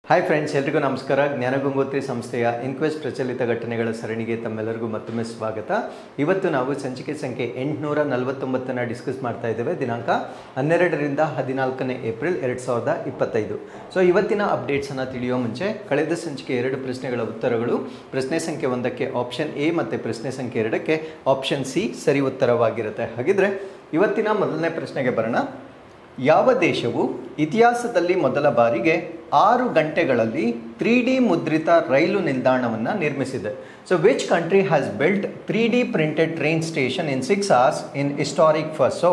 Hi friends, ಎಲ್ರಿಗೂ ನಮಸ್ಕಾರ. ಜ್ಞಾನಗಂಗೋತ್ರಿ ಸಂಸ್ಥೆಯ ಇನ್ಕ್ವೆಸ್ಟ್ ಪ್ರಚಲಿತ ಘಟನೆಗಳ ಸರಣಿಗೆ ತಮ್ಮೆಲ್ಲರಿಗೂ ಮತ್ತೊಮ್ಮೆ ಸ್ವಾಗತ. ಇವತ್ತು ನಾವು ಸಂಚಿಕೆ ಸಂಖ್ಯೆ 849 ಡಿಸ್ಕಸ್ ಮಾಡ್ತಾ ಇದ್ದೇವೆ. ದಿನಾಂಕ 12ರಿಂದ 14 ಏಪ್ರಿಲ್ 2025. ಸೊ ಇವತ್ತಿನ ಅಪ್ಡೇಟ್ಸನ್ನು ತಿಳಿಯೋ ಮುಂಚೆ ಕಳೆದ ಸಂಚಿಕೆ 2 ಪ್ರಶ್ನೆಗಳ ಉತ್ತರಗಳು ಪ್ರಶ್ನೆ ಸಂಖ್ಯೆ 1ಕ್ಕೆ ಆಪ್ಷನ್ ಎ ಮತ್ತು ಪ್ರಶ್ನೆ ಸಂಖ್ಯೆ 2ಕ್ಕೆ ಆಪ್ಷನ್ ಸಿ ಸರಿ ಉತ್ತರವಾಗಿರುತ್ತೆ. ಹಾಗಿದ್ರೆ ಇವತ್ತಿನ ಮೊದಲನೇ ಪ್ರಶ್ನೆಗೆ ಬರೋಣ. ಯಾವ ದೇಶವು ಇತಿಹಾಸದಲ್ಲಿ ಮೊದಲ ಬಾರಿಗೆ 6 ಗಂಟೆಗಳಲ್ಲಿ 3D ಮುದ್ರಿತ ರೈಲು ನಿಲ್ದಾಣವನ್ನು ನಿರ್ಮಿಸಿದೆ? So which country has built 3D printed train station in 6 hours in historic first? So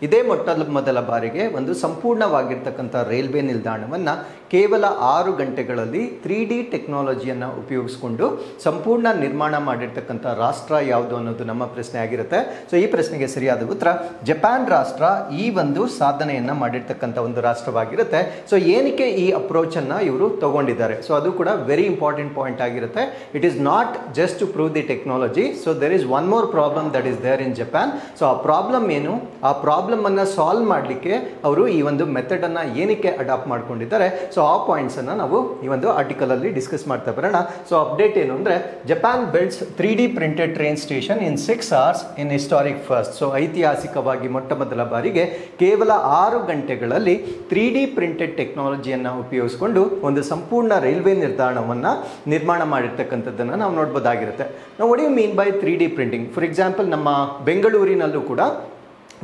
ಇದೇ ಮೊದಲ ಬಾರಿಗೆ ಒಂದು ಸಂಪೂರ್ಣವಾಗಿರ್ತಕ್ಕಂಥ ರೈಲ್ವೆ ನಿಲ್ದಾಣವನ್ನು ಕೇವಲ 6 ಗಂಟೆಗಳಲ್ಲಿ 3D ಟೆಕ್ನಾಲಜಿಯನ್ನು ಉಪಯೋಗಿಸ್ಕೊಂಡು ಸಂಪೂರ್ಣ ನಿರ್ಮಾಣ ಮಾಡಿರ್ತಕ್ಕಂಥ ರಾಷ್ಟ್ರ ಯಾವುದು ಅನ್ನೋದು ನಮ್ಮ ಪ್ರಶ್ನೆ ಆಗಿರುತ್ತೆ. ಸೊ ಈ ಪ್ರಶ್ನೆಗೆ ಸರಿಯಾದ ಉತ್ತರ ಜಪಾನ್ ರಾಷ್ಟ್ರ ಈ ಒಂದು ಸಾಧನೆಯನ್ನು ಮಾಡಿರ್ತಕ್ಕಂಥ ಒಂದು ರಾಷ್ಟ್ರವಾಗಿರುತ್ತೆ. ಸೊ ಏನಕ್ಕೆ ಈ ಅಪ್ರೋಚನ್ನು ಇವರು ತಗೊಂಡಿದ್ದಾರೆ? ಸೊ ಅದು ಕೂಡ ವೆರಿ ಇಂಪಾರ್ಟೆಂಟ್ ಪಾಯಿಂಟ್ ಆಗಿರುತ್ತೆ. It is not just to prove the technology. So there is one more problem that is there in Japan. So ಆ ಪ್ರಾಬ್ಲಮ್ ಏನು? ಆ ಪ್ರಾಬ್ಲಮ್ ಅನ್ನು ಸಾಲ್ವ್ ಮಾಡಲಿಕ್ಕೆ ಅವರು ಈ ಒಂದು ಮೆಥಡ್ ಅನ್ನು ಏನಕ್ಕೆ ಅಡಾಪ್ಟ್ ಮಾಡ್ಕೊಂಡಿದ್ದಾರೆ? ಸೊ ಆ ಪಾಯಿಂಟ್ಸ್ ಅನ್ನು ನಾವು ಈ ಒಂದು ಆರ್ಟಿಕಲ್ ಅಲ್ಲಿ ಡಿಸ್ಕಸ್ ಮಾಡ್ತಾ ಬರೋಣ. ಸೊ ಅಪ್ಡೇಟ್ ಏನು ಅಂದ್ರೆ, Japan builds 3D printed train station ಇನ್ 6 hours ಇನ್ ಹಿಸ್ಟಾರಿಕ್ ಫಸ್ಟ್. ಸೊ ಐತಿಹಾಸಿಕವಾಗಿ ಮೊದಲ ಬಾರಿಗೆ ಕೇವಲ 6 ಗಂಟೆಗಳಲ್ಲಿ 3D ಪ್ರಿಂಟೆಡ್ ಟೆಕ್ನಾಲಜಿಯನ್ನು ಉಪಯೋಗಿಸಿಕೊಂಡು ಒಂದು ಸಂಪೂರ್ಣ ರೈಲ್ವೆ ನಿಲ್ದಾಣವನ್ನು ನಿರ್ಮಾಣ ಮಾಡಿರ್ತಕ್ಕಂಥದ್ದನ್ನು ನಾವು ನೋಡ್ಬೋದಾಗಿರುತ್ತೆ. ನಾವು what you mean by 3D printing? For example, ನಮ್ಮ ಬೆಂಗಳೂರಿನಲ್ಲೂ ಕೂಡ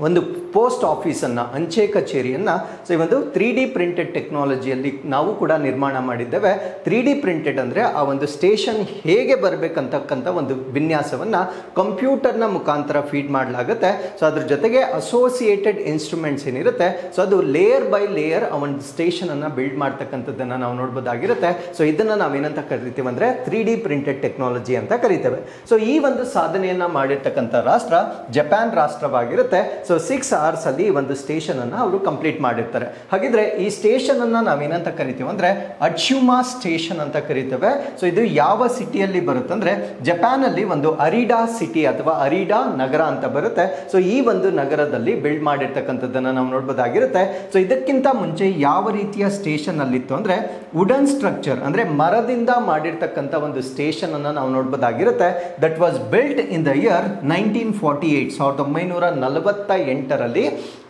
ಒಂದು ಪೋಸ್ಟ್ ಆಫೀಸನ್ನು, ಅಂಚೆ ಕಚೇರಿಯನ್ನು ಸೊ ಈ ಒಂದು 3D ಪ್ರಿಂಟೆಡ್ ಟೆಕ್ನಾಲಜಿಯಲ್ಲಿ ನಾವು ಕೂಡ ನಿರ್ಮಾಣ ಮಾಡಿದ್ದೇವೆ. 3D ಪ್ರಿಂಟೆಡ್ ಅಂದರೆ ಆ ಒಂದು ಸ್ಟೇಷನ್ ಹೇಗೆ ಬರಬೇಕಂತಕ್ಕಂಥ ಒಂದು ವಿನ್ಯಾಸವನ್ನು ಕಂಪ್ಯೂಟರ್ನ ಮುಖಾಂತರ ಫೀಡ್ ಮಾಡಲಾಗುತ್ತೆ. ಸೊ ಅದ್ರ ಜೊತೆಗೆ ಅಸೋಸಿಯೇಟೆಡ್ ಇನ್ಸ್ಟ್ರೂಮೆಂಟ್ಸ್ ಏನಿರುತ್ತೆ, ಸೊ ಅದು ಲೇಯರ್ ಬೈ ಲೇಯರ್ ಆ ಒಂದು ಸ್ಟೇಷನನ್ನು ಬಿಲ್ಡ್ ಮಾಡ್ತಕ್ಕಂಥದ್ದನ್ನು ನಾವು ನೋಡ್ಬೋದಾಗಿರುತ್ತೆ. ಸೊ ಇದನ್ನು ನಾವೇನಂತ ಕರಿತೀವಿ ಅಂದರೆ 3D ಪ್ರಿಂಟೆಡ್ ಟೆಕ್ನಾಲಜಿ ಅಂತ ಕರಿತೇವೆ. ಸೊ ಈ ಒಂದು ಸಾಧನೆಯನ್ನು ಮಾಡಿರ್ತಕ್ಕಂಥ ರಾಷ್ಟ್ರ ಜಪಾನ್ ರಾಷ್ಟ್ರವಾಗಿರುತ್ತೆ. ಸೊ 6 hours ಅಲ್ಲಿ ಒಂದು ಸ್ಟೇಷನ್ ಅನ್ನು ಅವರು ಕಂಪ್ಲೀಟ್ ಮಾಡಿರ್ತಾರೆ. ಹಾಗಿದ್ರೆ ಈ ಸ್ಟೇಷನ್ ಅನ್ನ ನಾವೇನಂತ ಕರಿತೀವಿ ಅಂದ್ರೆ ಅಟ್ಸುಮಾ ಸ್ಟೇಷನ್ ಅಂತ ಕರಿತೇವೆ. ಸೊ ಇದು ಯಾವ ಸಿಟಿಯಲ್ಲಿ ಬರುತ್ತೆ ಅಂದ್ರೆ, ಜಪಾನ್ ಅಲ್ಲಿ ಒಂದು ಅರಿಡಾ ಸಿಟಿ ಅಥವಾ ಅರಿಡಾ ನಗರ ಅಂತ ಬರುತ್ತೆ. ಸೊ ಈ ಒಂದು ನಗರದಲ್ಲಿ ಬಿಲ್ಡ್ ಮಾಡಿರ್ತಕ್ಕಂಥದ್ದನ್ನ ನಾವು ನೋಡ್ಬೋದಾಗಿರುತ್ತೆ. ಸೊ ಇದಕ್ಕಿಂತ ಮುಂಚೆ ಯಾವ ರೀತಿಯ ಸ್ಟೇಷನ್ ಅಲ್ಲಿತ್ತು ಅಂದ್ರೆ, ವುಡನ್ ಸ್ಟ್ರಕ್ಚರ್ ಅಂದ್ರೆ ಮರದಿಂದ ಮಾಡಿರ್ತಕ್ಕಂಥ ಒಂದು ಸ್ಟೇಷನ್ ಅನ್ನ ನಾವು ನೋಡ್ಬೋದಾಗಿರುತ್ತೆ. That was built in the year 1948. 1948ರಲ್ಲಿ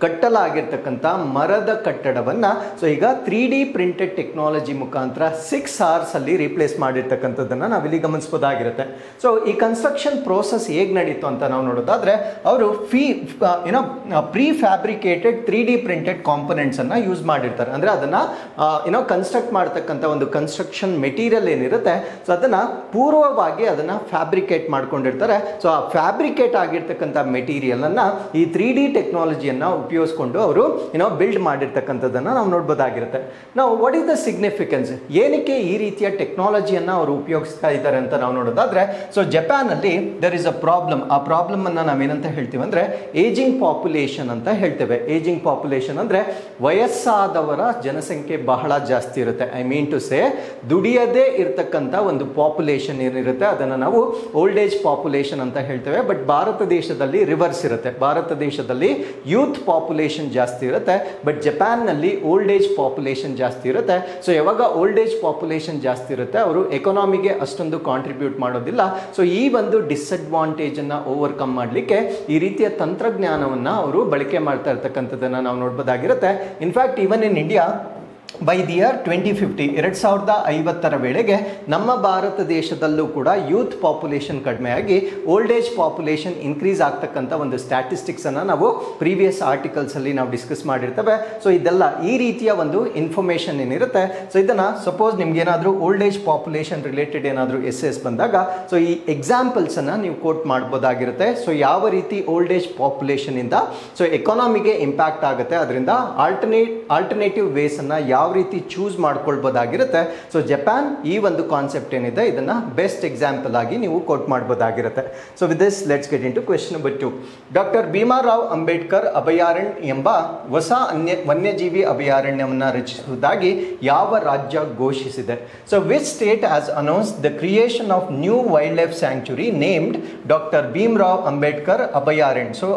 ಕಟ್ಟಲಾಗಿರ್ತಕ್ಕಂಥ ಮರದ ಕಟ್ಟಡವನ್ನು ಸೊ ಈಗ 3D ಪ್ರಿಂಟೆಡ್ ಟೆಕ್ನಾಲಜಿ ಮುಖಾಂತರ 6 hours ಅಲ್ಲಿ ರೀಪ್ಲೇಸ್ ಮಾಡಿರ್ತಕ್ಕಂಥದ್ದನ್ನು ನಾವಿಲ್ಲಿ ಗಮನಿಸಬಹುದಾಗಿರುತ್ತೆ. ಸೊ ಈ ಕನ್ಸ್ಟ್ರಕ್ಷನ್ ಪ್ರೋಸೆಸ್ ಹೇಗೆ ನಡೀತು ಅಂತ ನಾವು ನೋಡೋದಾದ್ರೆ, ಅವರು prefabricated 3D printed components ಅನ್ನ ಯೂಸ್ ಮಾಡಿರ್ತಾರೆ. ಅಂದ್ರೆ ಅದನ್ನ ಕನ್ಸ್ಟ್ರಕ್ಟ್ ಮಾಡತಕ್ಕಂಥ ಒಂದು ಕನ್ಸ್ಟ್ರಕ್ಷನ್ ಮೆಟೀರಿಯಲ್ ಏನಿರುತ್ತೆ, ಸೊ ಅದನ್ನ ಪೂರ್ವವಾಗಿ ಅದನ್ನ ಫ್ಯಾಬ್ರಿಕೇಟ್ ಮಾಡ್ಕೊಂಡಿರ್ತಾರೆ. ಸೊ ಆ ಫ್ಯಾಬ್ರಿಕೇಟ್ ಆಗಿರ್ತಕ್ಕಂಥ ಮೆಟೀರಿಯಲ್ ಅನ್ನ ಈ 3D ಟೆಕ್ನಾಲಜಿಯನ್ನು ಉಪಯೋಗಿಸ್ಕೊಂಡು ಅವರು ಬಿಲ್ಡ್ ಮಾಡಿರ್ತಕ್ಕಂಥದ್ದನ್ನು ನಾವು ನೋಡ್ಬೋದಾಗಿರುತ್ತೆ. ನಾವು ವಾಟ್ ಈಸ್ ದ ಸಿಗ್ನಿಫಿಕೆನ್ಸ್? ಏನಕ್ಕೆ ಈ ರೀತಿಯ ಟೆಕ್ನಾಲಜಿಯನ್ನು ಅವರು ಉಪಯೋಗಿಸ್ತಾ ಇದ್ದಾರೆ ಅಂತ ನಾವು ನೋಡೋದಾದ್ರೆ, ಸೊ ಜಪಾನ್ ಅಲ್ಲಿ ದರ್ ಇಸ್ ಅ ಪ್ರಾಬ್ಲಮ್. ಆ ಪ್ರಾಬ್ಲಮ್ ಅನ್ನ ನಾವೇನಂತ ಹೇಳ್ತೀವಿ ಅಂದ್ರೆ ಏಜಿಂಗ್ ಪಾಪ್ಯುಲೇಷನ್ ಅಂತ ಹೇಳ್ತೇವೆ. ಏಜಿಂಗ್ ಪಾಪ್ಯುಲೇಷನ್ ಅಂದ್ರೆ ವಯಸ್ಸಾದವರ ಜನಸಂಖ್ಯೆ ಬಹಳ ಜಾಸ್ತಿ ಇರುತ್ತೆ. ಐ ಮೀನ್ ಟು ಸೇ, ದುಡಿಯದೇ ಇರತಕ್ಕಂಥ ಒಂದು ಪಾಪ್ಯುಲೇಷನ್ ಏನಿರುತ್ತೆ ಅದನ್ನು ನಾವು ಓಲ್ಡ್ ಏಜ್ ಪಾಪ್ಯುಲೇಷನ್ ಅಂತ ಹೇಳ್ತೇವೆ. ಬಟ್ ಭಾರತ ದೇಶದಲ್ಲಿ ರಿವರ್ಸ್ ಇರುತ್ತೆ. ಭಾರತ ದೇಶದಲ್ಲಿ ಯೂತ್ ಪಾಪ್ಯುಲೇಷನ್ ಜಾಸ್ತಿ ಇರುತ್ತೆ, ಬಟ್ ಜಪಾನ್ನಲ್ಲಿ ಓಲ್ಡ್ ಏಜ್ ಪಾಪ್ಯುಲೇಷನ್ ಜಾಸ್ತಿ ಇರುತ್ತೆ. ಸೊ ಯಾವಾಗ ಓಲ್ಡ್ ಏಜ್ ಪಾಪ್ಯುಲೇಷನ್ ಜಾಸ್ತಿ ಇರುತ್ತೆ, ಅವರು ಎಕಾನಮಿಗೆ ಅಷ್ಟೊಂದು ಕಾಂಟ್ರಿಬ್ಯೂಟ್ ಮಾಡೋದಿಲ್ಲ. ಸೊ ಈ ಒಂದು ಡಿಸ್ಅಡ್ವಾಂಟೇಜ್ ಅನ್ನ ಓವರ್ಕಮ್ ಮಾಡಲಿಕ್ಕೆ ಈ ರೀತಿಯ ತಂತ್ರಜ್ಞಾನವನ್ನು ಅವರು ಬಳಕೆ ಮಾಡ್ತಾ ಇರ್ತಕ್ಕಂಥದ್ದನ್ನು ನಾವು ನೋಡ್ಬೋದಾಗಿರುತ್ತೆ. In fact even in India by the year 2050 2050 ವೇಳೆಗೆ ನಮ್ಮ ಭಾರತ ದೇಶದಲ್ಲೂ ಕೂಡ ಯೂತ್ ಪಾಪ್ಯುಲೇಷನ್ ಕಡಿಮೆಯಾಗಿ ಓಲ್ಡ್ ಏಜ್ ಪಾಪ್ಯುಲೇಷನ್ ಇನ್ಕ್ರೀಸ್ ಆಗ್ತಕ್ಕಂಥ ಒಂದು ಸ್ಟ್ಯಾಟಿಸ್ಟಿಕ್ಸ್ ಅನ್ನು ನಾವು ಪ್ರೀವಿಯಸ್ ಆರ್ಟಿಕಲ್ಸ್ ಅಲ್ಲಿ ನಾವು ಡಿಸ್ಕಸ್ ಮಾಡಿರ್ತೇವೆ. ಸೊ ಇದೆಲ್ಲ ಈ ರೀತಿಯ ಒಂದು ಇನ್ಫಾರ್ಮೇಶನ್ ಏನಿರುತ್ತೆ, ಸೊ ಇದನ್ನ ಸಪೋಸ್ ನಿಮ್ಗೆ ಏನಾದರೂ ಓಲ್ಡ್ ಏಜ್ ಪಾಪ್ಯುಲೇಷನ್ ರಿಲೇಟೆಡ್ ಏನಾದರೂ ಎಸ್ ಬಂದಾಗ ಸೊ ಈ ಎಕ್ಸಾಂಪಲ್ಸ್ ಅನ್ನ ನೀವು ಕೋಟ್ ಮಾಡ್ಬೋದಾಗಿರುತ್ತೆ. ಸೊ ಯಾವ ರೀತಿ ಓಲ್ಡ್ ಏಜ್ ಪಾಪ್ಯುಲೇಷನ್ ಇಂದ ಸೊ ಎಕಾನಮಿಗೆ ಇಂಪ್ಯಾಕ್ಟ್ ಆಗುತ್ತೆ, ಅದರಿಂದ ಆಲ್ಟರ್ನೇಟಿವ್ ವೇಸ್ ಅನ್ನ ಯಾವ ರೀತಿ ಚೂಸ್ ಮಾಡ್ಕೊಳ್ಬೋದಾಗಿರುತ್ತೆ. ಸೊ ಜಪಾನ್ ಈ ಒಂದು ಕಾನ್ಸೆಪ್ಟ್ ಏನಿದೆ ಇದನ್ನ ಬೆಸ್ಟ್ ಎಕ್ಸಾಂಪಲ್ ಆಗಿ ನೀವು ಕೋಟ್ ಮಾಡಬಹುದಾಗಿರುತ್ತೆ. So with this let's get into question number 2. Doctor Bhimrao Ambedkar ಅಭಯಾರಣ್ಯ ಎಂಬ ಹೊಸ ವನ್ಯಜೀವಿ ಅಭಯಾರಣ್ಯವನ್ನು ರಚಿಸುವುದಾಗಿ ಯಾವ ರಾಜ್ಯ ಘೋಷಿಸಿದೆ? So which state has announced the creation of new wildlife sanctuary named doctor Bhimrao Ambedkar ಅಭಯಾರಣ್ಯ? ಸೊ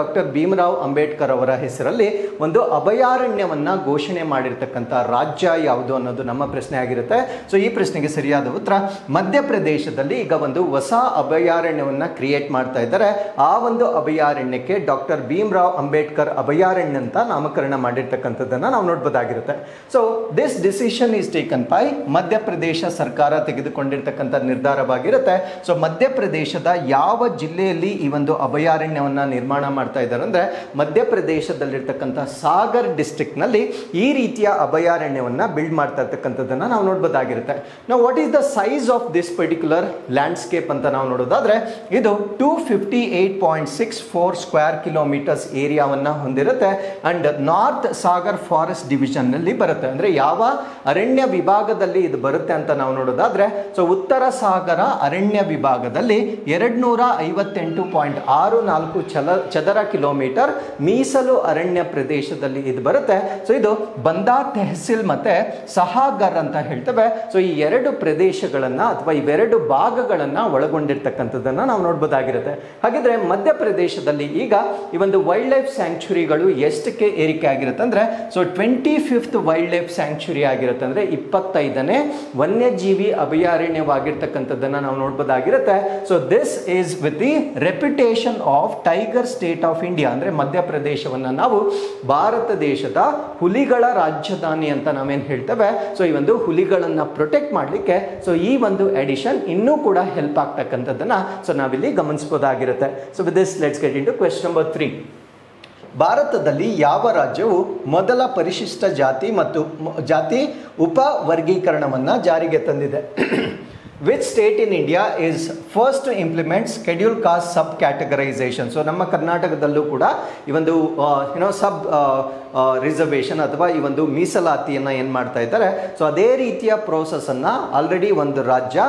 ಡಾಕ್ಟರ್ ಭೀಮರಾವ್ ಅಂಬೇಡ್ಕರ್ ಅವರ ಹೆಸರಲ್ಲಿ ಒಂದು ಅಭಯಾರಣ್ಯವನ್ನ ಘೋಷಣೆ ಮಾಡಿರ್ತಕ್ಕಂಥ ಮಾಡಿರ್ತಕ್ಕಂಥ ರಾಜ್ಯ ಯಾವುದು ಅನ್ನೋದು ನಮ್ಮ ಪ್ರಶ್ನೆ ಆಗಿರುತ್ತೆ. ಸೊ ಈ ಪ್ರಶ್ನೆಗೆ ಸರಿಯಾದ ಉತ್ತರ ಮಧ್ಯಪ್ರದೇಶದಲ್ಲಿ ಈಗ ಒಂದು ಹೊಸ ಅಭಯಾರಣ್ಯವನ್ನು ಕ್ರಿಯೇಟ್ ಮಾಡ್ತಾ ಇದ್ದಾರೆ. ಆ ಒಂದು ಅಭಯಾರಣ್ಯಕ್ಕೆ ಡಾಕ್ಟರ್ ಭೀಮ್ರಾವ್ ಅಂಬೇಡ್ಕರ್ ಅಭಯಾರಣ್ಯ ಅಂತ ನಾಮಕರಣ ಮಾಡಿರ್ತಕ್ಕಂಥದ್ದನ್ನು ನಾವು ನೋಡ್ಬೋದಾಗಿರುತ್ತೆ. So this decision is taken by Madhya Pradesh ಸರ್ಕಾರ ತೆಗೆದುಕೊಂಡಿರ್ತಕ್ಕಂಥ ನಿರ್ಧಾರವಾಗಿರುತ್ತೆ. ಸೊ ಮಧ್ಯಪ್ರದೇಶದ ಯಾವ ಜಿಲ್ಲೆಯಲ್ಲಿ ಈ ಒಂದು ಅಭಯಾರಣ್ಯವನ್ನು ನಿರ್ಮಾಣ ಮಾಡ್ತಾ ಇದ್ದಾರೆ ಅಂದರೆ ಮಧ್ಯಪ್ರದೇಶದಲ್ಲಿರ್ತಕ್ಕಂಥ ಸಾಗರ್ ಡಿಸ್ಟ್ರಿಕ್ಟ್ ನಲ್ಲಿ ಈ ರೀತಿಯ ಅಭಯಾರಣ್ಯವನ್ನು ಬಿಲ್ಡ್ ಮಾಡ್ತಾ ಇರ್ತಕ್ಕಂಥದ್ದನ್ನು ನಾವು ನೋಡ್ಬೋದಾಗಿರುತ್ತೆ. ನಾವು what is the size of this particular landscape ಅಂತ ನಾವು ನೋಡೋದಾದ್ರೆ ಇದು 258.64 ಸ್ಕ್ವೇರ್ ಕಿಲೋಮೀಟರ್ಸ್ ಏರಿಯಾವನ್ನು ಹೊಂದಿರುತ್ತೆ and north Sagar forest division ನಲ್ಲಿ ಬರುತ್ತೆ. ಅಂದ್ರೆ ಯಾವ ಅರಣ್ಯ ವಿಭಾಗದಲ್ಲಿ ಇದು ಬರುತ್ತೆ ಅಂತ ನಾವು ನೋಡೋದಾದ್ರೆ ಸೊ ಉತ್ತರ ಸಾಗರ ಅರಣ್ಯ ವಿಭಾಗದಲ್ಲಿ 258.64 ಚದರ ಕಿಲೋಮೀಟರ್ ಮೀಸಲು ಅರಣ್ಯ ಪ್ರದೇಶದಲ್ಲಿ ಇದು ಬರುತ್ತೆ. ಸೊ ಇದು ಬಂದಾ ತೆಹಸಿಲ್ ಮತ್ತೆ ಸಹಾಗರ್ ಅಂತ ಹೇಳ್ತೇವೆ. ಸೊ ಈ ಎರಡು ಪ್ರದೇಶಗಳನ್ನ ಅಥವಾ ಇವೆರಡು ಭಾಗಗಳನ್ನ ಒಳಗೊಂಡಿರ್ತಕ್ಕಂಥದ್ದನ್ನ ನಾವು ನೋಡ್ಬೋದಾಗಿರುತ್ತೆ. ಹಾಗಿದ್ರೆ ಮಧ್ಯಪ್ರದೇಶದಲ್ಲಿ ಈಗ ಈ ಒಂದು ವೈಲ್ಡ್ ಲೈಫ್ ಸ್ಯಾಂಕ್ಚುರಿಗಳು ಎಷ್ಟಕ್ಕೆ ಏರಿಕೆ ಆಗಿರುತ್ತೆ ಅಂದ್ರೆ so 25th wild life sanctuary ಆಗಿರುತ್ತೆ. ಅಂದ್ರೆ 25ನೇ ವನ್ಯಜೀವಿ ಅಭಯಾರಣ್ಯವಾಗಿರ್ತಕ್ಕಂಥದ್ದನ್ನ ನಾವು ನೋಡ್ಬೋದಾಗಿರುತ್ತೆ. So this is with the reputation of tiger state of India. ಅಂದ್ರೆ ಮಧ್ಯಪ್ರದೇಶವನ್ನ ನಾವು ಭಾರತ ದೇಶದ ಹುಲಿಗಳ ರಾಜಧಾನಿ ಅಂತ ನಾವೇನ್ ಹೇಳ್ತೇವೆ. ಸೊ ಈ ಒಂದು ಹುಲಿಗಳನ್ನ ಪ್ರೊಟೆಕ್ಟ್ ಮಾಡಲಿಕ್ಕೆ ಸೊ ಈ ಒಂದು ಎಡಿಷನ್ ಇನ್ನೂ ಕೂಡ ಹೆಲ್ಪ್ ಆಗ್ತಕ್ಕಂಥದ್ದನ್ನ ಸೊ ನಾವಿಲ್ಲಿ ಗಮನಿಸಬಹುದಾಗಿರುತ್ತೆ. So with this let's get into question number 3. ಭಾರತದಲ್ಲಿ ಯಾವ ರಾಜ್ಯವು ಮೊದಲ ಪರಿಶಿಷ್ಟ ಜಾತಿ ಮತ್ತು ಜಾತಿ ಉಪವರ್ಗೀಕರಣವನ್ನು ಜಾರಿಗೆ ತಂದಿದೆ? Which state in India is first to implement scheduled caste sub categorization? So ನಮ್ಮ ಕರ್ನಾಟಕದಲ್ಲೂ ಕೂಡ ಈ ಒಂದು ಸಬ್ ರಿಸರ್ವೇಷನ್ ಅಥವಾ ಈ ಒಂದು ಮೀಸಲಾತಿಯನ್ನು ಏನು ಮಾಡ್ತಾ ಇದ್ದಾರೆ. ಸೊ ಅದೇ ರೀತಿಯ ಪ್ರೋಸೆಸ್ಸನ್ನು ಆಲ್ರೆಡಿ ಒಂದು ರಾಜ್ಯ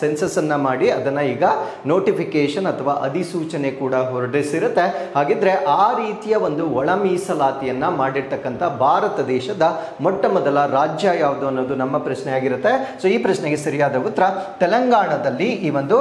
ಸೆನ್ಸಸ್ಸನ್ನು ಮಾಡಿ ಅದನ್ನು ಈಗ ನೋಟಿಫಿಕೇಶನ್ ಅಥವಾ ಅಧಿಸೂಚನೆ ಕೂಡ ಹೊರಡಿಸಿರುತ್ತೆ. ಹಾಗಿದ್ರೆ ಆ ರೀತಿಯ ಒಂದು ಒಳ ಮೀಸಲಾತಿಯನ್ನು ಮಾಡಿರ್ತಕ್ಕಂಥ ಭಾರತ ದೇಶದ ಮೊಟ್ಟ ಮೊದಲ ರಾಜ್ಯ ಯಾವುದು ಅನ್ನೋದು ನಮ್ಮ ಪ್ರಶ್ನೆ ಆಗಿರುತ್ತೆ. ಸೊ ಈ ಪ್ರಶ್ನೆಗೆ ಸರಿಯಾದ ಉತ್ತರ ತೆಲಂಗಾಣದಲ್ಲಿ ಈ ಒಂದು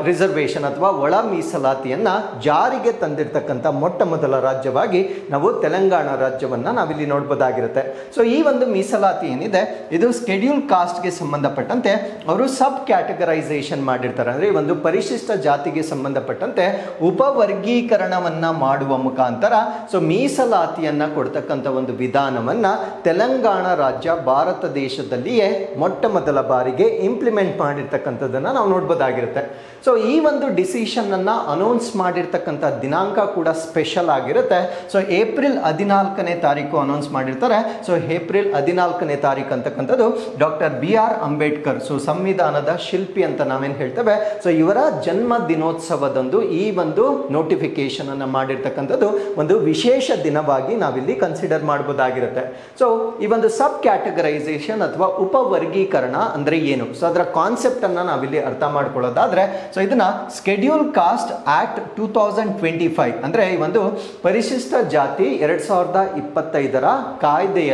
ರಿಸರ್ವೇಷನ್ ಅಥವಾ ಒಳ ಮೀಸಲಾತಿಯನ್ನ ಜಾರಿಗೆ ತಂದಿರತಕ್ಕಂಥ ಮೊಟ್ಟ ಮೊದಲ ರಾಜ್ಯವಾಗಿ ನಾವು ತೆಲಂಗಾಣ ರಾಜ್ಯವನ್ನ ನಾವಿಲ್ಲಿ ನೋಡಬಹುದಾಗಿರುತ್ತೆ. ಸೊ ಈ ಒಂದು ಮೀಸಲಾತಿ ಏನಿದೆ ಇದು ಸ್ಕೆಡ್ಯೂಲ್ ಕಾಸ್ಟ್ಗೆ ಸಂಬಂಧಪಟ್ಟಂತೆ ಅವರು ಸಬ್ ಕ್ಯಾಟಗರೈಸೇಷನ್ ಮಾಡಿರ್ತಾರೆ. ಅಂದ್ರೆ ಈ ಒಂದು ಪರಿಶಿಷ್ಟ ಜಾತಿಗೆ ಸಂಬಂಧಪಟ್ಟಂತೆ ಉಪವರ್ಗೀಕರಣವನ್ನ ಮಾಡುವ ಮುಖಾಂತರ ಸೊ ಮೀಸಲಾತಿಯನ್ನ ಕೊಡ್ತಕ್ಕಂಥ ಒಂದು ವಿಧಾನವನ್ನ ತೆಲಂಗಾಣ ರಾಜ್ಯ ಭಾರತ ದೇಶದಲ್ಲಿಯೇ ಮೊಟ್ಟ ಮೊದಲ ಬಾರಿಗೆ ಇಂಪ್ಲಿಮೆಂಟ್ ಮಾಡಿರ್ತಕ್ಕಂಥದ್ದನ್ನ ನಾವು ನೋಡ್ಬೋದಾಗಿರುತ್ತೆ. ಸೊ ಈ ಒಂದು ಡಿಸಿಷನ್ ಅನ್ನ ಅನೌನ್ಸ್ ಮಾಡಿರ್ತಕ್ಕಂಥ ದಿನಾಂಕ ಕೂಡ ಸ್ಪೆಷಲ್ ಆಗಿರುತ್ತೆ. ಸೊ ಏಪ್ರಿಲ್ 14ನೇ ತಾರೀಕು ಅನೌನ್ಸ್ ಮಾಡಿರ್ತಾರೆ. ಸೊ ಏಪ್ರಿಲ್ 14ನೇ ತಾರೀಕು ಅಂತಕ್ಕಂಥದ್ದು ಡಾಕ್ಟರ್ BR ಅಂಬೇಡ್ಕರ್ ಸೊ ಸಂವಿಧಾನದ ಶಿಲ್ಪಿ ಅಂತ ನಾವೇನು ಹೇಳ್ತೇವೆ. ಸೊ ಇವರ ಜನ್ಮ ದಿನೋತ್ಸವದಂದು ಈ ಒಂದು ನೋಟಿಫಿಕೇಶನ್ ಅನ್ನ ಮಾಡಿರ್ತಕ್ಕಂಥದ್ದು ಒಂದು ವಿಶೇಷ ದಿನವಾಗಿ ನಾವಿಲ್ಲಿ ಕನ್ಸಿಡರ್ ಮಾಡಬಹುದಾಗಿರುತ್ತೆ. ಸೊ ಈ ಒಂದು ಸಬ್ ಕ್ಯಾಟಗರೈಸೇಷನ್ ಅಥವಾ ಉಪವರ್ಗೀಕರಣ ಅಂದ್ರೆ ಏನು? ಸೊ ಅದರ ಕಾನ್ಸೆಪ್ಟ್ ಅನ್ನ ನಾವಿಲ್ಲಿ ಅರ್ಥ ಮಾಡ್ಕೊಳ್ಳೋದಾದ್ರೆ ಸೊ ಇದನ್ನ ಸ್ಕೆಡ್ಯೂಲ್ ಕಾಸ್ಟ್ ಆಕ್ಟ್ 2025 ಅಂದ್ರೆ ಈ ಒಂದು ಪರಿಶಿಷ್ಟ ಜಾತಿ 2025ರ ಕಾಯ್ದೆಯ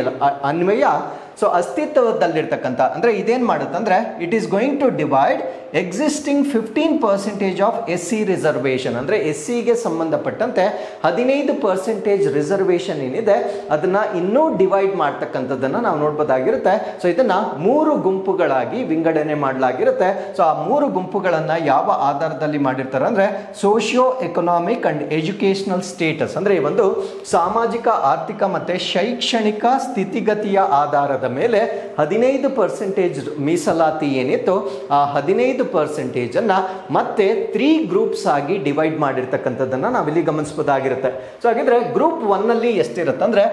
ಅನ್ವಯ ಸೊ ಅಸ್ತಿತ್ವದಲ್ಲಿರ್ತಕ್ಕಂಥ ಅಂದ್ರೆ ಇದೇನು ಮಾಡುತ್ತಂದ್ರೆ it is going to divide existing 15% of SC reservation. ಅಂದ್ರೆ SCಗೆ ಸಂಬಂಧಪಟ್ಟಂತೆ 15% ರಿಸರ್ವೇಷನ್ ಏನಿದೆ ಅದನ್ನ ಇನ್ನೂ ಡಿವೈಡ್ ಮಾಡ್ತಕ್ಕಂಥದ್ದನ್ನ ನಾವು ನೋಡ್ಬೋದಾಗಿರುತ್ತೆ. ಸೊ ಇದನ್ನ 3 ಗುಂಪುಗಳಾಗಿ ವಿಂಗಡಣೆ ಮಾಡಲಾಗಿರುತ್ತೆ. ಸೊ ಆ 3 ಗುಂಪುಗಳನ್ನ ಯಾವ ಆಧಾರದಲ್ಲಿ ಮಾಡಿರ್ತಾರೆ ಅಂದ್ರೆ socio economic and educational status ಅಂದ್ರೆ ಈ ಒಂದು ಸಾಮಾಜಿಕ ಆರ್ಥಿಕ ಮತ್ತೆ ಶೈಕ್ಷಣಿಕ ಸ್ಥಿತಿಗತಿಯ ಆಧಾರದ ಮೇಲೆ 15% ಮೀಸಲಾತಿ ಏನಿತ್ತು ಆ 15% ಅನ್ನ ಮತ್ತೆ 3 ಗ್ರೂಪ್ಸ್ ಆಗಿ ಡಿವೈಡ್ ಮಾಡಿರ್ತಕ್ಕಂಥದ್ದನ್ನ ನಾವಿಲ್ಲಿ ಗಮನಿಸಬಹುದಾಗಿರುತ್ತೆ. ಸೊ ಹಾಗಿದ್ರೆ ಗ್ರೂಪ್ 1 ನಲ್ಲಿ ಎಷ್ಟಿರುತ್ತೆ ಅಂದ್ರೆ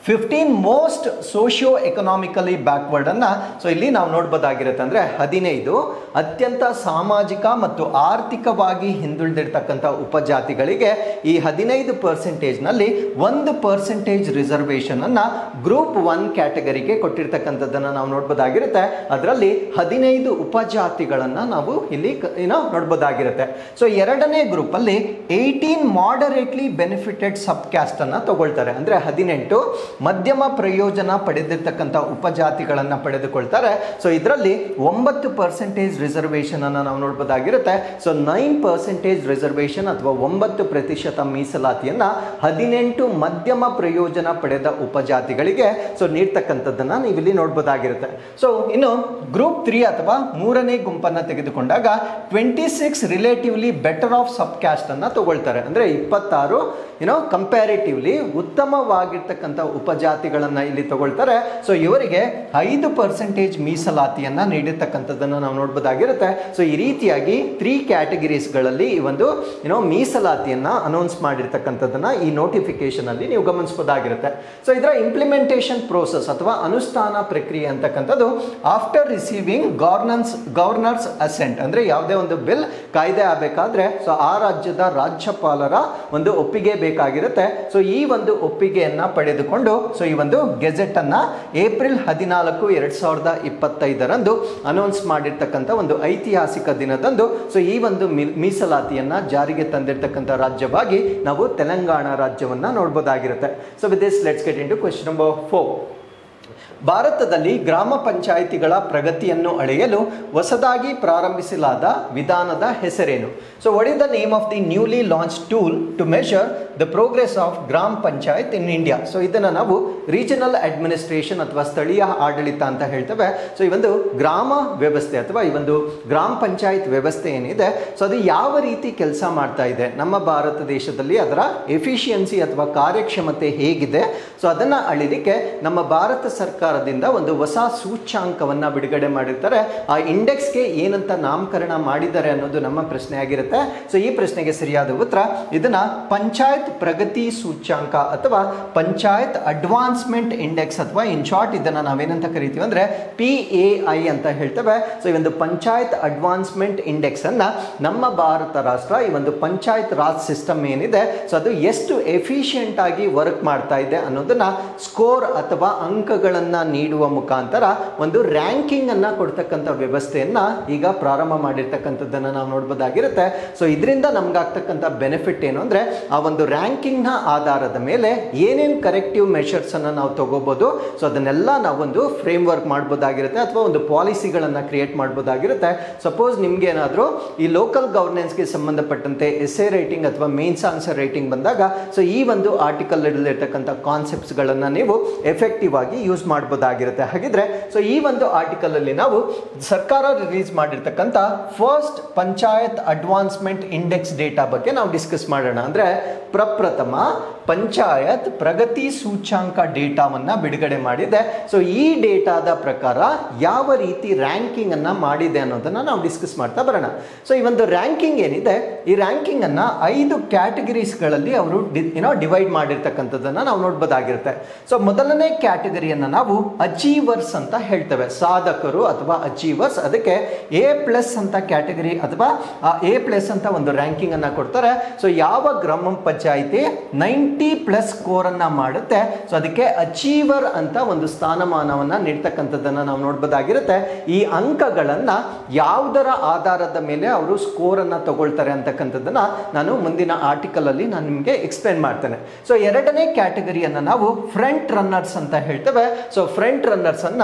15 ಮೋಸ್ಟ್ ಸೋಷಿಯೋ ಎಕನಾಮಿಕಲಿ ಬ್ಯಾಕ್ವರ್ಡ್ ಅನ್ನ ಸೊ ಇಲ್ಲಿ ನಾವು ನೋಡ್ಬೋದಾಗಿರುತ್ತೆ. ಅಂದ್ರೆ 15 ಅತ್ಯಂತ ಸಾಮಾಜಿಕ ಮತ್ತು ಆರ್ಥಿಕವಾಗಿ ಹಿಂದುಳಿದಿರ್ತಕ್ಕಂಥ ಉಪಜಾತಿಗಳಿಗೆ ಈ 15% ನಲ್ಲಿ 1% ರಿಸರ್ವೇಷನ್ ಅನ್ನ ಗ್ರೂಪ್ 1 ಕ್ಯಾಟಗರಿಗೆ ಕೊಟ್ಟಿರ್ತಕ್ಕಂಥದ್ದನ್ನ ನಾವು ನೋಡ್ಬೋದಾಗಿರುತ್ತೆ. ಅದರಲ್ಲಿ 15 ಉಪಜಾತಿಗಳನ್ನ ನಾವು ಇಲ್ಲಿ ನೋಡ್ಬೋದಾಗಿರುತ್ತೆ. ಸೊ ಎರಡನೇ ಗ್ರೂಪ್ ಅಲ್ಲಿ 18 ಮಾಡರೇಟ್ಲಿ ಬೆನಿಫಿಟೆಡ್ ಸಬ್ ಕ್ಯಾಸ್ಟ್ ಅನ್ನ ತಗೊಳ್ತಾರೆ. ಅಂದ್ರೆ 18 ಮಧ್ಯಮ ಪ್ರಯೋಜನ ಪಡೆದಿರ್ತಕ್ಕಂಥ ಉಪಜಾತಿಗಳನ್ನು ಪಡೆದುಕೊಳ್ತಾರೆ. ಸೊ ಇದರಲ್ಲಿ 9% ರಿಸರ್ವೇಷನ್ ಅನ್ನು ನಾವು ನೋಡ್ಬೋದಾಗಿರುತ್ತೆ. ಸೊ 9% ರಿಸರ್ವೇಷನ್ ಅಥವಾ 9% ಮೀಸಲಾತಿಯನ್ನ 18 ಮಧ್ಯಮ ಪ್ರಯೋಜನ ಪಡೆದ ಉಪಜಾತಿಗಳಿಗೆ ಸೊ ನೀಡ್ತಕ್ಕಂಥದ್ದನ್ನ ನೀವು ಇಲ್ಲಿ ನೋಡ್ಬೋದಾಗಿರುತ್ತೆ. ಸೊ ಇನ್ನು ಗ್ರೂಪ್ 3 ಅಥವಾ ಮೂರನೇ ಗುಂಪನ್ನ ತೆಗೆದುಕೊಂಡಾಗ 26 relatively better of sub caste ಅನ್ನ ತಗೊಳ್ತಾರೆ. ಅಂದ್ರೆ 26 ಕಂಪ್ಯಾರಿಟಿವ್ಲಿ ಉತ್ತಮವಾಗಿರ್ತಕ್ಕಂಥ ಉಪಜಾತಿಗಳನ್ನ ಇಲ್ಲಿ ತಗೊಳ್ತಾರೆ. ಸೊ ಇವರಿಗೆ 5% ಮೀಸಲಾತಿಯನ್ನ ನೀಡಿರ್ತಕ್ಕಂಥದ್ದನ್ನು ನಾವು ನೋಡ್ಬೋದಾಗಿರುತ್ತೆ. ಸೊ ಈ ರೀತಿಯಾಗಿ 3 ಕ್ಯಾಟಗರೀಸ್ಗಳಲ್ಲಿ ಈ ಒಂದು ಮೀಸಲಾತಿಯನ್ನ ಅನೌನ್ಸ್ ಮಾಡಿರ್ತಕ್ಕಂಥದ್ದನ್ನ ಈ ನೋಟಿಫಿಕೇಶನ್ ಅಲ್ಲಿ ನೀವು ಗಮನಿಸಬಹುದಾಗಿರುತ್ತೆ. ಸೊ ಇದರ ಇಂಪ್ಲಿಮೆಂಟೇಷನ್ ಪ್ರೋಸೆಸ್ ಅಥವಾ ಅನುಷ್ಠಾನ ಪ್ರಕ್ರಿಯೆ ಅಂತಕ್ಕಂಥದ್ದು ಆಫ್ಟರ್ ರಿಸೀವಿಂಗ್ ಗವರ್ನರ್ಸ್ ಅಸೆಂಟ್, ಅಂದ್ರೆ ಯಾವುದೇ ಒಂದು ಬಿಲ್ ಕಾಯ್ದೆ ಆಗಬೇಕಾದ್ರೆ ಸೊ ಆ ರಾಜ್ಯದ ರಾಜ್ಯಪಾಲರ ಒಂದು ಒಪ್ಪಿಗೆ ಬೇಕಾಗಿರುತ್ತೆ. ಸೊ ಈ ಒಂದು ಒಪ್ಪಿಗೆಯನ್ನ ಪಡೆದುಕೊಂಡು ಸೊ ಈ ಒಂದು ಗೆಜೆಟ್ ಅನ್ನ ಏಪ್ರಿಲ್ 14, 2025 ಅನೌನ್ಸ್ ಮಾಡಿರ್ತಕ್ಕಂಥ ಒಂದು ಐತಿಹಾಸಿಕ ದಿನದಂದು ಸೊ ಈ ಒಂದು ಮೀಸಲಾತಿಯನ್ನ ಜಾರಿಗೆ ತಂದಿರತಕ್ಕಂಥ ರಾಜ್ಯವಾಗಿ ನಾವು ತೆಲಂಗಾಣ ರಾಜ್ಯವನ್ನ ನೋಡಬಹುದಾಗಿರುತ್ತೆ. So with this let's get into question number 4. ಭಾರತದಲ್ಲಿ ಗ್ರಾಮ ಪಂಚಾಯಿತಿಗಳ ಪ್ರಗತಿಯನ್ನು ಅಳೆಯಲು ಹೊಸದಾಗಿ ಪ್ರಾರಂಭಿಸಲಾದ ವಿಧಾನದ ಹೆಸರೇನು? So what is the name of the newly launch tool to measure the progress of gram panchayat in India? So ಇದನ್ನು ನಾವು ರೀಜನಲ್ ಅಡ್ಮಿನಿಸ್ಟ್ರೇಷನ್ ಅಥವಾ ಸ್ಥಳೀಯ ಆಡಳಿತ ಅಂತ ಹೇಳ್ತೇವೆ. ಸೊ ಈ ಒಂದು ಗ್ರಾಮ ವ್ಯವಸ್ಥೆ ಅಥವಾ ಈ ಒಂದು ಗ್ರಾಮ ಪಂಚಾಯತ್ ವ್ಯವಸ್ಥೆ ಏನಿದೆ ಸೊ ಅದು ಯಾವ ರೀತಿ ಕೆಲಸ ಮಾಡ್ತಾ ಇದೆ ನಮ್ಮ ಭಾರತ ದೇಶದಲ್ಲಿ, ಅದರ ಎಫಿಷಿಯನ್ಸಿ ಅಥವಾ ಕಾರ್ಯಕ್ಷಮತೆ ಹೇಗಿದೆ, ಸೊ ಅದನ್ನು ಅಳಿಲಿಕ್ಕೆ ನಮ್ಮ ಭಾರತ ಸರ್ಕಾರದಿಂದ ಒಂದು ಹೊಸ ಸೂಚ್ಯಾಂಕವನ್ನ ಬಿಡುಗಡೆ ಮಾಡಿರ್ತಾರೆ. ಆ ಇಂಡೆಕ್ಸ್ಗೆ ಏನಂತ ನಾಮಕರಣ ಮಾಡಿದ್ದಾರೆ ಅನ್ನೋದು ನಮ್ಮ ಪ್ರಶ್ನೆ ಆಗಿರುತ್ತೆ. ಸೊ ಈ ಪ್ರಶ್ನೆಗೆ ಸರಿಯಾದ ಉತ್ತರ ಇದನ್ನ ಪಂಚಾಯತ್ ಪ್ರಗತಿ ಸೂಚ್ಯಾಂಕ ಅಥವಾ ಪಂಚಾಯತ್ ಅಡ್ವಾನ್ಸ್ಮೆಂಟ್ ಇಂಡೆಕ್ಸ್ ಅಥವಾ ಇನ್ ಶಾರ್ಟ್ ಇದನ್ನ ನಾವೇನಂತ ಕರಿತೀವಿ ಅಂದ್ರೆ PAI ಅಂತ ಹೇಳ್ತೇವೆ. ಸೊ ಈ ಒಂದು ಪಂಚಾಯತ್ ಅಡ್ವಾನ್ಸ್ಮೆಂಟ್ ಇಂಡೆಕ್ಸ್ ಅನ್ನ ನಮ್ಮ ಭಾರತ ರಾಷ್ಟ್ರ ಈ ಒಂದು ಪಂಚಾಯತ್ ರಾಜ್ ಸಿಸ್ಟಮ್ ಏನಿದೆ ಸೊ ಅದು ಎಷ್ಟು ಎಫಿಷಿಯಂಟ್ ಆಗಿ ವರ್ಕ್ ಮಾಡ್ತಾ ಇದೆ ಅನ್ನೋದನ್ನ ಸ್ಕೋರ್ ಅಥವಾ ಅಂಕಗಳನ್ನ ನೀಡುವ ಮುಖಾಂತರ ಒಂದು ರ್ಯಾಂಕಿಂಗ್ ಅನ್ನ ಕೊಡ್ತಕ್ಕಂಥ ವ್ಯವಸ್ಥೆಯನ್ನ ಈಗ ಪ್ರಾರಂಭ ಮಾಡಿರ್ತಕ್ಕಂಥದ್ದನ್ನ ನಾವು ನೋಡಬಹುದಾಗಿರುತ್ತೆ. ಸೊ ಇದರಿಂದ ನಮ್ಗಾಗ್ತಕ್ಕಂಥ ಬೆನಿಫಿಟ್ ಏನು ಅಂದ್ರೆ ಆ ಒಂದು ರ್ಯಾಂಕಿಂಗ್ ನ ಆಧಾರದ ಮೇಲೆ ಏನೇನು ಕರೆಕ್ಟಿವ್ ಮೆಷರ್ಸ್ ಅನ್ನ ನಾವು ತಗೋಬಹುದು ಸೊ ಅದನ್ನೆಲ್ಲ ನಾವೊಂದು ಫ್ರೇಮ್ ವರ್ಕ್ ಮಾಡಬಹುದಾಗಿರುತ್ತೆ ಅಥವಾ ಒಂದು ಪಾಲಿಸಿಗಳನ್ನ ಕ್ರಿಯೇಟ್ ಮಾಡಬಹುದಾಗಿರುತ್ತೆ. ಸಪೋಸ್ ನಿಮ್ಗೆ ಏನಾದರೂ ಈ ಲೋಕಲ್ ಗವರ್ನೆನ್ಸ್ಗೆ ಸಂಬಂಧಪಟ್ಟಂತೆ ಎಸ್ಎ ರೈಟಿಂಗ್ ಅಥವಾ ಮೇನ್ಸ್ ಆನ್ಸರ್ ರೈಟಿಂಗ್ ಬಂದಾಗ ಸೊ ಈ ಒಂದು ಆರ್ಟಿಕಲ್ ಇರತಕ್ಕಂಥ ಕಾನ್ಸೆಪ್ಟ್ಸ್ ಗಳನ್ನ ನೀವು ಎಫೆಕ್ಟಿವ್ ಆಗಿ ಯೂಸ್ ಮಾಡಬಹುದಾಗಿರುತ್ತೆ. ಹಾಗಿದ್ರೆ ಸೊ ಈ ಒಂದು ಆರ್ಟಿಕಲ್ ಅಲ್ಲಿ ನಾವು ಸರ್ಕಾರ ರಿಲೀಸ್ ಮಾಡಿರ್ತಕ್ಕಂಥ first panchayat advancement index data ಬಗ್ಗೆ ನಾವು ಡಿಸ್ಕಸ್ ಮಾಡೋಣ. ಅಂದ್ರೆ ಪ್ರಪ್ರಥಮ ಪಂಚಾಯತ್ ಪ್ರಗತಿ ಸೂಚ್ಯಾಂಕ ಡೇಟಾವನ್ನ ಬಿಡುಗಡೆ ಮಾಡಿದೆ. ಸೊ ಈ ಡೇಟಾದ ಪ್ರಕಾರ ಯಾವ ರೀತಿ ರ್ಯಾಂಕಿಂಗ್ ಅನ್ನ ಮಾಡಿದೆ ಅನ್ನೋದನ್ನ ನಾವು ಡಿಸ್ಕಸ್ ಮಾಡ್ತಾ ಬರೋಣ. ಸೊ ಈ ಒಂದು ರ್ಯಾಂಕಿಂಗ್ ಏನಿದೆ ಈ ರ್ಯಾಂಕಿಂಗ್ ಅನ್ನ 5 ಕ್ಯಾಟಗರೀಸ್ಗಳಲ್ಲಿ ಅವರು ಡಿವೈಡ್ ಮಾಡಿರ್ತಕ್ಕಂಥದ್ದನ್ನ ನಾವು ನೋಡ್ಬೋದಾಗಿರುತ್ತೆ. ಸೊ ಮೊದಲನೇ ಕ್ಯಾಟಗರಿಯನ್ನ ನಾವು ಅಚೀವರ್ಸ್ ಅಂತ ಹೇಳ್ತೇವೆ, ಸಾಧಕರು ಅಥವಾ ಅಚೀವರ್ಸ್. ಅದಕ್ಕೆ A+ ಅಂತ ಕ್ಯಾಟಗರಿ ಅಥವಾ A+ ಅಂತ ಒಂದು ರ್ಯಾಂಕಿಂಗ್ ಅನ್ನ ಕೊಡ್ತಾರೆ. ಸೊ ಯಾವ ಗ್ರಾಮ ಪಂಚಾಯಿತಿ 90+ ಸ್ಕೋರ್ ಅನ್ನ ಮಾಡುತ್ತೆ ಸೊ ಅದಕ್ಕೆ ಅಚೀವರ್ ಅಂತ ಒಂದು ಸ್ಥಾನಮಾನವನ್ನ ನೀಡ್ತಕ್ಕಂಥದ್ದನ್ನ ನಾವು ನೋಡ್ಬೋದಾಗಿರುತ್ತೆ. ಈ ಅಂಕಗಳನ್ನ ಯಾವುದರ ಆಧಾರದ ಮೇಲೆ ಅವರು ಸ್ಕೋರ್ ಅನ್ನ ತಗೊಳ್ತಾರೆ ಅಂತಕ್ಕಂಥದ್ದನ್ನ ನಾನು ಮುಂದಿನ ಆರ್ಟಿಕಲ್ ಅಲ್ಲಿ ನಾನು ನಿಮಗೆ ಎಕ್ಸ್ಪ್ಲೇನ್ ಮಾಡ್ತೇನೆ. ಸೊ ಎರಡನೇ ಕ್ಯಾಟಗರಿಯನ್ನ ನಾವು ಫ್ರಂಟ್ ರನ್ನರ್ಸ್ ಅಂತ ಹೇಳ್ತೇವೆ. ಸೊ ಫ್ರಂಟ್ ರನ್ನರ್ಸ್ ಅನ್ನ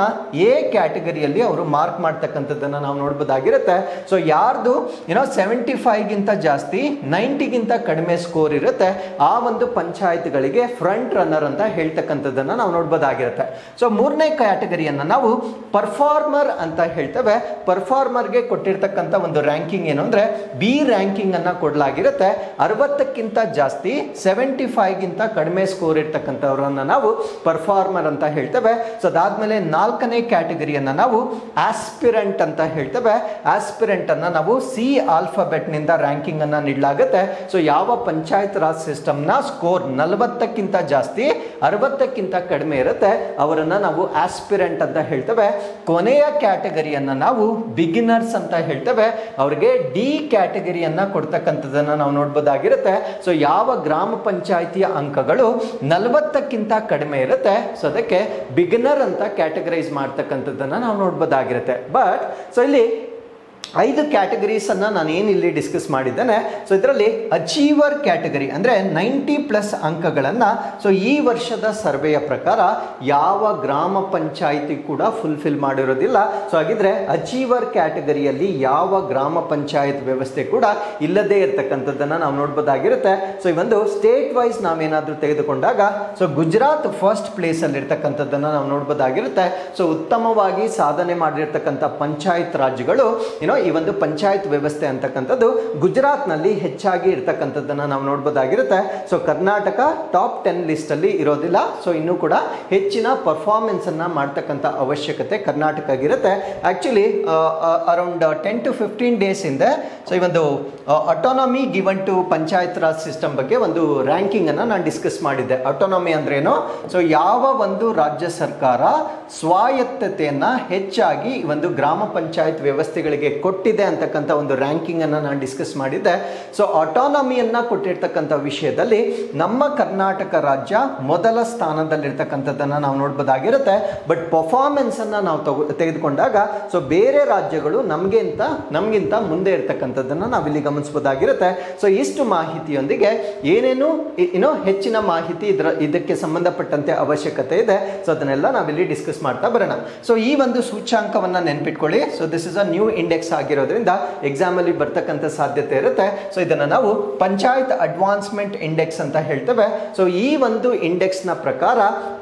A ಕ್ಯಾಟಗರಿಯಲ್ಲಿ ಅವರು ಮಾರ್ಕ್ ಮಾಡ್ತಕ್ಕಂಥದ್ದನ್ನ ನಾವು ನೋಡ್ಬೋದಾಗಿರುತ್ತೆ. ಸೊ ಯಾರ್ದು 75ಗಿಂತ ಜಾಸ್ತಿ 90ಗಿಂತ ಕಡಿಮೆ ಸ್ಕೋರ್ ಇರುತ್ತೆ ಆ ಒಂದು ಪಂಚಾಯತ್ಗಳಿಗೆ ಫ್ರಂಟ್ ರನ್ನರ್ ಅಂತ ಹೇಳ್ತಕ್ಕಂಥದ್ದನ್ನ ನಾವು ನೋಡ್ಬೋದಾಗಿರುತ್ತೆ. ಸೊ ಮೂರನೇ ಕ್ಯಾಟಗರಿಯನ್ನ ನಾವು ಪರ್ಫಾರ್ಮರ್ ಅಂತ ಹೇಳ್ತೇವೆ. ಪರ್ಫಾರ್ಮರ್ಗೆ ಕೊಟ್ಟಿರ್ತಕ್ಕಂಥ ಒಂದು ರ್ಯಾಂಕಿಂಗ್ ಏನು ಅಂದ್ರೆ B ರ್ಯಾಂಕಿಂಗ್ ಅನ್ನ ಕೊಡಲಾಗಿರುತ್ತೆ. 60ಕ್ಕಿಂತ ಜಾಸ್ತಿ 75ಗಿಂತ ಕಡಿಮೆ ಸ್ಕೋರ್ ಇರ್ತಕ್ಕಂಥವ್ರನ್ನ ನಾವು ಪರ್ಫಾರ್ಮರ್ ಅಂತ ಹೇಳ್ತೇವೆ. ಸೊ ಅದಾದ್ಮೇಲೆ ನಾಲ್ಕನೇ ಕ್ಯಾಟಗರಿಯನ್ನ ನಾವು ಆಸ್ಪಿರೆಂಟ್ ಅಂತ ಹೇಳ್ತೇವೆ. ಆಸ್ಪಿರೆಂಟ್ ಅನ್ನ ನಾವು C ಆಲ್ಫಾಬೆಟ್ ನಿಂದ ರ್ಯಾಂಕಿಂಗ್ ಅನ್ನ ನೀಡಲಾಗುತ್ತೆ. ಸೊ ಯಾವ ಪಂಚಾಯತ್ ರಾಜ್ ಸಿಸ್ಟಮ್ ನ ಸ್ಕೋರ್ 40ಕ್ಕಿಂತ ಜಾಸ್ತಿ 60ಕ್ಕಿಂತ ಕಡಿಮೆ ಇರುತ್ತೆ ಅವರನ್ನ ನಾವು ಆಸ್ಪಿರೆಂಟ್ ಅಂತ ಹೇಳ್ತೇವೆ. ಕೊನೆಯ ಕ್ಯಾಟಗರಿಯನ್ನ ನಾವು ಬಿಗಿನರ್ಸ್ ಅಂತ ಹೇಳ್ತೇವೆ. ಅವರಿಗೆ D ಕ್ಯಾಟಗರಿಯನ್ನ ಕೊಡ್ತಕ್ಕಂಥದ್ದನ್ನ ನಾವು ನೋಡ್ಬೋದಾಗಿರುತ್ತೆ. ಸೊ ಯಾವ ಗ್ರಾಮ ಪಂಚಾಯಿತಿಯ ಅಂಕಗಳು 40ಕ್ಕಿಂತ ಕಡಿಮೆ ಇರುತ್ತೆ ಸೊ ಅದಕ್ಕೆ ಬಿಗಿನರ್ ಅಂತ ಕ್ಯಾಟಗರೈಸ್ ಮಾಡ್ತಕ್ಕಂಥದ್ದನ್ನ ನಾವು ನೋಡ್ಬೋದಾಗಿರುತ್ತೆ. ಬಟ್ ಸೊ ಇಲ್ಲಿ 5 ಕ್ಯಾಟಗರೀಸನ್ನು ನಾನು ಏನು ಇಲ್ಲಿ ಡಿಸ್ಕಸ್ ಮಾಡಿದ್ದೇನೆ. ಸೊ ಇದರಲ್ಲಿ ಅಚೀವರ್ ಕ್ಯಾಟಗರಿ ಅಂದರೆ 90+ ಅಂಕಗಳನ್ನು ಸೊ ಈ ವರ್ಷದ ಸರ್ವೆಯ ಪ್ರಕಾರ ಯಾವ ಗ್ರಾಮ ಪಂಚಾಯಿತಿ ಕೂಡ ಫುಲ್ಫಿಲ್ ಮಾಡಿರೋದಿಲ್ಲ. ಸೊ ಹಾಗಿದ್ರೆ ಅಚೀವರ್ ಕ್ಯಾಟಗರಿಯಲ್ಲಿ ಯಾವ ಗ್ರಾಮ ಪಂಚಾಯತ್ ವ್ಯವಸ್ಥೆ ಕೂಡ ಇಲ್ಲದೇ ಇರತಕ್ಕಂಥದ್ದನ್ನು ನಾವು ನೋಡ್ಬೋದಾಗಿರುತ್ತೆ. ಸೊ ಈ ಒಂದು ಸ್ಟೇಟ್ ವೈಸ್ ನಾವೇನಾದರೂ ತೆಗೆದುಕೊಂಡಾಗ ಸೊ ಗುಜರಾತ್ ಫಸ್ಟ್ ಪ್ಲೇಸಲ್ಲಿ ಇರ್ತಕ್ಕಂಥದ್ದನ್ನು ನಾವು ನೋಡ್ಬೋದಾಗಿರುತ್ತೆ. ಸೊ ಉತ್ತಮವಾಗಿ ಸಾಧನೆ ಮಾಡಿರ್ತಕ್ಕಂಥ ಪಂಚಾಯತ್ ರಾಜ್ಯಗಳು ಈ ಒಂದು ಪಂಚಾಯತ್ ವ್ಯವಸ್ಥೆ ಅಂತಕ್ಕಂಥದ್ದು ಗುಜರಾತ್ನಲ್ಲಿ ಹೆಚ್ಚಾಗಿ ಇರ್ತಕ್ಕಂಥದ್ದನ್ನು ನಾವು ನೋಡ್ಬೋದಾಗಿರುತ್ತೆ. ಸೊ ಕರ್ನಾಟಕ ಟಾಪ್ 10 ಲಿಸ್ಟಲ್ಲಿ ಇರೋದಿಲ್ಲ. ಸೊ ಇನ್ನೂ ಕೂಡ ಹೆಚ್ಚಿನ ಪರ್ಫಾರ್ಮೆನ್ಸ್ ಅನ್ನ ಮಾಡ್ತಕ್ಕಂಥ ಅವಶ್ಯಕತೆ ಕರ್ನಾಟಕಗಿರುತ್ತೆ. ಆಕ್ಚುಲಿ ಅರೌಂಡ್ 10 to 15 ಡೇಸ್ ಹಿಂದೆ ಸೊ ಈ ಒಂದು autonomy given to panchayat Raj system ಬಗ್ಗೆ ಒಂದು ರ್ಯಾಂಕಿಂಗ್ ಅನ್ನು ನಾನು ಡಿಸ್ಕಸ್ ಮಾಡಿದ್ದೆ. ಅಟೋನಮಿ ಅಂದ್ರೇನು, ಸೊ ಯಾವ ಒಂದು ರಾಜ್ಯ ಸರ್ಕಾರ ಸ್ವಾಯತ್ತತೆಯನ್ನ ಹೆಚ್ಚಾಗಿ ಒಂದು ಗ್ರಾಮ ಪಂಚಾಯತ್ ವ್ಯವಸ್ಥೆಗಳಿಗೆ ಕೊಟ್ಟಿದೆ ಅಂತಕ್ಕಂಥ ಒಂದು ರ್ಯಾಂಕಿಂಗ್ ಅನ್ನು ನಾನು ಡಿಸ್ಕಸ್ ಮಾಡಿದ್ದೆ. ಸೊ ಅಟೋನಮಿಯನ್ನ ಕೊಟ್ಟಿರ್ತಕ್ಕಂಥ ವಿಷಯದಲ್ಲಿ ನಮ್ಮ ಕರ್ನಾಟಕ ರಾಜ್ಯ ಮೊದಲ ಸ್ಥಾನದಲ್ಲಿರ್ತಕ್ಕಂಥದ್ದನ್ನು ನಾವು ನೋಡ್ಬೋದಾಗಿರುತ್ತೆ. ಬಟ್ ಪರ್ಫಾರ್ಮೆನ್ಸ್ ಅನ್ನ ನಾವು ತೆಗೆದುಕೊಂಡಾಗ ಸೊ ಬೇರೆ ರಾಜ್ಯಗಳು ನಮಗಿಂತ ಮುಂದೆ ಇರ್ತಕ್ಕಂಥದ್ದನ್ನು ನಾವಿಲ್ಲಿ ಗಮನಿಸಬಹುದಾಗಿರುತ್ತೆ. ಸೊ ಇಷ್ಟು ಮಾಹಿತಿಯೊಂದಿಗೆ ಏನೇನು ಹೆಚ್ಚಿನ ಮಾಹಿತಿ ಇದಕ್ಕೆ ಸಂಬಂಧಪಟ್ಟಂತೆ ಅವಶ್ಯಕತೆ ಇದೆ, ಸೊ ಅದನ್ನೆಲ್ಲ ನಾವಿಲ್ಲಿ ಡಿಸ್ಕಸ್ ಮಾಡ್ತಾ ಬರೋಣ. ಸೊ ಈ ಒಂದು ಸೂಚ್ಯಾಂಕವನ್ನ ನೆನ್ಪಿಟ್ಕೊಳ್ಳಿ. So this is a new index ಆಗಿರೋದ್ರಿಂದ ಎಕ್ಸಾಮ್ ಅಲ್ಲಿ ಬರ್ತಕ್ಕಂಥ ಸಾಧ್ಯತೆ ಇರುತ್ತೆ. ಸೊ ಇದನ್ನ ನಾವು ಪಂಚಾಯತ್ ಅಡ್ವಾನ್ಸ್ಮೆಂಟ್ ಇಂಡೆಕ್ಸ್ ಅಂತ ಹೇಳ್ತೇವೆ. ಸೊ ಈ ಒಂದು ಇಂಡೆಕ್ಸ್ ನ ಪ್ರಕಾರ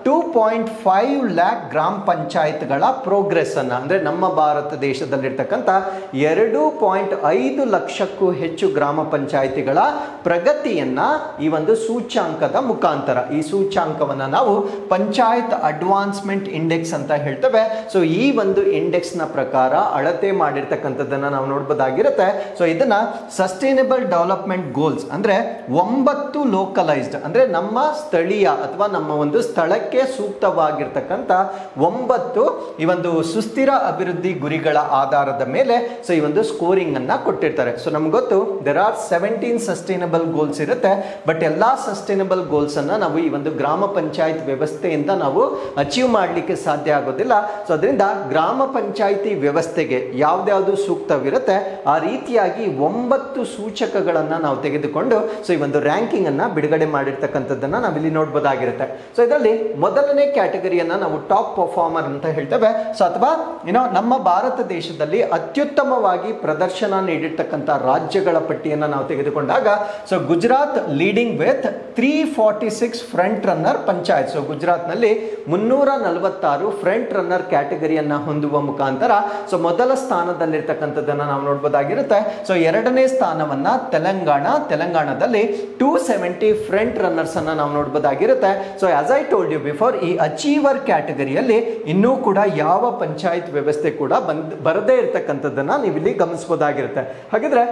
2.5 ಲ್ಯಾಕ್ ಗ್ರಾಮ ಪಂಚಾಯತ್ಗಳ ಪ್ರೋಗ್ರೆಸ್ ಅನ್ನ, ಅಂದ್ರೆ ನಮ್ಮ ಭಾರತ ದೇಶದಲ್ಲಿರ್ತಕ್ಕಂಥ 2.5 ಲಕ್ಷಕ್ಕೂ ಹೆಚ್ಚು ಗ್ರಾಮ ಪಂಚಾಯತಿಗಳ ಪ್ರಗತಿಯನ್ನ ಈ ಒಂದು ಸೂಚ್ಯಾಂಕದ ಮುಖಾಂತರ, ಈ ಸೂಚ್ಯಾಂಕವನ್ನ ನಾವು ಪಂಚಾಯತ್ ಅಡ್ವಾನ್ಸ್ಮೆಂಟ್ ಇಂಡೆಕ್ಸ್ ಅಂತ ಹೇಳ್ತೇವೆ. ಸೊ ಈ ಒಂದು ಇಂಡೆಕ್ಸ್ ನ ಪ್ರಕಾರ ಅಳತೆ ಮಾಡಿರ್ತಕ್ಕಂಥದ್ದನ್ನ ನಾವು ನೋಡಬಹುದಾಗಿರುತ್ತೆ. ಸೊ ಇದನ್ನ ಸಸ್ಟೈನಬಲ್ ಡೆವಲಪ್ಮೆಂಟ್ ಗೋಲ್ಸ್ ಅಂದ್ರೆ 9 ಲೋಕಲೈಸ್ಡ್ ಅಂದ್ರೆ ನಮ್ಮ ಸ್ಥಳೀಯ ಅಥವಾ ನಮ್ಮ ಒಂದು ಸ್ಥಳಕ್ಕೆ ಸೂಕ್ತವಾಗಿರ್ತಕ್ಕಂಥ 9 ಈ ಒಂದು ಸುಸ್ಥಿರ ಅಭಿವೃದ್ಧಿ ಗುರಿಗಳ ಆಧಾರದ ಮೇಲೆ ಸೊ ಈ ಒಂದು ಸ್ಕೋರಿಂಗ್ ಅನ್ನ ಕೊಟ್ಟಿರ್ತಾರೆ. ಸೊ ನಮ್ಗೆ ಗೊತ್ತು ದೇರ್ ಆರ್ 17 ಸಸ್ಟೈನಬಲ್ ಗೋಲ್ಸ್ ಇರುತ್ತೆ. ಬಟ್ ಎಲ್ಲಾ ಸಸ್ಟೈನಬಲ್ ಗೋಲ್ಸ್ ಅನ್ನ ನಾವು ಈ ಒಂದು ಗ್ರಾಮ ಪಂಚಾಯತ್ ವ್ಯವಸ್ಥೆಯಿಂದ ನಾವು ಅಚೀವ್ ಮಾಡಲಿಕ್ಕೆ ಸಾಧ್ಯ ಆಗೋದಿಲ್ಲ. ಸೊ ಅದರಿಂದ ಗ್ರಾಮ ಪಂಚಾಯಿತಿ ವ್ಯವಸ್ಥೆಗೆ ಯಾವ್ದ್ಯಾವ್ದು ಸೂಕ್ತವಿರುತ್ತೆ ಆ ರೀತಿಯಾಗಿ 9 ಸೂಚಕಗಳನ್ನ ನಾವು ತೆಗೆದುಕೊಂಡು ಸೊ ಈ ಒಂದು ರ್ಯಾಂಕಿಂಗ್ ಅನ್ನ ಬಿಡುಗಡೆ ಮಾಡಿರ್ತಕ್ಕಂಥದ್ದನ್ನ ನಾವಿಲ್ಲಿ ನೋಡ್ಬೋದಾಗಿರುತ್ತೆ. ಸೊ ಇದರಲ್ಲಿ ಮೊದಲನೇ ಕ್ಯಾಟಗರಿಯನ್ನ ನಾವು ಟಾಪ್ ಪರ್ಫಾರ್ಮರ್ ಅಂತ ಹೇಳ್ತೇವೆ. ಸೊ ಅಥವಾ ನಮ್ಮ ಭಾರತ ದೇಶದಲ್ಲಿ ಅತ್ಯುತ್ತಮವಾಗಿ ಪ್ರದರ್ಶನ ನೀಡಿರ್ತಕ್ಕಂಥ ರಾಜ್ಯಗಳ ಪಟ್ಟಿಯನ್ನ ನಾವು ತೆಗೆದುಕೊಂಡಾಗ so Gujarat leading with 346 front runner panchayat. So Gujarat ನಲ್ಲಿ 346 ಫ್ರಂಟ್ ರನ್ನರ್ ಕ್ಯಾಟಗರಿಯನ್ನ ಹೊಂದುವ ಮುಖಾಂತರ ಸೊ ಮೊದಲ ಸ್ಥಾನದಲ್ಲಿರ್ತಕ್ಕಂಥದ್ದನ್ನ ನಾವು ನೋಡ್ಬೋದಾಗಿರುತ್ತೆ. ಸೊ ಎರಡನೇ ಸ್ಥಾನವನ್ನ ತೆಲಂಗಾಣದಲ್ಲಿ 270 ಫ್ರಂಟ್ ರನ್ನರ್ಸ್ ಅನ್ನ ನಾವು ನೋಡ್ಬೋದಾಗಿರುತ್ತೆ. So as I told you before, ಈ ಅಚೀವರ್ ಕ್ಯಾಟಗರಿಯಲ್ಲಿ ಇನ್ನೂ ಕೂಡ ಯಾವ ಪಂಚಾಯತ್ ವ್ಯವಸ್ಥೆ ಕೂಡ ಬರದೇ ಇರತಕ್ಕಂಥದ್ದನ್ನ ನೀವಿಲ್ಲಿ ಗಮನಿಸಬಹುದಾಗಿರುತ್ತೆ. ಹಾಗಿದ್ರೆ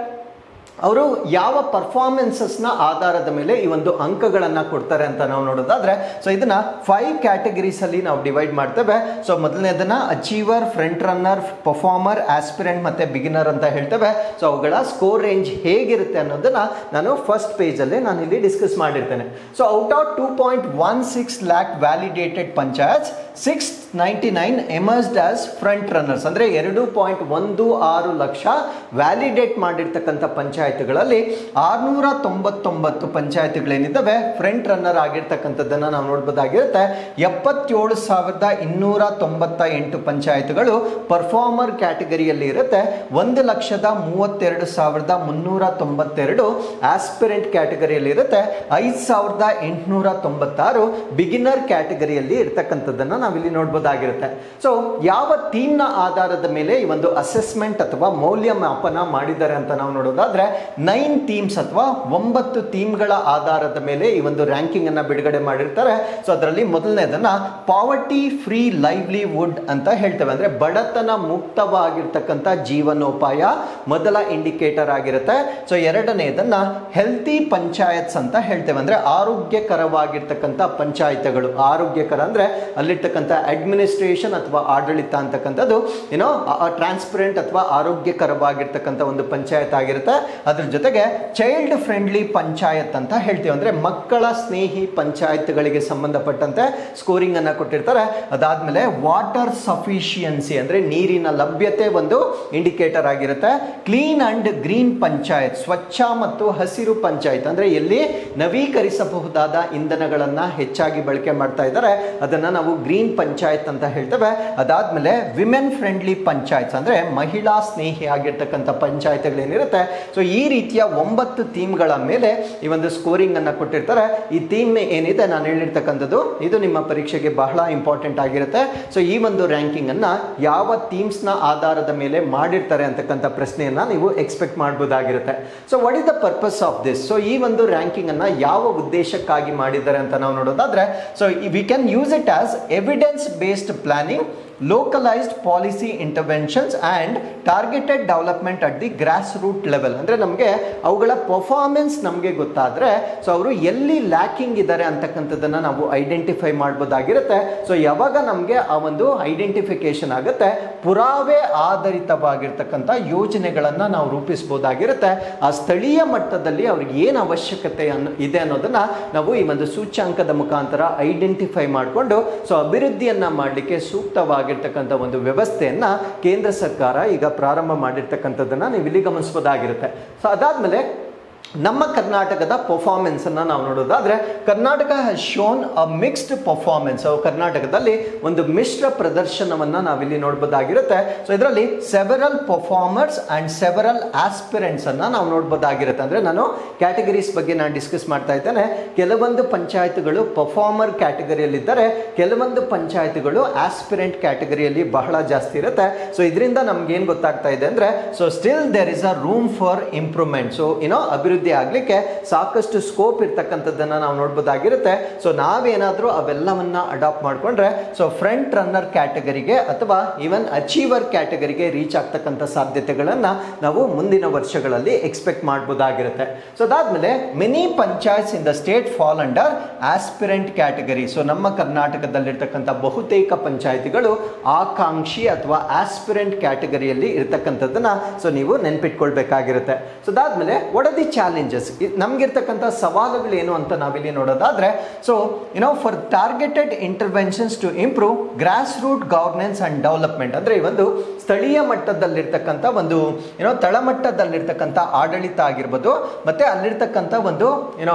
ಅವರು ಯಾವ ಪರ್ಫಾರ್ಮೆನ್ಸಸ್ನ ಆಧಾರದ ಮೇಲೆ ಈ ಒಂದು ಅಂಕಗಳನ್ನು ಕೊಡ್ತಾರೆ ಅಂತ ನಾವು ನೋಡೋದಾದ್ರೆ ಸೊ ಇದನ್ನ 5 ಕ್ಯಾಟಗರೀಸ್ ಅಲ್ಲಿ ನಾವು ಡಿವೈಡ್ ಮಾಡ್ತೇವೆ. ಸೊ ಮೊದಲನೇದನ್ನ achiever, front runner, performer, aspirant ಮತ್ತೆ ಬಿಗಿನರ್ ಅಂತ ಹೇಳ್ತೇವೆ. ಸೊ ಅವುಗಳ ಸ್ಕೋರ್ ರೇಂಜ್ ಹೇಗಿರುತ್ತೆ ಅನ್ನೋದನ್ನ ನಾನು ಫಸ್ಟ್ ಪೇಜ್ ಅಲ್ಲಿ ನಾನು ಇಲ್ಲಿ ಡಿಸ್ಕಸ್ ಮಾಡಿರ್ತೇನೆ. So out of 2.16 lakh validated panchayats 699 emerged as front runners ಅಂದ್ರೆ 2.16 ಲಕ್ಷ ವ್ಯಾಲಿಡೇಟ್ ಮಾಡಿರ್ತಕ್ಕಂಥ ಪಂಚಾಯತ್ಗಳಲ್ಲಿ 699 ಪಂಚಾಯತ್ಗಳೇನಿದ್ದಾವೆ ಫ್ರಂಟ್ ರನ್ನರ್ ಆಗಿರ್ತಕ್ಕಂಥದ್ದನ್ನ ನಾವು ನೋಡ್ಬೋದಾಗಿರುತ್ತೆ. 77,298 ಪಂಚಾಯತ್ಗಳು ಪರ್ಫಾರ್ಮರ್ ಕ್ಯಾಟಗರಿಯಲ್ಲಿ ಇರುತ್ತೆ. 1,32,392 ಆಸ್ಪಿರೆಂಟ್ ಕ್ಯಾಟಗರಿಯಲ್ಲಿ ಇರುತ್ತೆ. 5,896 ಬಿಗಿನರ್ ಕ್ಯಾಟಗರಿಯಲ್ಲಿ ಇರ್ತಕ್ಕಂಥದ್ದನ್ನ ನಾವಿಲ್ಲಿ ನೋಡ್ಬೋದಾಗಿರುತ್ತೆ. ಸೊ ಯಾವ ಥೀಮ್ ನ ಆಧಾರದ ಮೇಲೆ ಈ ಒಂದು ಅಸೆಸ್ಮೆಂಟ್ ಅಥವಾ ಮೌಲ್ಯಮಾಪನ ಮಾಡಿದ್ದಾರೆ ಅಂತ ನಾವು ನೋಡೋದಾದ್ರೆ 9 ಥೀಮ್ಸ್ ಅಥವಾ 9 ಥೀಮ್ಗಳ ಆಧಾರದ ಮೇಲೆ ಈ ಒಂದು ರ್ಯಾಂಕಿಂಗ್ ಅನ್ನ ಬಿಡುಗಡೆ ಮಾಡಿರ್ತಾರೆ. ಸೊ ಅದರಲ್ಲಿ ಮೊದಲನೇದನ್ನ ಪಾವರ್ಟಿ ಫ್ರೀ ಲೈವ್ಲಿಹುಡ್ ಅಂತ ಹೇಳ್ತೇವೆ, ಅಂದ್ರೆ ಬಡತನ ಮುಕ್ತವಾಗಿರ್ತಕ್ಕಂಥ ಜೀವನೋಪಾಯ ಮೊದಲ ಇಂಡಿಕೇಟರ್ ಆಗಿರುತ್ತೆ. ಸೊ ಎರಡನೇದನ್ನ ಹೆಲ್ತಿ ಪಂಚಾಯತ್ಸ್ ಅಂತ ಹೇಳ್ತೇವೆ, ಅಂದ್ರೆ ಆರೋಗ್ಯಕರವಾಗಿರ್ತಕ್ಕಂಥ ಪಂಚಾಯತ್ಗಳು. ಆರೋಗ್ಯಕರ ಅಂದ್ರೆ ಅಲ್ಲಿರ್ತಕ್ಕಂಥ ಅಡ್ಮಿನಿಸ್ಟ್ರೇಷನ್ ಅಥವಾ ಆಡಳಿತ ಅಂತಕ್ಕಂಥದ್ದು ಟ್ರಾನ್ಸ್ಪರೆಂಟ್ ಅಥವಾ ಆರೋಗ್ಯಕರವಾಗಿರ್ತಕ್ಕಂಥ ಒಂದು ಪಂಚಾಯತ್ ಆಗಿರುತ್ತೆ. ಅದ್ರ ಜೊತೆಗೆ ಚೈಲ್ಡ್ ಫ್ರೆಂಡ್ಲಿ ಪಂಚಾಯತ್ ಅಂತ ಹೇಳ್ತೀವಿ, ಅಂದರೆ ಮಕ್ಕಳ ಸ್ನೇಹಿ ಪಂಚಾಯತ್ಗಳಿಗೆ ಸಂಬಂಧಪಟ್ಟಂತೆ ಸ್ಕೋರಿಂಗ್ ಅನ್ನು ಕೊಟ್ಟಿರ್ತಾರೆ. ಅದಾದಮೇಲೆ ವಾಟರ್ ಸಫಿಷಿಯನ್ಸಿ ಅಂದರೆ ನೀರಿನ ಲಭ್ಯತೆ ಒಂದು ಇಂಡಿಕೇಟರ್ ಆಗಿರುತ್ತೆ. ಕ್ಲೀನ್ ಅಂಡ್ ಗ್ರೀನ್ ಪಂಚಾಯತ್, ಸ್ವಚ್ಛ ಮತ್ತು ಹಸಿರು ಪಂಚಾಯತ್ ಅಂದರೆ ಎಲ್ಲಿ ನವೀಕರಿಸಬಹುದಾದ ಇಂಧನಗಳನ್ನು ಹೆಚ್ಚಾಗಿ ಬಳಕೆ ಮಾಡ್ತಾ ಇದ್ದಾರೆ ಅದನ್ನು ನಾವು ಗ್ರೀನ್ ಪಂಚಾಯತ್ ಅಂತ ಹೇಳ್ತೇವೆ. ಅದಾದಮೇಲೆ ವಿಮೆನ್ ಫ್ರೆಂಡ್ಲಿ ಪಂಚಾಯತ್ಸ್ ಅಂದರೆ ಮಹಿಳಾ ಸ್ನೇಹಿ ಆಗಿರ್ತಕ್ಕಂಥ ಪಂಚಾಯತ್ಗಳೇನಿರುತ್ತೆ. ಸೊ ಈ ರೀತಿಯ 9 ಥೀಮ್ಗಳ ಮೇಲೆ ಈ ಒಂದು ಸ್ಕೋರಿಂಗ್ ಅನ್ನು ಕೊಟ್ಟಿರ್ತಾರೆ. ಈ ಥೀಮ್ ಏನಿದೆ ನಾನು ಹೇಳಿರ್ತಕ್ಕಂಥದ್ದು ಇದು ನಿಮ್ಮ ಪರೀಕ್ಷೆಗೆ ಬಹಳ ಇಂಪಾರ್ಟೆಂಟ್ ಆಗಿರುತ್ತೆ. ಸೊ ಈ ಒಂದು ರ್ಯಾಂಕಿಂಗ್ ಅನ್ನ ಯಾವ ಥೀಮ್ಸ್ ನ ಆಧಾರದ ಮೇಲೆ ಮಾಡಿರ್ತಾರೆ ಅಂತಕ್ಕಂಥ ಪ್ರಶ್ನೆಯನ್ನ ನೀವು ಎಕ್ಸ್ಪೆಕ್ಟ್ ಮಾಡಬಹುದಾಗಿರುತ್ತೆ. So what is the purpose of this? So ಈ ಒಂದು ರ್ಯಾಂಕಿಂಗ್ ಅನ್ನ ಯಾವ ಉದ್ದೇಶಕ್ಕಾಗಿ ಮಾಡಿದ್ದಾರೆ ಅಂತ ನಾವು ನೋಡೋದಾದ್ರೆ, so we can use it as evidence based planning, localised policy interventions and targeted development at the grass root level. ಅಂದರೆ ನಮಗೆ ಅವುಗಳ ಪರ್ಫಾರ್ಮೆನ್ಸ್ ನಮಗೆ ಗೊತ್ತಾದರೆ ಸೊ ಅವರು ಎಲ್ಲಿ ಲ್ಯಾಕಿಂಗ್ ಇದ್ದಾರೆ ಅಂತಕ್ಕಂಥದ್ದನ್ನು ನಾವು ಐಡೆಂಟಿಫೈ ಮಾಡ್ಬೋದಾಗಿರುತ್ತೆ. ಸೊ ಯಾವಾಗ ನಮಗೆ ಆ ಒಂದು ಐಡೆಂಟಿಫಿಕೇಶನ್ ಆಗುತ್ತೆ, ಪುರಾವೆ ಆಧಾರಿತವಾಗಿರ್ತಕ್ಕಂಥ ಯೋಜನೆಗಳನ್ನು ನಾವು ರೂಪಿಸ್ಬೋದಾಗಿರುತ್ತೆ. ಆ ಸ್ಥಳೀಯ ಮಟ್ಟದಲ್ಲಿ ಅವ್ರಿಗೆ ಏನು ಅವಶ್ಯಕತೆ ಇದೆ ಅನ್ನೋದನ್ನು ನಾವು ಈ ಒಂದು ಸೂಚ್ಯಾಂಕದ ಮುಖಾಂತರ ಐಡೆಂಟಿಫೈ ಮಾಡಿಕೊಂಡು ಸೊ ಅಭಿವೃದ್ಧಿಯನ್ನು ಮಾಡಲಿಕ್ಕೆ ಸೂಕ್ತವಾಗಿ ಒಂದು ವ್ಯವಸ್ಥೆಯನ್ನ ಕೇಂದ್ರ ಸರ್ಕಾರ ಈಗ ಪ್ರಾರಂಭ ಮಾಡಿರ್ತಕ್ಕಂಥದ್ದನ್ನ ನೀವು ಇಲ್ಲಿ ಗಮನಿಸಬಹುದಾಗಿರುತ್ತೆ. ಸೊ ಅದಾದ್ಮೇಲೆ ನಮ್ಮ ಕರ್ನಾಟಕದ ಪರ್ಫಾರ್ಮೆನ್ಸ್ ಅನ್ನ ನಾವು ನೋಡೋದಾದ್ರೆ, Karnataka has shown a mixed performance. ಕರ್ನಾಟಕದಲ್ಲಿ ಒಂದು ಮಿಶ್ರ ಪ್ರದರ್ಶನವನ್ನ ನಾವಿಲ್ಲಿ ನೋಡಬಹುದಾಗಿರುತ್ತೆ. ಸೊ ಇದರಲ್ಲಿ several performers and several aspirants ಅನ್ನ ನಾವು ನೋಡಬಹುದಾಗಿರುತ್ತೆ. ಅಂದ್ರೆ ನಾನು ಕ್ಯಾಟಗರೀಸ್ ಬಗ್ಗೆ ನಾನು ಡಿಸ್ಕಸ್ ಮಾಡ್ತಾ ಇದ್ದೇನೆ. ಕೆಲವೊಂದು ಪಂಚಾಯತ್ಗಳು ಪರ್ಫಾರ್ಮರ್ ಕ್ಯಾಟಗರಿಯಲ್ಲಿದ್ದರೆ, ಕೆಲವೊಂದು ಪಂಚಾಯತ್ಗಳು ಆಸ್ಪಿರೆಂಟ್ ಕ್ಯಾಟಗರಿಯಲ್ಲಿ ಬಹಳ ಜಾಸ್ತಿ ಇರುತ್ತೆ. ಸೊ ಇದರಿಂದ ನಮ್ಗೆ ಏನ್ ಗೊತ್ತಾಗ್ತಾ ಇದೆ ಅಂದ್ರೆ, so still there is a room for improvement. So ಅಭಿವೃದ್ಧಿ ಆಗ್ಲಿಕ್ಕೆ ಸಾಕಷ್ಟು ಸ್ಕೋಪ್ ಇರ್ತಕ್ಕಂಥದ್ದನ್ನ ನಾವು ನೋಡಬಹುದಾಗಿರುತ್ತೆ. ಸೊ ನಾವೇನಾದ್ರೂ ಅವೆಲ್ಲವನ್ನ ಅಡಾಪ್ಟ್ ಮಾಡ್ಕೊಂಡ್ರೆ ಸೊ ಫ್ರಂಟ್ ರನ್ನರ್ ಕ್ಯಾಟಗರಿಗೆ ಅಥವಾ ಈವನ್ ಅಚೀವರ್ ಕ್ಯಾಟಗರಿಗೆ ರೀಚ್ ಆಗ್ತಕ್ಕಂಥ ಸಾಧ್ಯತೆಗಳನ್ನ ನಾವು ಮುಂದಿನ ವರ್ಷಗಳಲ್ಲಿ ಎಕ್ಸ್ಪೆಕ್ಟ್ ಮಾಡಬಹುದಾಗಿರುತ್ತೆ. ಸೊ ಅದಾದ್ಮೇಲೆ many panchayats in the state fall under aspirant category. So ನಮ್ಮ ಕರ್ನಾಟಕದಲ್ಲಿರ್ತಕ್ಕಂಥ ಬಹುತೇಕ ಪಂಚಾಯತಿಗಳು ಆಕಾಂಕ್ಷಿ ಅಥವಾ ಆಸ್ಪಿರೆಂಟ್ ಕ್ಯಾಟಗರಿಯಲ್ಲಿ ಇರ್ತಕ್ಕಂಥದ್ದನ್ನ ಸೊ ನೀವು ನೆನ್ಪಿಟ್ಕೊಳ್ಬೇಕಾಗಿರುತ್ತೆ. ಸೊ ಅದಾದ್ಮೇಲೆ ವಾಟ್ ಆರ್ ದಿ ಚಾಲೆಂಜಸ್, ನಮ್ಗಿರ್ತಕ್ಕಂಥ ಸವಾಲುಗಳು ಏನು ಅಂತ ನಾವಿಲ್ಲಿ ನೋಡೋದಾದ್ರೆ, so for targeted interventions to improve grass root governance and development. ಅಂದ್ರೆ ಈ ಒಂದು ಸ್ಥಳೀಯ ಮಟ್ಟದಲ್ಲಿರ್ತಕ್ಕಂಥ ಒಂದು ತಳಮಟ್ಟದಲ್ಲಿರ್ತಕ್ಕಂಥ ಆಡಳಿತ ಆಗಿರ್ಬೋದು, ಮತ್ತೆ ಅಲ್ಲಿರ್ತಕ್ಕಂಥ ಒಂದು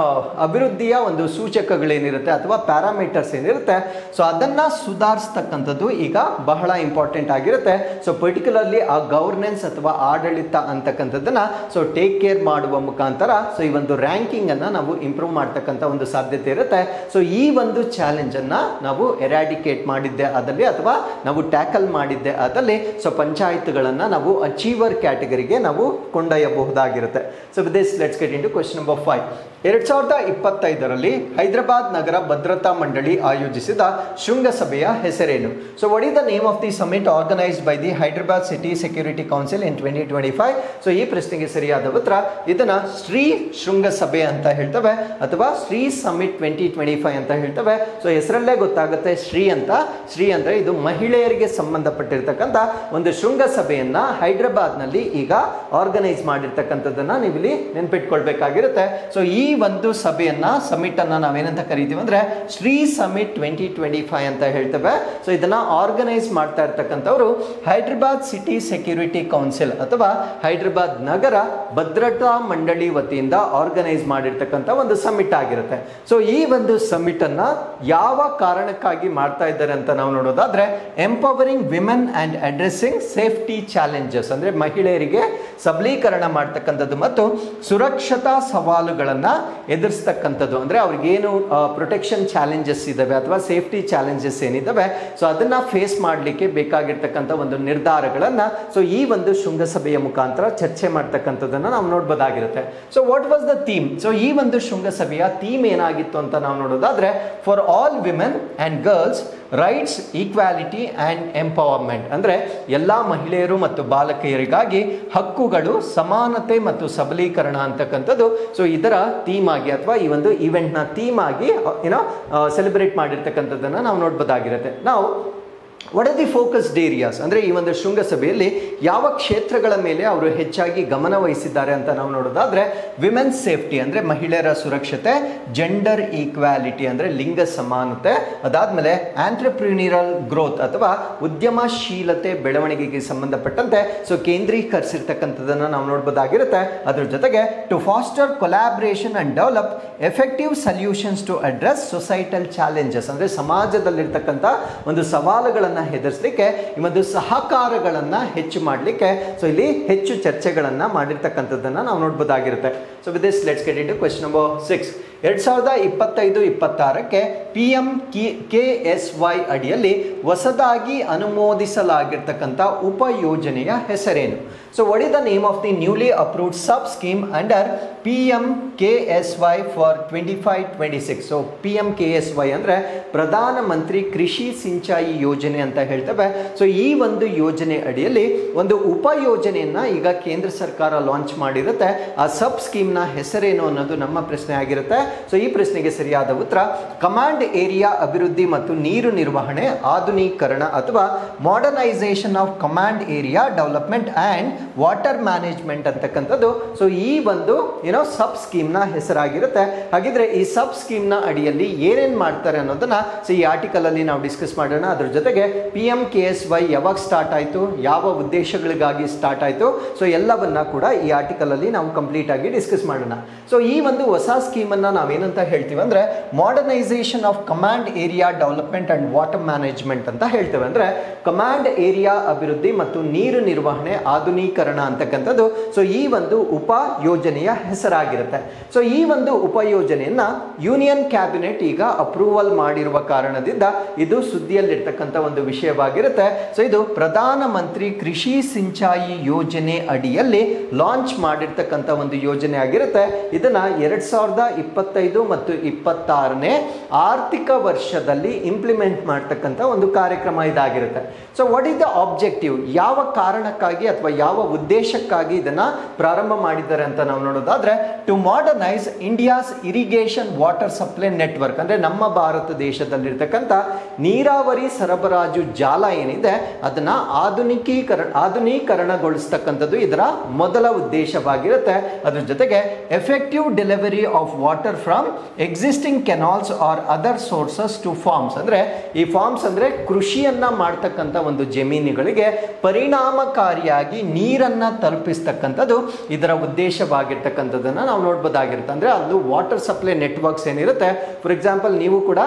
ಅಭಿವೃದ್ಧಿಯ ಒಂದು ಸೂಚಕಗಳೇನಿರುತ್ತೆ ಅಥವಾ ಪ್ಯಾರಾಮೀಟರ್ಸ್ ಏನಿರುತ್ತೆ, ಸೊ ಅದನ್ನ ಸುಧಾರಿಸ್ತಕ್ಕಂಥದ್ದು ಈಗ ಬಹಳ ಇಂಪಾರ್ಟೆಂಟ್ ಆಗಿರುತ್ತೆ. ಸೊ ಪರ್ಟಿಕ್ಯುಲರ್ಲಿ ಆ ಗವರ್ನೆನ್ಸ್ ಅಥವಾ ಆಡಳಿತ ಅಂತಕ್ಕಂಥದ್ದನ್ನ ಸೊ ಟೇಕ್ ಕೇರ್ ಮಾಡುವ ಮುಖಾಂತರ ಸೊ ಈ ಒಂದು ರ್ಯಾಂಕಿಂಗ್ ಅನ್ನ ನಾವು ಇಂಪ್ರೂವ್ ಮಾಡ್ತಕ್ಕಂಥ ಒಂದು ಸಾಧ್ಯತೆ ಇರುತ್ತೆ. ಸೊ ಈ ಒಂದು ಚಾಲೆಂಜ್ ಅನ್ನ ನಾವು ಎರಾಡಿಕೇಟ್ ಮಾಡಿದ್ದೆ ಆದಲ್ಲಿ ಅಥವಾ ನಾವು ಟ್ಯಾಕಲ್ ಮಾಡಿದ್ದೆ ಆದಲ್ಲಿ ಸೊ ಪಂಚಾಯತ್ಗಳನ್ನ ನಾವು ಅಚೀವರ್ ಕ್ಯಾಟಗರಿಗೆ ನಾವು ಕೊಂಡೊಯ್ಯಬಹುದಾಗಿರುತ್ತೆ. So with this let's get into question number 5. 2025ರಲ್ಲಿ ಹೈದರಾಬಾದ್ ನಗರ ಭದ್ರತಾ ಮಂಡಳಿ ಆಯೋಜಿಸಿದ ಶೃಂಗಸಭೆಯ ಹೆಸರೇನು? So what is the name of the summit organised by the Hyderabad city security council in 2025? So ಈ ಪ್ರಶ್ನೆಗೆ ಸರಿಯಾದ ಉತ್ತರ ಇದನ್ನ ಶ್ರೀ ಶೃಂಗಸಭೆ ಅಂತ ಹೇಳ್ತೇವೆ ಅಥವಾ ಶ್ರೀ ಸಮಿಟ್ 2025 ಅಂತ ಹೇಳ್ತೇವೆ. ಸೊ ಹೆಸರಲ್ಲೇ ಗೊತ್ತಾಗುತ್ತೆ ಶ್ರೀ ಅಂತ. ಶ್ರೀ ಅಂದ್ರೆ ಇದು ಮಹಿಳೆಯರಿಗೆ ಸಂಬಂಧಪಟ್ಟಿರ್ತಕ್ಕಂಥ ಒಂದು ಶೃಂಗಸಭೆಯನ್ನ ಹೈದರಾಬಾದ್ ನಲ್ಲಿ ಈಗ ಆರ್ಗನೈಸ್ ಮಾಡಿರ್ತಕ್ಕಂಥದ್ದನ್ನ ನೀವು ಇಲ್ಲಿ ನೆನ್ಪಿಟ್ಕೊಳ್ಬೇಕಾಗಿರುತ್ತೆ. ಸೊ ಈ ಒಂದು ಸಭೆಯನ್ನ ಸಮಿಟ್ ಅನ್ನ ನಾವೇನಂತ ಕರಿತೀವಿ ಅಂದ್ರೆ ಶ್ರೀ ಸಮಿಟ್ 2025 ಅಂತ ಹೇಳ್ತೇವೆ. ಸೊ ಇದನ್ನ ಆರ್ಗನೈಸ್ ಮಾಡ್ತಾ ಇರ್ತಕ್ಕಂಥವ್ರು ಹೈದರಾಬಾದ್ ಸಿಟಿ ಸೆಕ್ಯೂರಿಟಿ ಕೌನ್ಸಿಲ್ ಅಥವಾ ಹೈದರಾಬಾದ್ ನಗರ ಭದ್ರತಾ ಮಂಡಳಿ ವತಿಯಿಂದ ಆರ್ಗನೈಸ್ ಮಾಡಿರ್ತಕ್ಕಂಥ ಒಂದು ಸಮಿಟ್ ಆಗಿರುತ್ತೆ. ಸೊ ಈ ಒಂದು ಸಮಿಟ್ ಅನ್ನ ಯಾವ ಕಾರಣಕ್ಕಾಗಿ ಮಾಡ್ತಾ ಇದ್ದಾರೆ ಅಂತ ನಾವು ನೋಡೋದಾದ್ರೆ, empowering women and addressing safety challenges ಅಂದ್ರೆ ಮಹಿಳೆಯರಿಗೆ ಸಬಲೀಕರಣ ಮಾಡ್ತಕ್ಕಂಥದ್ದು ಮತ್ತು ಸುರಕ್ಷತಾ ಸವಾಲುಗಳನ್ನ ಎದುರಿಸ್ತಕ್ಕಂಥದ್ದು. ಅಂದ್ರೆ ಅವ್ರಿಗೇನು ಪ್ರೊಟೆಕ್ಷನ್ ಚಾಲೆಂಜಸ್ ಇದಾವೆ ಅಥವಾ ಸೇಫ್ಟಿ ಚಾಲೆಂಜಸ್ ಏನಿದಾವೆ ಸೊ ಅದನ್ನ ಫೇಸ್ ಮಾಡಲಿಕ್ಕೆ ಬೇಕಾಗಿರ್ತಕ್ಕಂಥ ಒಂದು ನಿರ್ಧಾರಗಳನ್ನ ಸೊ ಈ ಒಂದು ಶೃಂಗಸಭೆಯ ಮುಖಾಂತರ ಚರ್ಚೆ ಮಾಡ್ತಕ್ಕಂಥದ್ದನ್ನ ನಾವು ನೋಡ್ಬೋದಾಗಿರುತ್ತೆ. So what was the theme? So ಈ ಒಂದು ಶೃಂಗಸಭೆಯ ಥೀಮ್ ಏನಾಗಿತ್ತು ಅಂತ ನಾವು ನೋಡೋದಾದ್ರೆ, for all women and girls rights, equality and empowerment. ಅಂದ್ರೆ ಎಲ್ಲಾ ಮಹಿಳೆಯರು ಮತ್ತು ಬಾಲಕಿಯರಿಗಾಗಿ ಹಕ್ಕುಗಳು, ಸಮಾನತೆ ಮತ್ತು ಸಬಲೀಕರಣ ಅಂತಕ್ಕಂಥದ್ದು ಸೊ ಇದರ ಥೀಮ್ ಆಗಿ ಅಥವಾ ಈ ಒಂದು ಇವೆಂಟ್ ನ ಥೀಮ್ ಆಗಿ ಸೆಲೆಬ್ರೇಟ್ ಮಾಡಿರ್ತಕ್ಕಂಥದ್ದನ್ನ ನಾವು ನೋಡ್ಬೋದಾಗಿರುತ್ತೆ. ನಾವು what are the focused areas ಅಂದರೆ ಈ ಒಂದು ಶೃಂಗಸಭೆಯಲ್ಲಿ ಯಾವ ಕ್ಷೇತ್ರಗಳ ಮೇಲೆ ಅವರು ಹೆಚ್ಚಾಗಿ ಗಮನ ವಹಿಸಿದ್ದಾರೆ ಅಂತ ನಾವು ನೋಡೋದಾದ್ರೆ ವಿಮೆನ್ಸ್ ಸೇಫ್ಟಿ ಅಂದರೆ ಮಹಿಳೆಯರ ಸುರಕ್ಷತೆ, ಜೆಂಡರ್ ಈಕ್ವಾಲಿಟಿ ಅಂದರೆ ಲಿಂಗ ಸಮಾನತೆ, ಅದಾದಮೇಲೆ ಆಂಟ್ರಪ್ರಿನ್ಯೂರಲ್ ಗ್ರೋತ್ ಅಥವಾ ಉದ್ಯಮಶೀಲತೆ ಬೆಳವಣಿಗೆಗೆ ಸಂಬಂಧಪಟ್ಟಂತೆ ಸೊ ಕೇಂದ್ರೀಕರಿಸಿರ್ತಕ್ಕಂಥದ್ದನ್ನು ನಾವು ನೋಡ್ಬೋದಾಗಿರುತ್ತೆ. ಅದ್ರ ಜೊತೆಗೆ to foster collaboration and develop effective solutions to address societal challenges ಅಂದರೆ ಸಮಾಜದಲ್ಲಿರ್ತಕ್ಕಂಥ ಒಂದು ಸವಾಲುಗಳನ್ನು ಹೆದರಿಸಲಿಕ್ಕೆ ಈ ಒಂದು ಸಹಕಾರಗಳನ್ನು ಹೆಚ್ಚು ಮಾಡಲಿಕ್ಕೆ ಸೊ ಇಲ್ಲಿ ಹೆಚ್ಚು ಚರ್ಚೆಗಳನ್ನು ಮಾಡಿರ್ತಕ್ಕಂಥದ್ದನ್ನು ನಾವು ನೋಡ್ಬೋದಾಗಿರುತ್ತೆ. So with this let's get into question number 6. 2025-26ಕ್ಕೆ PMKSY ಅಡಿಯಲ್ಲಿ ಹೊಸದಾಗಿ ಅನುಮೋದಿಸಲಾಗಿರ್ತಕ್ಕಂಥ ಉಪಯೋಜನೆಯ ಹೆಸರೇನು? So what is the name of the newly approved sub scheme under PMKSY for 25-26? So PMKSY ಅಂದರೆ ಪ್ರಧಾನ ಮಂತ್ರಿ ಕೃಷಿ ಸಿಂಚಾಯಿ ಯೋಜನೆ ಅಂತ ಹೇಳ್ತೇವೆ. ಸೊ ಈ ಒಂದು ಯೋಜನೆ ಅಡಿಯಲ್ಲಿ ಒಂದು ಉಪಯೋಜನೆಯನ್ನು ಈಗ ಕೇಂದ್ರ ಸರ್ಕಾರ ಲಾಂಚ್ ಮಾಡಿರುತ್ತೆ. ಆ ಸಬ್ ಸ್ಕೀಮ್ನ ಹೆಸರೇನು ಅನ್ನೋದು ನಮ್ಮ ಪ್ರಶ್ನೆ ಆಗಿರುತ್ತೆ. ಸೊ ಈ ಪ್ರಶ್ನೆಗೆ ಸರಿಯಾದ ಉತ್ತರ ಕಮಾಂಡ್ ಏರಿಯಾ ಅಭಿವೃದ್ಧಿ ಮತ್ತು ನೀರು ನಿರ್ವಹಣೆ ಆಧುನೀಕರಣ ಅಥವಾ modernisation of command area development and water management ಅಂತಕ್ಕಂಥದ್ದು ಸೊ ಈ ಒಂದು ಸಬ್ ಸ್ಕೀಮ್ನ ಹೆಸರಾಗಿರುತ್ತೆ. ಹಾಗಿದ್ರೆ ಈ ಸಬ್ ಸ್ಕೀಮ್ನ ಅಡಿಯಲ್ಲಿ ಏನೇನು ಮಾಡ್ತಾರೆ ಅನ್ನೋದನ್ನ ಸೊ ಈ ಆರ್ಟಿಕಲ್ ಅಲ್ಲಿ ನಾವು ಡಿಸ್ಕಸ್ ಮಾಡೋಣ. ಅದ್ರ ಜೊತೆಗೆ PMKSY ಯಾವಾಗ ಸ್ಟಾರ್ಟ್ ಆಯಿತು, ಯಾವ ಉದ್ದೇಶಗಳಿಗಾಗಿ ಸ್ಟಾರ್ಟ್ ಆಯಿತು, ಸೊ ಎಲ್ಲವನ್ನ ಕೂಡ ಈ ಆರ್ಟಿಕಲ್ ಅಲ್ಲಿ ನಾವು ಕಂಪ್ಲೀಟ್ ಆಗಿ ಡಿಸ್ಕಸ್ ಮಾಡೋಣ. ಸೊ ಈ ಒಂದು ಹೊಸ ಸ್ಕೀಮನ್ನು ನಾವೇನಂತ ಹೇಳ್ತೀವಿ ಅಂದರೆ modernisation of command area development and water management ಅಂತ ಹೇಳ್ತೇವೆ. ಅಂದರೆ ಕಮಾಂಡ್ ಏರಿಯಾ ಅಭಿವೃದ್ಧಿ ಮತ್ತು ನೀರು ನಿರ್ವಹಣೆ ಆಧುನೀಕರಣ ಅಂತಕ್ಕಂಥದ್ದು ಸೊ ಈ ಒಂದು ಉಪ ಯೋಜನೆಯ ಹೆಸರಾಗಿರುತ್ತೆ. ಸೊ ಈ ಒಂದು ಉಪಯೋಜನೆಯನ್ನ ಯೂನಿಯನ್ ಕ್ಯಾಬಿನೆಟ್ ಈಗ ಅಪ್ರೂವಲ್ ಮಾಡಿರುವ ಕಾರಣದಿಂದ ಇದು ಸುದ್ದಿಯಲ್ಲಿರ್ತಕ್ಕಂಥ ಒಂದು ವಿಷಯವಾಗಿರುತ್ತೆ. ಸೊ ಇದು ಪ್ರಧಾನ ಮಂತ್ರಿ ಕೃಷಿ ಸಿಂಚಾಯಿ ಯೋಜನೆ ಅಡಿಯಲ್ಲಿ ಲಾಂಚ್ ಮಾಡಿರ್ತಕ್ಕಂಥ ಒಂದು ಯೋಜನೆ ಆಗಿರುತ್ತೆ. ಇದನ್ನ 2025 ಮತ್ತು 26ನೇ ಆರ್ಥಿಕ ವರ್ಷದಲ್ಲಿ ಇಂಪ್ಲಿಮೆಂಟ್ ಮಾಡ್ತಕ್ಕಂಥ ಒಂದು ಕಾರ್ಯಕ್ರಮ ಇದಾಗಿರುತ್ತೆ. So what is the objective, ಯಾವ ಕಾರಣಕ್ಕಾಗಿ ಅಥವಾ ಯಾವ ಉದ್ದೇಶಕ್ಕಾಗಿ ಇದನ್ನ ಪ್ರಾರಂಭ ಮಾಡಿದ್ದಾರೆ ಅಂತ ನಾವು ನೋಡೋದಾದ್ರೆ to modernise India's irrigation water supply network ಅಂದರೆ ನಮ್ಮ ಭಾರತ ದೇಶದಲ್ಲಿರ್ತಕ್ಕಂಥ ನೀರಾವರಿ ಸರಬರಾಜು ಜಾಲ ಏನಿದೆ ಅದನ್ನ ಆಧುನೀಕರಣಗೊಳಿಸ್ತಕ್ಕಂಥದ್ದು ಇದರ ಮೊದಲ ಉದ್ದೇಶವಾಗಿರುತ್ತೆ. ಅದ್ರ ಜೊತೆಗೆ effective delivery of water from existing canals or other sources to farms ಅಂದರೆ ಈ ಫಾರ್ಮ್ಸ್ ಅಂದರೆ ಕೃಷಿಯನ್ನ ಮಾಡ್ತಕ್ಕಂಥ ಒಂದು ಜಮೀನುಗಳಿಗೆ ಪರಿಣಾಮಕಾರಿಯಾಗಿ ನೀರನ್ನ ತಲುಪಿಸ್ತಕ್ಕಂಥದ್ದು ಇದರ ಉದ್ದೇಶವಾಗಿರ್ತಕ್ಕಂಥದ್ದನ್ನು ನಾವು ನೋಡ್ಬೋದಾಗಿರುತ್ತೆ. ಅಂದರೆ ಅದು ವಾಟರ್ ಸಪ್ಲೈ ನೆಟ್ವರ್ಕ್ಸ್ ಏನಿರುತ್ತೆ, ಫಾರ್ ಎಕ್ಸಾಂಪಲ್ ನೀವು ಕೂಡ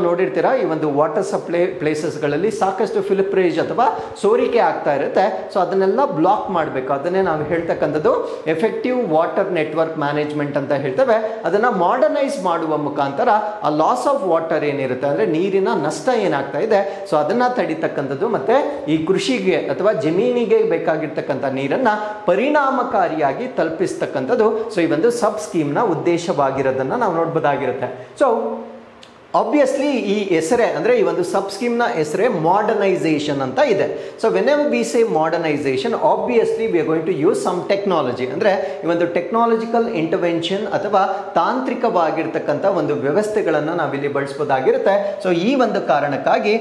ನೋಡಿರ್ತೀರಾ ಈ ಒಂದು ವಾಟರ್ ಸಪ್ಲೈ ಪ್ಲೇಸಸ್ಗಳಲ್ಲಿ ಸಾಕಷ್ಟು ಫಿಲ್ಟ್ರೇಜ್ ಅಥವಾ ಸೋರಿಕೆ ಆಗ್ತಾ ಇರುತ್ತೆ. ಸೊ ಅದನ್ನೆಲ್ಲ ಬ್ಲಾಕ್ ಮಾಡಬೇಕು. ಅದನ್ನೇ ನಾವು ಹೇಳ್ತಕ್ಕಂಥದ್ದು ಎಫೆಕ್ಟಿವ್ ವಾಟರ್ ನೆಟ್ವರ್ಕ್ ಮ್ಯಾನೇಜ್ಮೆಂಟ್ ಅಂತ ಹೇಳ್ತೇವೆ. ಅದನ್ನ ಮಾಡರ್ನೈಸ್ ಮಾಡುವ ಮುಖಾಂತರ ಆ ಲಾಸ್ ಆಫ್ ವಾಟರ್ ಏನಿರುತ್ತೆ ಅಂದರೆ ನೀರಿನ ನಷ್ಟ ಏನಾಗ್ತಾ ಇದೆ ಸೊ ಅದನ್ನ ತಡಿತಕ್ಕಂಥದ್ದು ಮತ್ತೆ ಈ ಕೃಷಿಗೆ ಅಥವಾ ಜಮೀನಿಗೆ ಬೇಕಾಗಿರ್ತಕ್ಕಂಥ ನೀರನ್ನ ಪರಿಣಾಮಕಾರಿಯಾಗಿ ತಲುಪಿಸ್ತಕ್ಕಂಥದ್ದು ಸೊ ಈ ಒಂದು ಸಬ್ ಸ್ಕೀಮ್ನ ಉದ್ದೇಶವಾಗಿರೋದನ್ನ ನಾವು ನೋಡ್ಬೋದಾಗಿರುತ್ತೆ. ಸೊ ಆಬ್ವಿಯಸ್ಲಿ ಈ ಹೆಸರೇ ಅಂದರೆ ಈ ಒಂದು ಸಬ್ ಸ್ಕೀಮ್ನ ಹೆಸರೇ ಮಾಡರ್ನೈಸೇಷನ್ ಅಂತ ಇದೆ. So whenever we say modernisation obviously we are going to use some technology ಅಂದರೆ ಈ ಒಂದು ಟೆಕ್ನಾಲಜಿಕಲ್ ಇಂಟರ್ವೆನ್ಷನ್ ಅಥವಾ ತಾಂತ್ರಿಕವಾಗಿರ್ತಕ್ಕಂಥ ಒಂದು ವ್ಯವಸ್ಥೆಗಳನ್ನು ನಾವಿಲ್ಲಿ ಬಳಸ್ಬೋದಾಗಿರುತ್ತೆ. ಸೊ ಈ ಒಂದು ಕಾರಣಕ್ಕಾಗಿ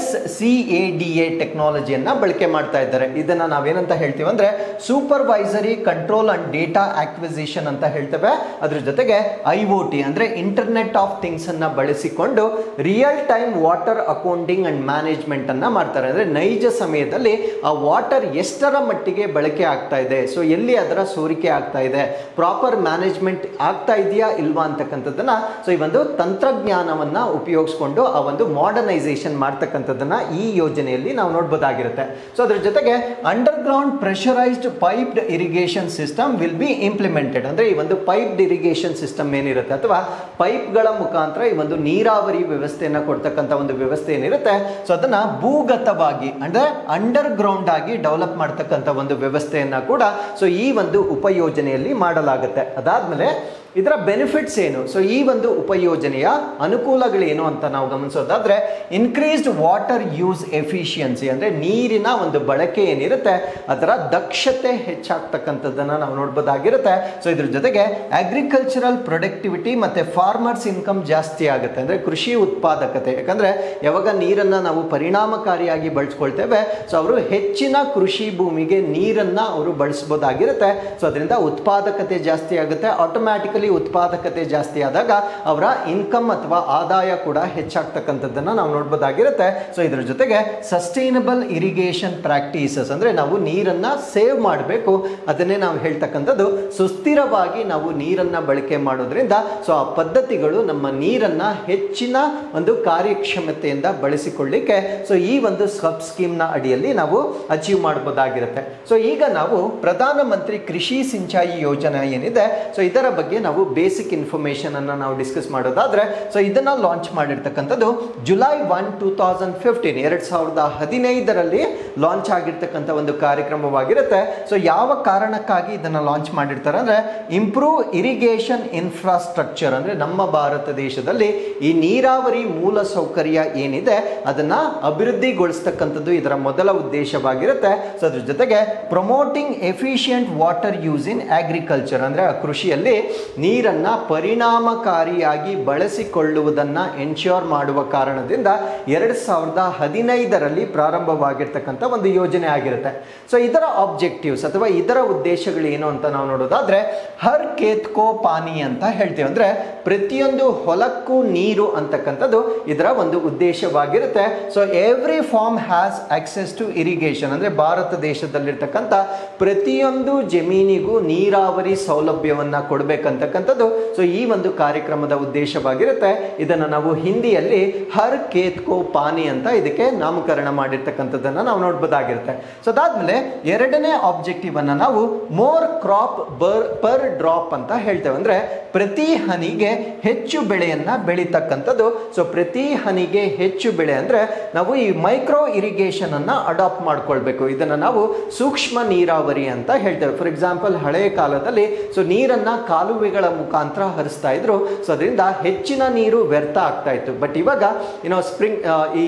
SCADA ಟೆಕ್ನಾಲಜಿಯನ್ನು ಬಳಕೆ ಮಾಡ್ತಾ ಇದ್ದಾರೆ. ಇದನ್ನು ನಾವೇನಂತ ಹೇಳ್ತೀವಿ ಅಂದರೆ supervisory control and data acquisition ಅಂತ ಹೇಳ್ತೇವೆ. ಅದ್ರ ಜೊತೆಗೆ IoT ಅಂದರೆ ಇಂಟರ್ನೆಟ್ ಆಫ್ ಥಿಂಗ್ಸ್ ಅನ್ನ ಬಳಸಿಕೊಂಡು real time water accounting and management ಅನ್ನ ಮಾಡ್ತಾರೆ. ಅಂದ್ರೆ ನೈಜ ಸಮಯದಲ್ಲಿ ಆ ವಾಟರ್ ಎಷ್ಟರ ಮಟ್ಟಿಗೆ ಬಳಕೆ ಆಗ್ತಾ ಇದೆ, ಸೊ ಎಲ್ಲಿ ಅದರ ಸೋರಿಕೆ ಆಗ್ತಾ ಇದೆ, ಪ್ರಾಪರ್ ಮ್ಯಾನೇಜ್ಮೆಂಟ್ ಆಗ್ತಾ ಇದೆಯಾ ಇಲ್ವಾ ಅಂತಕ್ಕಂಥದ್ದನ್ನ ಸೊ ಈ ಒಂದು ತಂತ್ರಜ್ಞಾನವನ್ನ ಉಪಯೋಗಿಸ್ಕೊಂಡು ಆ ಒಂದು ಮಾಡರ್ನೈಸೇಷನ್ ಮಾಡ್ತಕ್ಕಂಥದ್ದನ್ನ ಈ ಯೋಜನೆಯಲ್ಲಿ ನಾವು ನೋಡ್ಬೋದಾಗಿರುತ್ತೆ. ಸೊ ಅದ್ರ ಜೊತೆಗೆ under ground pressurised piped irrigation system will be implemented. ಅಂದ್ರೆ ಈ ಒಂದು ಪೈಪ್ಡ್ ಇರಿಗೇಷನ್ ಸಿಸ್ಟಮ್ ಏನಿರುತ್ತೆ ಅಥವಾ ಪೈಪ್ಗಳ ಮುಖಾಂತರ ಈ ಒಂದು ನೀರಾವರಿ ವ್ಯವಸ್ಥೆಯನ್ನ ಕೊಡ್ತಕ್ಕಂಥ ಒಂದು ವ್ಯವಸ್ಥೆ ಏನಿರುತ್ತೆ ಸೊ ಅದನ್ನ ಭೂಗತವಾಗಿ ಅಂದ್ರೆ ಅಂಡರ್ ಗ್ರೌಂಡ್ ಆಗಿ ಡೆವಲಪ್ ಮಾಡ್ತಕ್ಕಂಥ ಒಂದು ವ್ಯವಸ್ಥೆಯನ್ನ ಕೂಡ ಸೊ ಈ ಒಂದು ಉಪಯೋಜನೆಯಲ್ಲಿ ಮಾಡಲಾಗುತ್ತೆ. ಅದಾದ್ಮೇಲೆ ಇದರ ಬೆನಿಫಿಟ್ಸ್ ಏನು, ಸೊ ಈ ಒಂದು ಉಪಯೋಜನೆಯ ಅನುಕೂಲಗಳೇನು ಅಂತ ನಾವು ಗಮನಿಸೋದಾದ್ರೆ, ಇನ್ಕ್ರೀಸ್ಡ್ ವಾಟರ್ ಯೂಸ್ ಎಫಿಷಿಯನ್ಸಿ, ಅಂದ್ರೆ ನೀರಿನ ಒಂದು ಬಳಕೆ ಏನಿರುತ್ತೆ ಅದರ ದಕ್ಷತೆ ಹೆಚ್ಚಾಗ್ತಕ್ಕಂಥದ್ದನ್ನ ನಾವು ನೋಡ್ಬೋದಾಗಿರುತ್ತೆ. ಸೊ ಇದ್ರ ಜೊತೆಗೆ ಅಗ್ರಿಕಲ್ಚರಲ್ ಪ್ರೊಡಕ್ಟಿವಿಟಿ ಮತ್ತೆ ಫಾರ್ಮರ್ಸ್ ಇನ್ಕಮ್ ಜಾಸ್ತಿ ಆಗುತ್ತೆ, ಅಂದ್ರೆ ಕೃಷಿ ಉತ್ಪಾದಕತೆ. ಯಾಕಂದ್ರೆ ಯಾವಾಗ ನೀರನ್ನ ನಾವು ಪರಿಣಾಮಕಾರಿಯಾಗಿ ಬಳಸ್ಕೊಳ್ತೇವೆ, ಸೊ ಅವರು ಹೆಚ್ಚಿನ ಕೃಷಿ ಭೂಮಿಗೆ ನೀರನ್ನ ಅವರು ಬಳಸಬಹುದಾಗಿರುತ್ತೆ. ಸೊ ಅದರಿಂದ ಉತ್ಪಾದಕತೆ ಜಾಸ್ತಿ ಆಗುತ್ತೆ. ಆಟೋಮ್ಯಾಟಿಕಲಿ ಉತ್ಪಾದಕತೆ ಜಾಸ್ತಿ ಆದಾಗ ಅವರ ಇನ್ಕಮ್ ಅಥವಾ ಆದಾಯ ಕೂಡ ಹೆಚ್ಚಾಗ್ತಕ್ಕಂಥದ್ದನ್ನ ನಾವು ನೋಡ್ಬೋದಾಗಿರುತ್ತೆ. ಸೊ ಇದ್ರ ಜೊತೆಗೆ ಸಸ್ಟೈನಬಲ್ ಇರಿಗೇಷನ್ ಪ್ರಾಕ್ಟೀಸಸ್, ಅಂದ್ರೆ ನಾವು ನೀರನ್ನ ಸೇವ್ ಮಾಡಬೇಕು, ಅದನ್ನೇ ನಾವು ಹೇಳ್ತಕ್ಕಂಥದ್ದು. ಸುಸ್ಥಿರವಾಗಿ ನಾವು ನೀರನ್ನ ಬಳಕೆ ಮಾಡೋದ್ರಿಂದ ಸೊ ಆ ಪದ್ಧತಿಗಳು ನಮ್ಮ ನೀರನ್ನ ಹೆಚ್ಚಿನ ಒಂದು ಕಾರ್ಯಕ್ಷಮತೆಯಿಂದ ಬಳಸಿಕೊಳ್ಳಿಕ್ಕೆ ಸೊ ಈ ಒಂದು ಸಬ್ ಸ್ಕೀಮ್ ನ ಅಡಿಯಲ್ಲಿ ನಾವು ಅಚೀವ್ ಮಾಡಬಹುದಾಗಿರುತ್ತೆ. ಸೊ ಈಗ ನಾವು ಪ್ರಧಾನ ಮಂತ್ರಿ ಕೃಷಿ ಸಿಂಚಾಯಿ ಯೋಜನೆ ಏನಿದೆ, ಸೊ ಇದರ ಬಗ್ಗೆ ನಾವು ಬೇಸಿಕ್ ಇನ್ಫಾರ್ಮೇಶನ್ ಅನ್ನ ನಾವು ಡಿಸ್ಕಸ್ ಮಾಡೋದಾದ್ರೆ, ಸೊ ಇದನ್ನ ಲಾಂಚ್ ಮಾಡಿರ್ತಕ್ಕಂಥದ್ದು ಜುಲೈ 1, 2015 2015ರಲ್ಲಿ ಲಾಂಚ್ ಆಗಿರ್ತಕ್ಕಂಥ ಒಂದು ಕಾರ್ಯಕ್ರಮವಾಗಿರುತ್ತೆ. ಸೊ ಯಾವ ಕಾರಣಕ್ಕಾಗಿ ಇದನ್ನ ಲಾಂಚ್ ಮಾಡಿರ್ತಾರೆ ಅಂದ್ರೆ, ಇಂಪ್ರೂವ್ ಇರಿಗೇಷನ್ ಇನ್ಫ್ರಾಸ್ಟ್ರಕ್ಚರ್, ಅಂದ್ರೆ ನಮ್ಮ ಭಾರತ ದೇಶದಲ್ಲಿ ಈ ನೀರಾವರಿ ಮೂಲ ಸೌಕರ್ಯ ಏನಿದೆ ಅದನ್ನ ಅಭಿವೃದ್ಧಿಗೊಳಿಸ್ತಕ್ಕಂಥದ್ದು ಇದರ ಮೊದಲ ಉದ್ದೇಶವಾಗಿರುತ್ತೆ. ಸೊ ಅದ್ರ ಜೊತೆಗೆ promoting efficient water use in agriculture, ಅಂದ್ರೆ ಕೃಷಿಯಲ್ಲಿ ನೀರನ್ನ ಪರಿಣಾಮಕಾರಿಯಾಗಿ ಬಳಸಿಕೊಳ್ಳುವುದನ್ನ ಎನ್ಶ್ಯೂರ್ ಮಾಡುವ ಕಾರಣದಿಂದ 2015ರಲ್ಲಿ ಪ್ರಾರಂಭವಾಗಿರ್ತಕ್ಕಂಥ ಒಂದು ಯೋಜನೆ ಆಗಿರುತ್ತೆ. ಸೊ ಇದರ ಆಬ್ಜೆಕ್ಟಿವ್ಸ್ ಅಥವಾ ಇದರ ಉದ್ದೇಶಗಳು ಏನು ಅಂತ ನಾವು ನೋಡೋದಾದ್ರೆ, ಹರ್ ಖೇತ್ ಕೋ ಪಾನಿ ಅಂತ ಹೇಳ್ತೀವಿ, ಅಂದ್ರೆ ಪ್ರತಿಯೊಂದು ಹೊಲಕ್ಕೂ ನೀರು ಅಂತಕ್ಕಂಥದ್ದು ಇದರ ಒಂದು ಉದ್ದೇಶವಾಗಿರುತ್ತೆ. So every farm has access to irrigation, ಅಂದ್ರೆ ಭಾರತ ದೇಶದಲ್ಲಿರ್ತಕ್ಕಂಥ ಪ್ರತಿಯೊಂದು ಜಮೀನಿಗೂ ನೀರಾವರಿ ಸೌಲಭ್ಯವನ್ನ ಕೊಡಬೇಕಂತಕ್ಕಂಥದ್ದು ಸೊ ಈ ಒಂದು ಕಾರ್ಯಕ್ರಮದ ಉದ್ದೇಶವಾಗಿರುತ್ತೆ. ಇದನ್ನು ನಾವು ಹಿಂದಿಯಲ್ಲಿ ಹರ್ ಖೇತ್ ಕೋ ಪಾನಿ ಅಂತ ಇದಕ್ಕೆ ನಾಮಕರಣ ಮಾಡಿರ್ತಕ್ಕಂಥದ್ದನ್ನ ನಾವು ನೋಡ್ಬೋದಾಗಿರುತ್ತೆ. ಸೊ ಅದಾದ್ಮೇಲೆ ಎರಡನೇ ಆಬ್ಜೆಕ್ಟಿವ್ ಅನ್ನ ನಾವು ಮೋರ್ ಕ್ರಾಪ್ ಪರ್ ಡ್ರಾಪ್ ಅಂತ ಹೇಳ್ತೇವೆ, ಅಂದ್ರೆ ಪ್ರತಿ ಹನಿಗೆ ಹೆಚ್ಚು ಬೆಳೆಯನ್ನ ಬೆಳೀತಕ್ಕಂಥದ್ದು. ಸೊ ಪ್ರತಿ ಹನಿಗೆ ಹೆಚ್ಚು ಬೆಳೆ ಅಂದ್ರೆ ನಾವು ಈ ಮೈಕ್ರೋ ಇರಿಗೇಷನ್ ಅನ್ನ ಅಡಾಪ್ಟ್ ಮಾಡ್ಕೊಳ್ಬೇಕು. ಇದನ್ನ ನಾವು ಸೂಕ್ಷ್ಮ ನೀರಾವರಿ ಅಂತ ಹೇಳ್ತೇವೆ. ಫಾರ್ ಎಕ್ಸಾಂಪಲ್, ಹಳೆಯ ಕಾಲದಲ್ಲಿ ಸೊ ನೀರನ್ನ ಕಾಲುವೆಗಳ ಮುಖಾಂತರ ಹರಿಸ್ತಾ ಇದ್ರು. ಸೊ ಅದರಿಂದ ಹೆಚ್ಚಿನ ನೀರು ವ್ಯರ್ಥ ಆಗ್ತಾ ಇತ್ತು. ಬಟ್ ಇವಾಗ ಸ್ಪ್ರಿಂಗ್ ಈ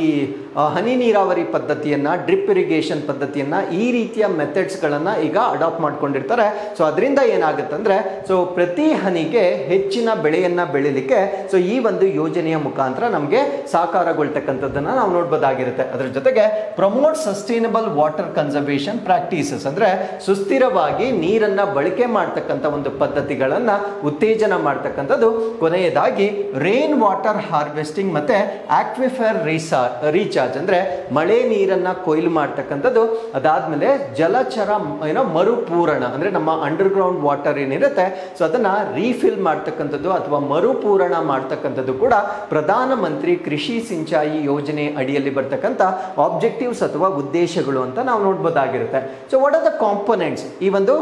ಹನಿ ನೀರಾವರಿ ಪದ್ಧತಿಯನ್ನ, ಡ್ರಿಪ್ ಇರಿಗೇಷನ್ ಪದ್ಧತಿಯನ್ನ, ಈ ರೀತಿಯ ಮೆಥಡ್ಸ್ ಗಳನ್ನ ಈಗ ಅಡಾಪ್ಟ್ ಮಾಡ್ಕೊಂಡಿರ್ತಾರೆ. ಸೊ ಅದರಿಂದ ಏನಾಗುತ್ತೆ ಅಂದ್ರೆ, ಸೊ ಪ್ರತಿ ಹನಿಗೆ ಹೆಚ್ಚಿನ ಬೆಳೆಯನ್ನ ಬೆಳಿಲಿಕ್ಕೆ ಸೊ ಈ ಒಂದು ಯೋಜನೆಯ ಮುಖಾಂತರ ನಮಗೆ ಸಾಕಾರಗೊಳ್ತಕ್ಕಂಥದ್ದನ್ನ ನಾವು ನೋಡ್ಬೋದಾಗಿರುತ್ತೆ. ಅದರ ಜೊತೆಗೆ promote sustainable water conservation practices, ಅಂದ್ರೆ ಸುಸ್ಥಿರವಾಗಿ ನೀರನ್ನ ಬಳಕೆ ಮಾಡ್ತಕ್ಕಂಥ ಒಂದು ಪದ್ಧತಿಗಳನ್ನ ಉತ್ತೇಜನ ಮಾಡ್ತಕ್ಕಂಥದ್ದು. ಕೊನೆಯದಾಗಿ ರೇನ್ ವಾಟರ್ ಹಾರ್ವೆಸ್ಟಿಂಗ್ ಮತ್ತೆ ಆಕ್ವಿಫರ್ ರೀಚಾರ್ಜ್, ಅಂದ್ರೆ ಮಳೆ ನೀರನ್ನ ಕೊಯ್ಲು ಮಾಡ್ತಕ್ಕಂಥದ್ದು. ಅದಾದ್ಮೇಲೆ ಜಲಚರ ಮರುಪೂರಣ, ಅಂದ್ರೆ ನಮ್ಮ ಅಂಡರ್ ಗ್ರೌಂಡ್ ವಾಟರ್ ಏನಿರುತ್ತೆ ಸೊ ಅದನ್ನ ರೀಫಿಲ್ ಮಾಡ್ತಕ್ಕಂಥದ್ದು ಅಥವಾ ಮರುಪೂರಣ ಮಾಡ್ತಕ್ಕಂಥದ್ದು ಕೂಡ ಪ್ರಧಾನ ಮಂತ್ರಿ ಕೃಷಿ ಸಿಂಚಾಯಿ ಯೋಜನೆ ಅಡಿಯಲ್ಲಿ ಬರ್ತಕ್ಕಂಥ ಆಬ್ಜೆಕ್ಟಿವ್ಸ್ ಅಥವಾ ಉದ್ದೇಶಗಳು ಅಂತ ನಾವು ನೋಡ್ಬೋದಾಗಿರುತ್ತೆ. So what are the components, ಈ ಒಂದು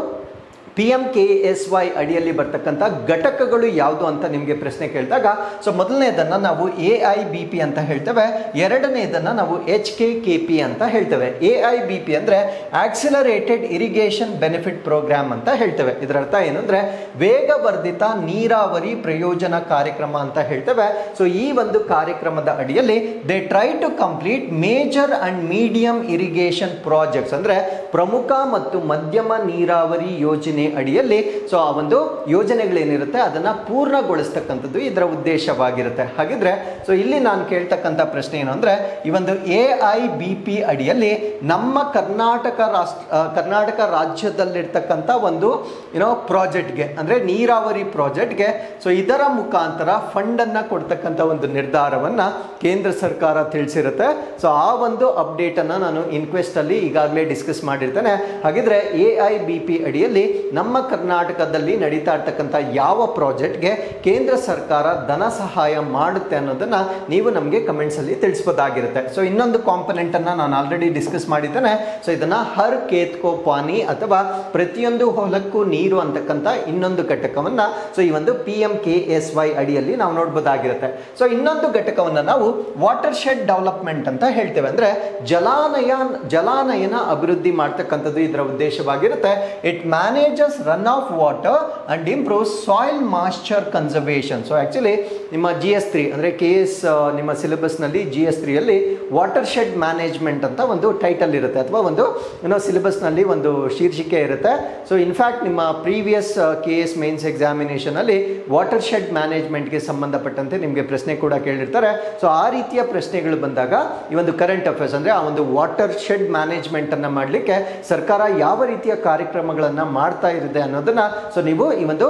PMKSY ಅಡಿಯಲ್ಲಿ ಬರ್ತಕ್ಕಂಥ ಘಟಕಗಳು ಯಾವುದು ಅಂತ ನಿಮಗೆ ಪ್ರಶ್ನೆ ಕೇಳಿದಾಗ, ಸೊ ಮೊದಲನೇದನ್ನ ನಾವು AIBP ಅಂತ ಹೇಳ್ತೇವೆ, ಎರಡನೇದನ್ನ ನಾವು HKKP ಅಂತ ಹೇಳ್ತೇವೆ. AIBP ಅಂದ್ರೆ ಆಕ್ಸಿಲರೇಟೆಡ್ ಇರಿಗೇಷನ್ ಬೆನಿಫಿಟ್ ಪ್ರೋಗ್ರಾಮ್ ಅಂತ ಹೇಳ್ತೇವೆ. ಇದರ ಅರ್ಥ ಏನಂದ್ರೆ ವೇಗವರ್ಧಿತ ನೀರಾವರಿ ಪ್ರಯೋಜನ ಕಾರ್ಯಕ್ರಮ ಅಂತ ಹೇಳ್ತೇವೆ. ಸೊ ಈ ಒಂದು ಕಾರ್ಯಕ್ರಮದ ಅಡಿಯಲ್ಲಿ they try to complete major and medium irrigation projects, ಅಂದ್ರೆ ಪ್ರಮುಖ ಮತ್ತು ಮಧ್ಯಮ ನೀರಾವರಿ ಯೋಜನೆ ಅಡಿಯಲ್ಲಿ ಸೊ ಆ ಒಂದು ಯೋಜನೆಗಳೇನಿರುತ್ತೆ ಅದನ್ನ ಪೂರ್ಣಗೊಳಿಸ್ತಕ್ಕಂಥದ್ದು ಇದರ ಉದ್ದೇಶವಾಗಿರುತ್ತೆ. ಹಾಗಿದ್ರೆ ಸೊ ಇಲ್ಲಿ ನಾನು ಕೇಳ್ತಕ್ಕಂಥ ಪ್ರಶ್ನೆ ಏನು ಅಂದ್ರೆ, ಈ ಒಂದು AIBP ಅಡಿಯಲ್ಲಿ ನಮ್ಮ ಕರ್ನಾಟಕ ರಾಜ್ಯದಲ್ಲಿರ್ತಕ್ಕಂಥ ಒಂದು ಪ್ರಾಜೆಕ್ಟ್ಗೆ, ಅಂದ್ರೆ ನೀರಾವರಿ ಪ್ರಾಜೆಕ್ಟ್ಗೆ ಸೊ ಇದರ ಮುಖಾಂತರ ಫಂಡ್ ಅನ್ನ ಕೊಡ್ತಕ್ಕಂಥ ಒಂದು ನಿರ್ಧಾರವನ್ನ ಕೇಂದ್ರ ಸರ್ಕಾರ ತಿಳಿಸಿರುತ್ತೆ. ಸೊ ಆ ಒಂದು ಅಪ್ಡೇಟ್ ಅನ್ನ ನಾನು ಇನ್ಕ್ವೆಸ್ಟ್ ಅಲ್ಲಿ ಈಗಾಗಲೇ ಡಿಸ್ಕಸ್ ಮಾಡಿರ್ತೇನೆ. ಹಾಗಿದ್ರೆ AIBP ಅಡಿಯಲ್ಲಿ ನಮ್ಮ ಕರ್ನಾಟಕದಲ್ಲಿ ನಡೀತಾ ಇರ್ತಕ್ಕಂಥ ಯಾವ ಪ್ರಾಜೆಕ್ಟ್ಗೆ ಕೇಂದ್ರ ಸರ್ಕಾರ ಧನ ಸಹಾಯ ಮಾಡುತ್ತೆ ಅನ್ನೋದನ್ನ ನೀವು ನಮಗೆ ಕಮೆಂಟ್ಸ್ ಅಲ್ಲಿ ತಿಳಿಸಬಹುದಾಗಿರುತ್ತೆ. ಸೊ ಇನ್ನೊಂದು ಕಾಂಪೊನೆಂಟ್ ಅನ್ನ ನಾನು ಆಲ್ರೆಡಿ ಡಿಸ್ಕಸ್ ಮಾಡಿದ್ದೇನೆ. ಸೊ ಇದನ್ನ ಹರ್ ಖೇತ್ ಕೋ ಪಾನಿ ಅಥವಾ ಪ್ರತಿಯೊಂದು ಹೊಲಕ್ಕೂ ನೀರು ಅಂತಕ್ಕಂಥ ಇನ್ನೊಂದು ಘಟಕವನ್ನ ಸೊ ಈ ಒಂದು PMKSY ಅಡಿಯಲ್ಲಿ ನಾವು ನೋಡಬಹುದಾಗಿರುತ್ತೆ. ಸೊ ಇನ್ನೊಂದು ಘಟಕವನ್ನ ನಾವು ವಾಟರ್ ಶೆಡ್ ಡೆವಲಪ್ಮೆಂಟ್ ಅಂತ ಹೇಳ್ತೇವೆ, ಅಂದ್ರೆ ಜಲಾನಯನ ಅಭಿವೃದ್ಧಿ ಮಾಡ್ತಕ್ಕಂಥದ್ದು ಇದರ ಉದ್ದೇಶವಾಗಿರುತ್ತೆ. It manage reduces runoff water and improves soil moisture conservation. So actually ನಿಮ್ಮ GS3 ಅಂದರೆ KS ನಿಮ್ಮ ಸಿಲೆಬಸ್ನಲ್ಲಿ GS3 ಅಲ್ಲಿ ವಾಟರ್ ಶೆಡ್ ಮ್ಯಾನೇಜ್ಮೆಂಟ್ ಅಂತ ಒಂದು ಟೈಟಲ್ ಇರುತ್ತೆ ಅಥವಾ ಒಂದು ಸಿಲೆಬಸ್ನಲ್ಲಿ ಒಂದು ಶೀರ್ಷಿಕೆ ಇರುತ್ತೆ. ಸೊ ಇನ್ಫ್ಯಾಕ್ಟ್ ನಿಮ್ಮ ಪ್ರೀವಿಯಸ್ KS ಮೇನ್ಸ್ ಎಕ್ಸಾಮಿನೇಷನಲ್ಲಿ ವಾಟರ್ ಶೆಡ್ ಮ್ಯಾನೇಜ್ಮೆಂಟ್ಗೆ ಸಂಬಂಧಪಟ್ಟಂತೆ ನಿಮಗೆ ಪ್ರಶ್ನೆ ಕೂಡ ಕೇಳಿರ್ತಾರೆ. ಸೊ ಆ ರೀತಿಯ ಪ್ರಶ್ನೆಗಳು ಬಂದಾಗ ಈ ಒಂದು ಕರೆಂಟ್ ಅಫೇರ್ಸ್ ಅಂದರೆ ಆ ಒಂದು ವಾಟರ್ ಶೆಡ್ ಮ್ಯಾನೇಜ್ಮೆಂಟನ್ನು ಮಾಡಲಿಕ್ಕೆ ಸರ್ಕಾರ ಯಾವ ರೀತಿಯ ಕಾರ್ಯಕ್ರಮಗಳನ್ನು ಮಾಡ್ತಾ ಇದೆ ಅನ್ನೋದನ್ನು ಸೊ ನೀವು ಈ ಒಂದು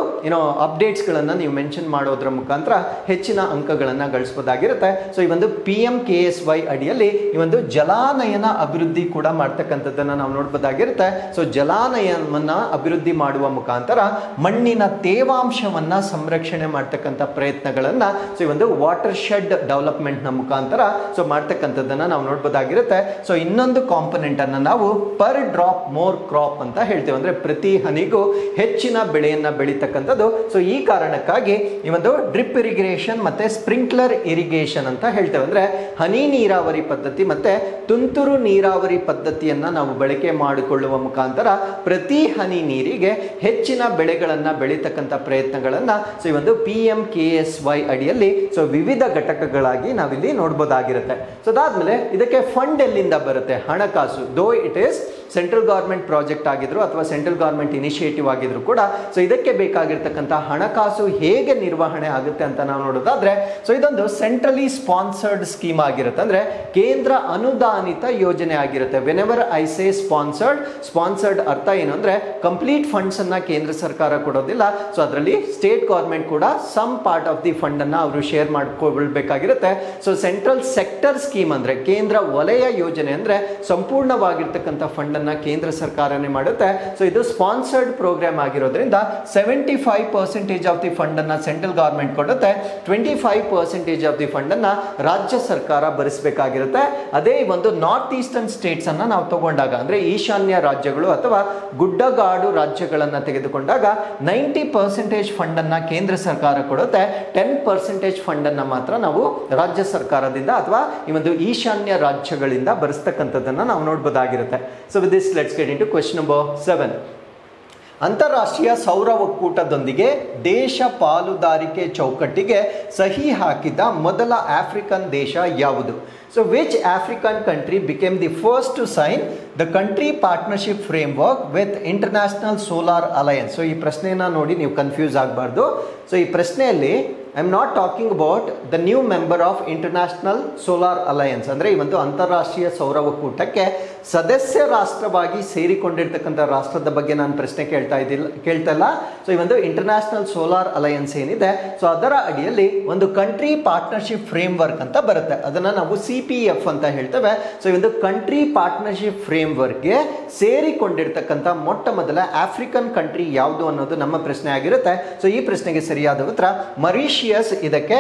ಅಪ್ಡೇಟ್ಸ್ಗಳನ್ನು ನೀವು ಮೆನ್ಷನ್ ಮಾಡೋದ್ರ ಮುಖಾಂತರ ಹೆಚ್ಚಿನ ಅಂಕಗಳನ್ನು ಗಳಿಸಬಹುದಾಗಿರುತ್ತೆ. ಸೊ ಈ ಒಂದು PMKSY ಅಡಿಯಲ್ಲಿ ಈ ಒಂದು ಜಲಾನಯನ ಅಭಿವೃದ್ಧಿ ಕೂಡ ಮಾಡ್ತಕ್ಕಂಥದ್ದನ್ನು ನಾವು ನೋಡ್ಬೋದಾಗಿರುತ್ತೆ. ಸೊ ಜಲಾನಯನವನ್ನು ಅಭಿವೃದ್ಧಿ ಮಾಡುವ ಮುಖಾಂತರ ಮಣ್ಣಿನ ತೇವಾಂಶವನ್ನು ಸಂರಕ್ಷಣೆ ಮಾಡ್ತಕ್ಕಂಥ ಪ್ರಯತ್ನಗಳನ್ನು ಸೊ ಈ ಒಂದು ವಾಟರ್ ಶೆಡ್ ಡೆವಲಪ್ಮೆಂಟ್ನ ಮುಖಾಂತರ ಸೊ ಮಾಡ್ತಕ್ಕಂಥದ್ದನ್ನು ನಾವು ನೋಡ್ಬೋದಾಗಿರುತ್ತೆ. ಸೊ ಇನ್ನೊಂದು ಕಾಂಪೊನೆಂಟ್ ಅನ್ನು ನಾವು ಪರ್ ಡ್ರಾಪ್ ಮೋರ್ ಕ್ರಾಪ್ ಅಂತ ಹೇಳ್ತೇವೆ, ಅಂದರೆ ಪ್ರತಿ ಹನಿಗೂ ಹೆಚ್ಚಿನ ಬೆಳೆಯನ್ನು ಬೆಳೀತಕ್ಕಂಥದ್ದು. ಸೊ ಈ ಕಾರಣಕ್ಕಾಗಿ ಈ ಒಂದು ಡ್ರಿಪ್ ಇರಿಗೇಷನ್ ಮತ್ತೆ ಸ್ಪ್ರಿಂಕ್ಲರ್ ಇರಿಗೇಷನ್ ಅಂತ ಹೇಳ್ತೇವೆ, ಅಂದ್ರೆ ಹನಿ ನೀರಾವರಿ ಪದ್ಧತಿ ಮತ್ತೆ ತುಂತುರು ನೀರಾವರಿ ಪದ್ಧತಿಯನ್ನ ನಾವು ಬಳಕೆ ಮಾಡಿಕೊಳ್ಳುವ ಮುಖಾಂತರ ಪ್ರತಿ ಹನಿ ನೀರಿಗೆ ಹೆಚ್ಚಿನ ಬೆಳೆಗಳನ್ನ ಬೆಳೀತಕ್ಕಂಥ ಪ್ರಯತ್ನಗಳನ್ನ ಸೊ ಈ ಒಂದು PMKSY ಅಡಿಯಲ್ಲಿ ಸೊ ವಿವಿಧ ಘಟಕಗಳಾಗಿ ನಾವಿಲ್ಲಿ ನೋಡ್ಬೋದಾಗಿರುತ್ತೆ. ಸೊ ಅದಾದ್ಮೇಲೆ ಇದಕ್ಕೆ ಫಂಡ್ ಎಲ್ಲಿಂದ ಬರುತ್ತೆ, ಹಣಕಾಸು. Though it is central government project ಆಗಿದ್ರು ಅಥವಾ ಸೆಂಟ್ರಲ್ ಗೌರ್ಮೆಂಟ್ ಇನಿಷಿಯೇಟಿವ್ ಆಗಿದ್ರು ಕೂಡ ಸೊ ಇದಕ್ಕೆ ಬೇಕಾಗಿರ್ತಕ್ಕಂಥ ಹಣಕಾಸು ಹೇಗೆ ನಿರ್ವಹಣೆ ಆಗುತ್ತೆ ಅಂತ ನಾವು ನೋಡೋದಾದ್ರೆ ಸೊ ಇದೊಂದು ಸೆಂಟ್ರಲಿ ಸ್ಪಾನ್ಸರ್ಡ್ ಸ್ಕೀಮ್ ಆಗಿರುತ್ತೆ, ಅಂದ್ರೆ ಕೇಂದ್ರ ಅನುದಾನಿತ ಯೋಜನೆ ಆಗಿರುತ್ತೆ. ವೆನೆವರ್ ಐ ಸೇ ಸ್ಪಾನ್ಸರ್ಡ್ ಅರ್ಥ ಏನು ಅಂದ್ರೆ ಕಂಪ್ಲೀಟ್ ಫಂಡ್ಸ್ ಅನ್ನ ಕೇಂದ್ರ ಸರ್ಕಾರ ಕೊಡೋದಿಲ್ಲ. ಸೊ ಅದರಲ್ಲಿ ಸ್ಟೇಟ್ ಗೌರ್ಮೆಂಟ್ ಕೂಡ some part of the fund ಅನ್ನ ಅವರು ಶೇರ್ ಮಾಡ್ಕೊಳ್ಬೇಕಾಗಿರುತ್ತೆ. ಸೊ ಸೆಂಟ್ರಲ್ ಸೆಕ್ಟರ್ ಸ್ಕೀಮ್ ಅಂದ್ರೆ ಕೇಂದ್ರ ವಲಯ ಯೋಜನೆ ಅಂದ್ರೆ ಸಂಪೂರ್ಣವಾಗಿರ್ತಕ್ಕಂಥ ಫಂಡ್ ಅನ್ನ ಕೇಂದ್ರ ಸರ್ಕಾರನೇ ಮಾಡುತ್ತೆ. ಸೊ ಇದು ಸ್ಪಾನ್ಸರ್ಡ್ ಪ್ರೋಗ್ರಾಮ್ ಆಗಿರೋದ್ರಿಂದ 75% ಆಫ್ ದಿ ಫಂಡ್ ಅನ್ನ ಸೆಂಟ್ರಲ್ ಗವರ್ಮೆಂಟ್ ಕೊಡುತ್ತೆ, 25% ಆಫ್ ದಿ ಫಂಡ್ ಅನ್ನ ರಾಜ್ಯ ಸರ್ಕಾರ ಭರಿಸಬೇಕಾಗಿರುತ್ತೆ. ಅದೇ ಒಂದು ನಾರ್ತ್ ಈಸ್ಟರ್ನ್ ಸ್ಟೇಟ್ಸ್ ಅನ್ನ ನಾವು ತಗೊಂಡಾಗ ಅಂದ್ರೆ ಈಶಾನ್ಯ ರಾಜ್ಯಗಳು ಅಥವಾ ಗುಡ್ಡಗಾಡು ರಾಜ್ಯಗಳನ್ನ ತೆಗೆದುಕೊಂಡಾಗ 90% ಫಂಡ್ ಅನ್ನ ಕೇಂದ್ರ ಸರ್ಕಾರ ಕೊಡುತ್ತೆ, 10% ಫಂಡ್ ಅನ್ನ ಮಾತ್ರ ನಾವು ರಾಜ್ಯ ಸರ್ಕಾರದಿಂದ ಅಥವಾ ಈ ಒಂದು ಈಶಾನ್ಯ ರಾಜ್ಯಗಳಿಂದ ಭರಿಸ್ತಕ್ಕಂಥದ್ದನ್ನ ನಾವು ನೋಡಬಹುದಾಗಿರುತ್ತೆ. So with this let's get into question number 7. ಅಂತಾರಾಷ್ಟ್ರೀಯ ಸೌರ ಒಕ್ಕೂಟದೊಂದಿಗೆ ದೇಶ ಪಾಲುದಾರಿಕೆ ಚೌಕಟ್ಟಿಗೆ ಸಹಿ ಹಾಕಿದ ಮೊದಲ ಆಫ್ರಿಕನ್ ದೇಶ ಯಾವುದು? So which African country became the first to sign the country partnership framework with International Solar Alliance? So ಈ ಪ್ರಶ್ನೆನ ನೋಡಿ ನೀವು ಕನ್ಫ್ಯೂಸ್ ಆಗಬಾರ್ದು. ಸೊ ಈ ಪ್ರಶ್ನೆಯಲ್ಲಿ I am not talking about the new member of international solar alliance, ಅಂದರೆ ಈ ಒಂದು ಅಂತಾರಾಷ್ಟ್ರೀಯ ಸೌರ ಒಕ್ಕೂಟಕ್ಕೆ ಸದಸ್ಯ ರಾಷ್ಟ್ರವಾಗಿ ಸೇರಿಕೊಂಡಿರ್ತಕ್ಕಂಥ ರಾಷ್ಟ್ರದ ಬಗ್ಗೆ ನಾನು ಪ್ರಶ್ನೆ ಕೇಳ್ತಾ ಇಲ್ಲ. ಸೊ ಈ ಒಂದು ಇಂಟರ್ನ್ಯಾಷನಲ್ ಸೋಲಾರ್ ಅಲಯನ್ಸ್ ಏನಿದೆ ಸೊ ಅದರ ಅಡಿಯಲ್ಲಿ ಒಂದು ಕಂಟ್ರಿ ಪಾರ್ಟ್ನರ್ಶಿಪ್ ಫ್ರೇಮ್ ವರ್ಕ್ ಅಂತ ಬರುತ್ತೆ, ಅದನ್ನು ನಾವು CPF ಅಂತ ಹೇಳ್ತೇವೆ. ಸೊ ಈ ಒಂದು ಕಂಟ್ರಿ ಪಾರ್ಟ್ನರ್ಶಿಪ್ ಫ್ರೇಮ್ ವರ್ಕ್ಗೆ ಸೇರಿಕೊಂಡಿರ್ತಕ್ಕಂಥ ಮೊಟ್ಟ ಮೊದಲ ಆಫ್ರಿಕನ್ ಕಂಟ್ರಿ ಯಾವುದು ಅನ್ನೋದು ನಮ್ಮ ಪ್ರಶ್ನೆ ಆಗಿರುತ್ತೆ. ಸೊ ಈ ಪ್ರಶ್ನೆಗೆ ಸರಿಯಾದ ಉತ್ತರ ಮರಿಷಿಯಸ್. ಇದಕ್ಕೆ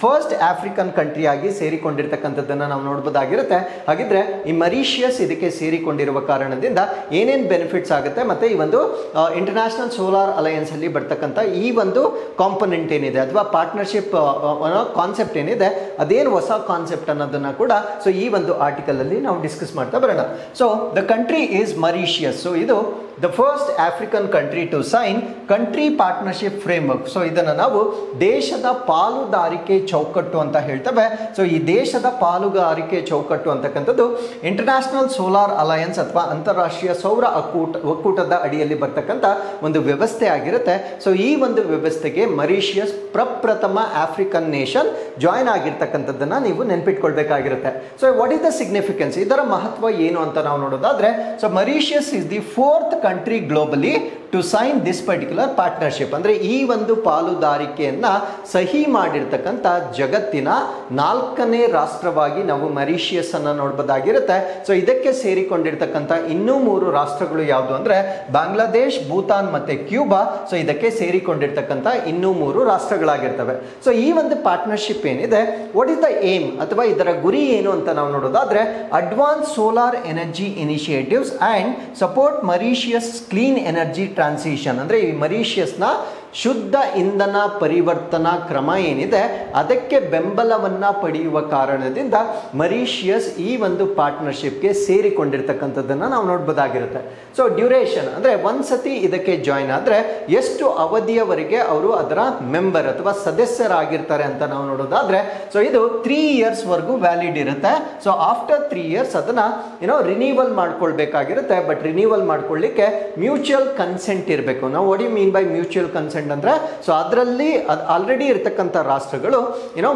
ಫಸ್ಟ್ ಆಫ್ರಿಕನ್ ಕಂಟ್ರಿ ಆಗಿ ಸೇರಿಕೊಂಡಿರ್ತಕ್ಕಂಥದ್ದನ್ನು ನಾವು ನೋಡಬಹುದಾಗಿರುತ್ತೆ. ಹಾಗಿದ್ರೆ ಈ ಮರಿಷಿಯಸ್ ಇದಕ್ಕೆ ಸೇರಿಕೊಂಡಿರುವ ಕಾರಣದಿಂದ ಏನೇನು ಬೆನಿಫಿಟ್ಸ್ ಆಗುತ್ತೆ ಮತ್ತೆ ಈ ಒಂದು ಇಂಟರ್ನ್ಯಾಷನಲ್ ಸೋಲಾರ್ ಅಲಯನ್ಸ್ ಅಲ್ಲಿ ಬರ್ತಕ್ಕಂಥ ಈ ಒಂದು ಕಾಂಪೊನೆಂಟ್ ಏನಿದೆ ಅಥವಾ ಪಾರ್ಟ್ನರ್ಶಿಪ್ ಕಾನ್ಸೆಪ್ಟ್ ಏನಿದೆ ಅದೇನು ಹೊಸ ಕಾನ್ಸೆಪ್ಟ್ ಅನ್ನೋದನ್ನ ಕೂಡ ಸೊ ಈ ಒಂದು ಆರ್ಟಿಕಲ್ ಅಲ್ಲಿ ನಾವು ಡಿಸ್ಕಸ್ ಮಾಡ್ತಾ ಬರೋಣ. So the country is Mauritius. So ಇದು the first African country to sign country partnership framework. So ಇದನ್ನು ನಾವು ದೇಶದ ಪಾಲುದಾರಿಕೆ ಚೌಕಟ್ಟು ಅಂತ ಹೇಳ್ತೇವೆ. ಸೊ ಈ ದೇಶದ ಪಾಲುದಾರಿಕೆ ಚೌಕಟ್ಟು ಅಂತಕ್ಕಂಥದ್ದು ಇಂಟರ್ನ್ಯಾಷನಲ್ ಸೋಲಾರ್ ಅಲಯನ್ಸ್ ಅಥವಾ ಅಂತಾರಾಷ್ಟ್ರೀಯ ಸೌರ ಒಕ್ಕೂಟದ ಅಡಿಯಲ್ಲಿ ಬರ್ತಕ್ಕಂಥ ಒಂದು ವ್ಯವಸ್ಥೆ ಆಗಿರುತ್ತೆ. ಸೊ ಈ ಒಂದು ವ್ಯವಸ್ಥೆಗೆ ಮರಿಷಿಯಸ್ ಪ್ರಪ್ರಥಮ ಆಫ್ರಿಕನ್ ನೇಷನ್ ಜಾಯ್ನ್ ಆಗಿರ್ತಕ್ಕಂಥದ್ದನ್ನ ನೀವು ನೆನಪಿಟ್ಕೊಳ್ಬೇಕಾಗಿರುತ್ತೆ. So what is the significance, ಇದರ ಮಹತ್ವ ಏನು ಅಂತ ನಾವು ನೋಡೋದಾದ್ರೆ so Mauritius is the 4th country globally to sign this particular partnership. ಅಂದ್ರೆ ಈ ಒಂದು ಪಾಲುದಾರಿಕೆಯನ್ನ ಸಹಿ ಮಾಡಿರ್ತಕ್ಕಂಥ ಜಗತ್ತಿನ 4ನೇ ರಾಷ್ಟ್ರವಾಗಿ ನಾವು ಮರಿಷಿಯಸ್ ಅನ್ನ ನೋಡಬಹುದಾಗಿರುತ್ತೆ. ಸೊ ಇದಕ್ಕೆ ಸೇರಿಕೊಂಡಿರ್ತಕ್ಕಂಥ ಇನ್ನೂ 3 ರಾಷ್ಟ್ರಗಳು ಯಾವುದು ಅಂದ್ರೆ ಬಾಂಗ್ಲಾದೇಶ್, ಭೂತಾನ್ ಮತ್ತೆ ಕ್ಯೂಬಾ. ಸೊ ಇದಕ್ಕೆ ಸೇರಿಕೊಂಡಿರ್ತಕ್ಕಂಥ ಇನ್ನೂ 3 ರಾಷ್ಟ್ರಗಳಾಗಿರ್ತವೆ. ಸೊ ಈ ಒಂದು ಪಾರ್ಟ್ನರ್ಶಿಪ್ ಏನಿದೆ ವಾಟ್ ಇಸ್ ದ ಏಮ್ ಅಥವಾ ಇದರ ಗುರಿ ಏನು ಅಂತ ನಾವು ನೋಡೋದಾದ್ರೆ advance solar energy initiatives and support Mauritius clean energy transition. ಅಂದ್ರೆ ಈ ಮರಿಷಿಯಸ್ನ ಶುದ್ಧ ಇಂಧನ ಪರಿವರ್ತನಾ ಕ್ರಮ ಏನಿದೆ ಅದಕ್ಕೆ ಬೆಂಬಲವನ್ನ ಪಡೆಯುವ ಕಾರಣದಿಂದ ಮರಿಷಿಯಸ್ ಈ ಒಂದು ಪಾರ್ಟ್ನರ್ಶಿಪ್ಗೆ ಸೇರಿಕೊಂಡಿರ್ತಕ್ಕಂಥದ್ದನ್ನು ನಾವು ನೋಡ್ಬೋದಾಗಿರುತ್ತೆ. ಸೊ ಡ್ಯೂರೇಷನ್ ಅಂದರೆ ಒಂದ್ಸತಿ ಇದಕ್ಕೆ ಜಾಯಿನ್ ಆದರೆ ಎಷ್ಟು ಅವಧಿಯವರೆಗೆ ಅವರು ಅದರ ಮೆಂಬರ್ ಅಥವಾ ಸದಸ್ಯರಾಗಿರ್ತಾರೆ ಅಂತ ನಾವು ನೋಡೋದಾದ್ರೆ ಸೊ ಇದು 3 years ವರೆಗೂ ವ್ಯಾಲಿಡ್ ಇರುತ್ತೆ. ಸೊ ಆಫ್ಟರ್ 3 years ಅದನ್ನ ರಿನ್ಯೂವಲ್ ಮಾಡ್ಕೊಳ್ಬೇಕಾಗಿರುತ್ತೆ. ಬಟ್ ರಿನ್ಯೂವಲ್ ಮಾಡ್ಕೊಳ್ಳಿಕ್ಕೆ ಮ್ಯೂಚುವಲ್ ಕನ್ಸೆಂಟ್ ಇರಬೇಕು. ನಾವು what you mean by mutual consent ಅಂದ್ರೆ ಸೊ ಅದರಲ್ಲಿ ಆಲ್ರೆಡಿ ಇರತಕ್ಕಂಥ ರಾಷ್ಟ್ರಗಳು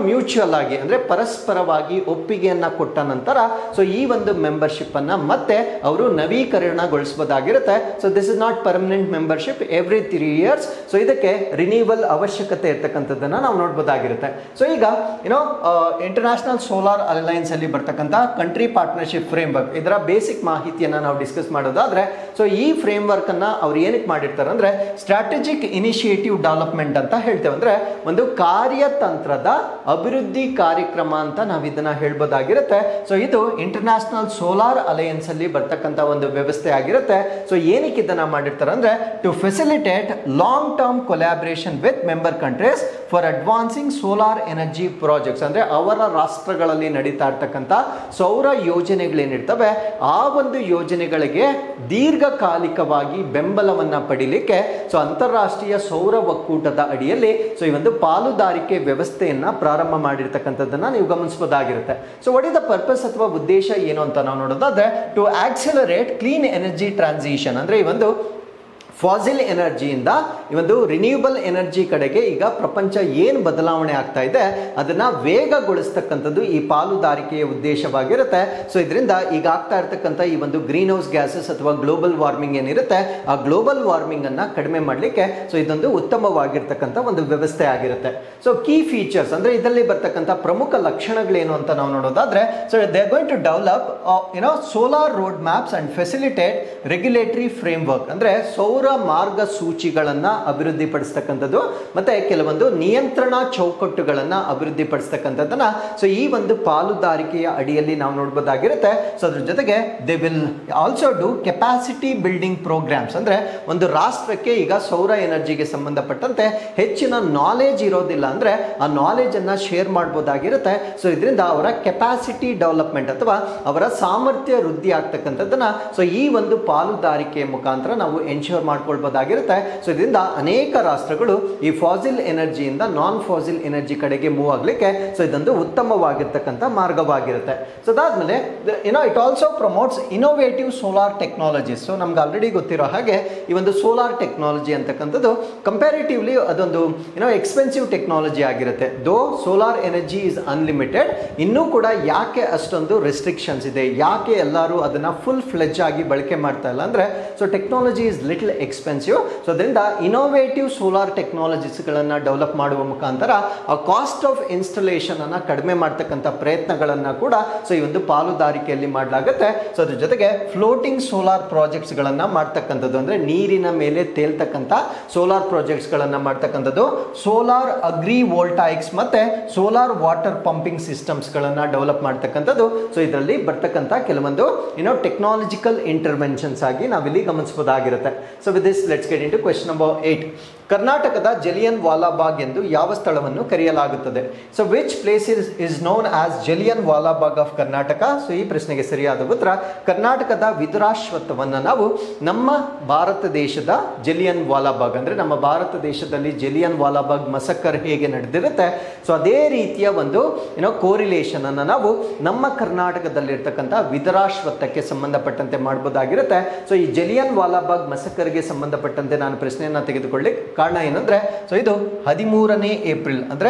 ಮ್ಯೂಚುವಲ್ ಆಗಿ ಅಂದ್ರೆ ಪರಸ್ಪರವಾಗಿ ಒಪ್ಪಿಗೆಯನ್ನ ಕೊಟ್ಟ ನಂತರ ಸೊ ಈ ಒಂದು ಮೆಂಬರ್ಶಿಪ್ ಅನ್ನ ಮತ್ತೆ ಅವರು ನವೀಕರಣಗೊಳಿಸಬಹುದಾಗಿರುತ್ತೆ. So this is not permanent membership, every 3 years. So ಇದಕ್ಕೆ ರಿನ್ಯೂವಲ್ ಅವಶ್ಯಕತೆ ಇರ್ತಕ್ಕಂಥದ್ದನ್ನ ನಾವು ನೋಡ್ಬೋದಾಗಿರುತ್ತೆ. ಸೊ ಈಗ ಇಂಟರ್ನ್ಯಾಷನಲ್ ಸೋಲಾರ್ ಅಲೈನ್ಸ್ ಅಲ್ಲಿ ಬರ್ತಕ್ಕಂಥ ಕಂಟ್ರಿ ಪಾರ್ಟ್ನರ್ಶಿಪ್ ಫ್ರೇಮ್ವರ್ಕ್ ಇದರ ಬೇಸಿಕ್ ಮಾಹಿತಿಯನ್ನ ನಾವು ಡಿಸ್ಕಸ್ ಮಾಡೋದಾದ್ರೆ ಸೊ ಈ ಫ್ರೇಮ್ವರ್ಕ್ ಅನ್ನ ಅವ್ರು ಏನಕ್ಕೆ ಮಾಡಿರ್ತಾರೆ ಅಂದ್ರೆ ಸ್ಟ್ರಾಟಜಿಕ್ ಇನಿಷಿಯೇಟಿವ್ ಡೆವಲಪ್ಮೆಂಟ್ ಅಂತ ಹೇಳ್ತೇವೆ. ಅಂದ್ರೆ ಒಂದು ಕಾರ್ಯತಂತ್ರದ ಅಭಿವೃದ್ಧಿ ಕಾರ್ಯಕ್ರಮ ಅಂತ ನಾವು ಇದನ್ನ ಹೇಳ್ಬೋದಾಗಿರುತ್ತೆ. ಸೊ ಇದು ಇಂಟರ್ನ್ಯಾಷನಲ್ ಸೋಲಾರ್ ಅಲೈನ್ಸ್ ಅಲ್ಲಿ ಬರ್ತಕ್ಕಂಥ ಒಂದು ವ್ಯವಸ್ಥೆ ಆಗಿರುತ್ತೆ. ಸೊ ಏನಕ್ಕೆ ಇದನ್ನ ಮಾಡಿರ್ತಾರೆ ಅಂದ್ರೆ to facilitate long term collaboration with member countries for advancing solar energy projects. ಅಂದ್ರೆ ಅವರ ರಾಷ್ಟ್ರಗಳಲ್ಲಿ ನಡೀತಾ ಇರ್ತಕ್ಕಂಥ ಸೌರ ಯೋಜನೆಗಳೇನಿರ್ತವೆ ಆ ಒಂದು ಯೋಜನೆಗಳಿಗೆ ದೀರ್ಘಕಾಲಿಕವಾಗಿ ಬೆಂಬಲವನ್ನ ಪಡಿಲಿಕ್ಕೆ ಸೊ ಅಂತಾರಾಷ್ಟ್ರೀಯ ಸೌರ ಒಕ್ಕೂಟದ ಅಡಿಯಲ್ಲಿ ಸೊ ಈ ಒಂದು ಪಾಲುದಾರಿಕೆ ವ್ಯವಸ್ಥೆಯನ್ನ ಪ್ರಾರಂಭ ಮಾಡಿರ್ತಕ್ಕಂಥದ್ದನ್ನ ನೀವು ಗಮನಿಸಬಹುದಾಗಿರುತ್ತೆ. So what is the purpose ಅಥವಾ ಉದ್ದೇಶ ಏನು ಅಂತ ನಾವು ನೋಡೋದಾದ್ರೆ to accelerate clean energy transition. ಅಂದ್ರೆ ಈ ಒಂದು ಫಾಸಿಲ್ ಎನರ್ಜಿಯಿಂದ ಈ ಒಂದು ರಿನ್ಯೂಬಲ್ ಎನರ್ಜಿ ಕಡೆಗೆ ಈಗ ಪ್ರಪಂಚ ಏನು ಬದಲಾವಣೆ ಆಗ್ತಾ ಇದೆ ಅದನ್ನ ವೇಗಗೊಳಿಸ್ತಕ್ಕಂಥದ್ದು ಈ ಪಾಲುದಾರಿಕೆಯ ಉದ್ದೇಶವಾಗಿರುತ್ತೆ. ಸೊ ಇದರಿಂದ ಈಗ ಆಗ್ತಾ ಇರ್ತಕ್ಕಂಥ ಈ ಒಂದು ಗ್ರೀನ್ ಹೌಸ್ ಗ್ಯಾಸಸ್ ಅಥವಾ ಗ್ಲೋಬಲ್ ವಾರ್ಮಿಂಗ್ ಏನಿರುತ್ತೆ ಆ ಗ್ಲೋಬಲ್ ವಾರ್ಮಿಂಗ್ ಅನ್ನ ಕಡಿಮೆ ಮಾಡಲಿಕ್ಕೆ ಸೊ ಇದೊಂದು ಉತ್ತಮವಾಗಿರ್ತಕ್ಕಂಥ ಒಂದು ವ್ಯವಸ್ಥೆ ಆಗಿರುತ್ತೆ. ಸೊ ಕೀ ಫೀಚರ್ಸ್ ಅಂದ್ರೆ ಇದರಲ್ಲಿ ಬರ್ತಕ್ಕಂಥ ಪ್ರಮುಖ ಲಕ್ಷಣಗಳೇನು ಅಂತ ನಾವು ನೋಡೋದಾದ್ರೆ so they are going to develop solar road maps and facilitate regulatory framework. ಅಂದ್ರೆ ಸೌರ ಮಾರ್ಗಸೂಚಿಗಳನ್ನ ಅಭಿವೃದ್ಧಿಪಡಿಸ್ತಕ್ಕಂಥದ್ದು ಮತ್ತೆ ಕೆಲವೊಂದು ನಿಯಂತ್ರಣ ಚೌಕಟ್ಟುಗಳನ್ನ ಅಭಿವೃದ್ಧಿಪಡಿಸ್ತಕ್ಕಂಥದ್ದನ್ನ ಸೊ ಈ ಒಂದು ಪಾಲುದಾರಿಕೆಯ ಅಡಿಯಲ್ಲಿ ನಾವು ನೋಡಬಹುದಾಗಿರುತ್ತೆ. ಸೊ ಅದ್ರ ಜೊತೆಗೆ they will also do capacity building programmes. ಅಂದ್ರೆ ಒಂದು ರಾಷ್ಟ್ರಕ್ಕೆ ಈಗ ಸೌರ ಎನರ್ಜಿಗೆ ಸಂಬಂಧಪಟ್ಟಂತೆ ಹೆಚ್ಚಿನ ನಾಲೆಜ್ ಇರೋದಿಲ್ಲ ಅಂದ್ರೆ ಆ ನಾಲೆಜ್ ಅನ್ನ ಶೇರ್ ಮಾಡಬಹುದಾಗಿರುತ್ತೆ. ಸೊ ಇದರಿಂದ ಅವರ ಕೆಪಾಸಿಟಿ ಡೆವಲಪ್ಮೆಂಟ್ ಅಥವಾ ಅವರ ಸಾಮರ್ಥ್ಯ ವೃದ್ಧಿ ಆಗ್ತಕ್ಕಂಥದ್ದನ್ನ ಸೊ ಈ ಒಂದು ಪಾಲುದಾರಿಕೆಯ ಮುಖಾಂತರ ನಾವು ಎನ್ಶೋರ್ ಮಾಡ್ಕೊಳ್ಬಹುದಾಗಿರುತ್ತೆ. ಸೊ ಇದರಿಂದ ಅನೇಕ ರಾಷ್ಟ್ರಗಳು ಈ ಫಾಸಿಲ್ ಎನರ್ಜಿಯಿಂದ ನಾನ್ ಫಾಸಿಲ್ ಎನರ್ಜಿ ಕಡೆಗೆ ಮೂವ್ ಆಗ್ಲಿಕ್ಕೆ ಸೊ ಇದೊಂದು ಉತ್ತಮವಾಗಿರ್ತಕ್ಕಂಥ ಮಾರ್ಗವಾಗಿರುತ್ತೆ. ಸೊ ಅದಾದ್ಮೇಲೆ it also promotes innovative solar technologies. So ನಮ್ಗೆ ಆಲ್ರೆಡಿ ಗೊತ್ತಿರೋ ಹಾಗೆ ಈ ಒಂದು ಸೋಲಾರ್ ಟೆಕ್ನಾಲಜಿ ಅಂತಕ್ಕಂಥದ್ದು ಕಂಪ್ಯಾರಿಟಿವ್ಲಿ ಅದೊಂದು ಎಕ್ಸ್ಪೆನ್ಸಿವ್ ಟೆಕ್ನಾಲಜಿ ಆಗಿರುತ್ತೆ. ದೋ ಸೋಲಾರ್ ಎನರ್ಜಿ ಇಸ್ ಅನ್ಲಿಮಿಟೆಡ್, ಇನ್ನೂ ಕೂಡ ಯಾಕೆ ಅಷ್ಟೊಂದು ರೆಸ್ಟ್ರಿಕ್ಷನ್ಸ್ ಇದೆ, ಯಾಕೆ ಎಲ್ಲರೂ ಅದನ್ನ ಫುಲ್ ಫ್ಲೆಜ್ ಆಗಿ ಬಳಕೆ ಮಾಡ್ತಾ ಇಲ್ಲ ಅಂದ್ರೆ so technology is little expensive. So ಅದರಿಂದ ಇನೋವೇಟಿವ್ ಸೋಲಾರ್ ಟೆಕ್ನಾಲಜೀಸ್ಗಳನ್ನ ಡೆವಲಪ್ ಮಾಡುವ ಮುಖಾಂತರ ಆ ಕಾಸ್ಟ್ ಆಫ್ ಇನ್ಸ್ಟಾಲೇಷನ್ ಅನ್ನ ಕಡಿಮೆ ಮಾಡ್ತಕ್ಕಂಥ ಪ್ರಯತ್ನಗಳನ್ನ ಕೂಡ ಸೊ ಈ ಒಂದು ಪಾಲುದಾರಿಕೆಯಲ್ಲಿ ಮಾಡಲಾಗುತ್ತೆ. ಸೊ ಅದ್ರ ಜೊತೆಗೆ ಫ್ಲೋಟಿಂಗ್ ಸೋಲಾರ್ ಪ್ರಾಜೆಕ್ಟ್ಸ್ ಗಳನ್ನ ಮಾಡ್ತಕ್ಕಂಥದ್ದು ಅಂದ್ರೆ ನೀರಿನ ಮೇಲೆ ತೇಲ್ತಕ್ಕಂಥ ಸೋಲಾರ್ ಪ್ರಾಜೆಕ್ಟ್ಸ್ ಗಳನ್ನ ಮಾಡ್ತಕ್ಕಂಥದ್ದು, ಸೋಲಾರ್ ಅಗ್ರಿ ವೋಲ್ಟಾಯಿಕ್ಸ್ ಮತ್ತೆ ಸೋಲಾರ್ ವಾಟರ್ ಪಂಪಿಂಗ್ ಸಿಸ್ಟಮ್ಸ್ ಗಳನ್ನ ಡೆವಲಪ್ ಮಾಡ್ತಕ್ಕಂಥದ್ದು. ಸೊ ಇದರಲ್ಲಿ ಬರ್ತಕ್ಕಂಥ ಕೆಲವೊಂದು ಟೆಕ್ನಾಲಜಿಕಲ್ ಇಂಟರ್ವೆನ್ಷನ್ಸ್ ಆಗಿ ನಾವಿಲ್ಲಿ ಗಮನಿಸಬಹುದಾಗಿರುತ್ತೆ. So with this let's get into question number 8. ಕರ್ನಾಟಕದ ಜಲಿಯನ್ ವಾಲಾಬಾಗ್ ಎಂದು ಯಾವ ಸ್ಥಳವನ್ನು ಕರೆಯಲಾಗುತ್ತದೆ? So which place is known as Jallianwala Bagh of Karnataka? So ಈ ಪ್ರಶ್ನೆಗೆ ಸರಿಯಾದ ಉತ್ತರ ಕರ್ನಾಟಕದ ವಿದುರಾಶ್ವತ್ಥವನ್ನು ನಾವು ನಮ್ಮ ಭಾರತ ದೇಶದ ಜಲಿಯನ್ ವಾಲಾಬಾಗ್ ಅಂದ್ರೆ ನಮ್ಮ ಭಾರತ ದೇಶದಲ್ಲಿ ಜಲಿಯನ್ ವಾಲಾಬಾಗ್ ಮಸಕ್ಕರ್ ಹೇಗೆ ನಡೆದಿರುತ್ತೆ ಸೊ ಅದೇ ರೀತಿಯ ಒಂದು ಕೋರಿಲೇಷನ್ ಅನ್ನು ನಾವು ನಮ್ಮ ಕರ್ನಾಟಕದಲ್ಲಿರ್ತಕ್ಕಂಥ ವಿದುರಾಶ್ವತ್ಥಕ್ಕೆ ಸಂಬಂಧಪಟ್ಟಂತೆ ಮಾಡಬಹುದಾಗಿರುತ್ತೆ. ಸೊ ಈ ಜಲಿಯನ್ ವಾಲಾಬಾಗ್ ಮಸಕ್ಕರ್ಗೆ ಸಂಬಂಧಪಟ್ಟಂತೆ ನಾನು ಪ್ರಶ್ನೆಯನ್ನ ತೆಗೆದುಕೊಳ್ಳಿ. ಕಾರಣ ಏನಂದ್ರೆ ಸೊ ಇದು 13ನೇ ಏಪ್ರಿಲ್ ಅಂದ್ರೆ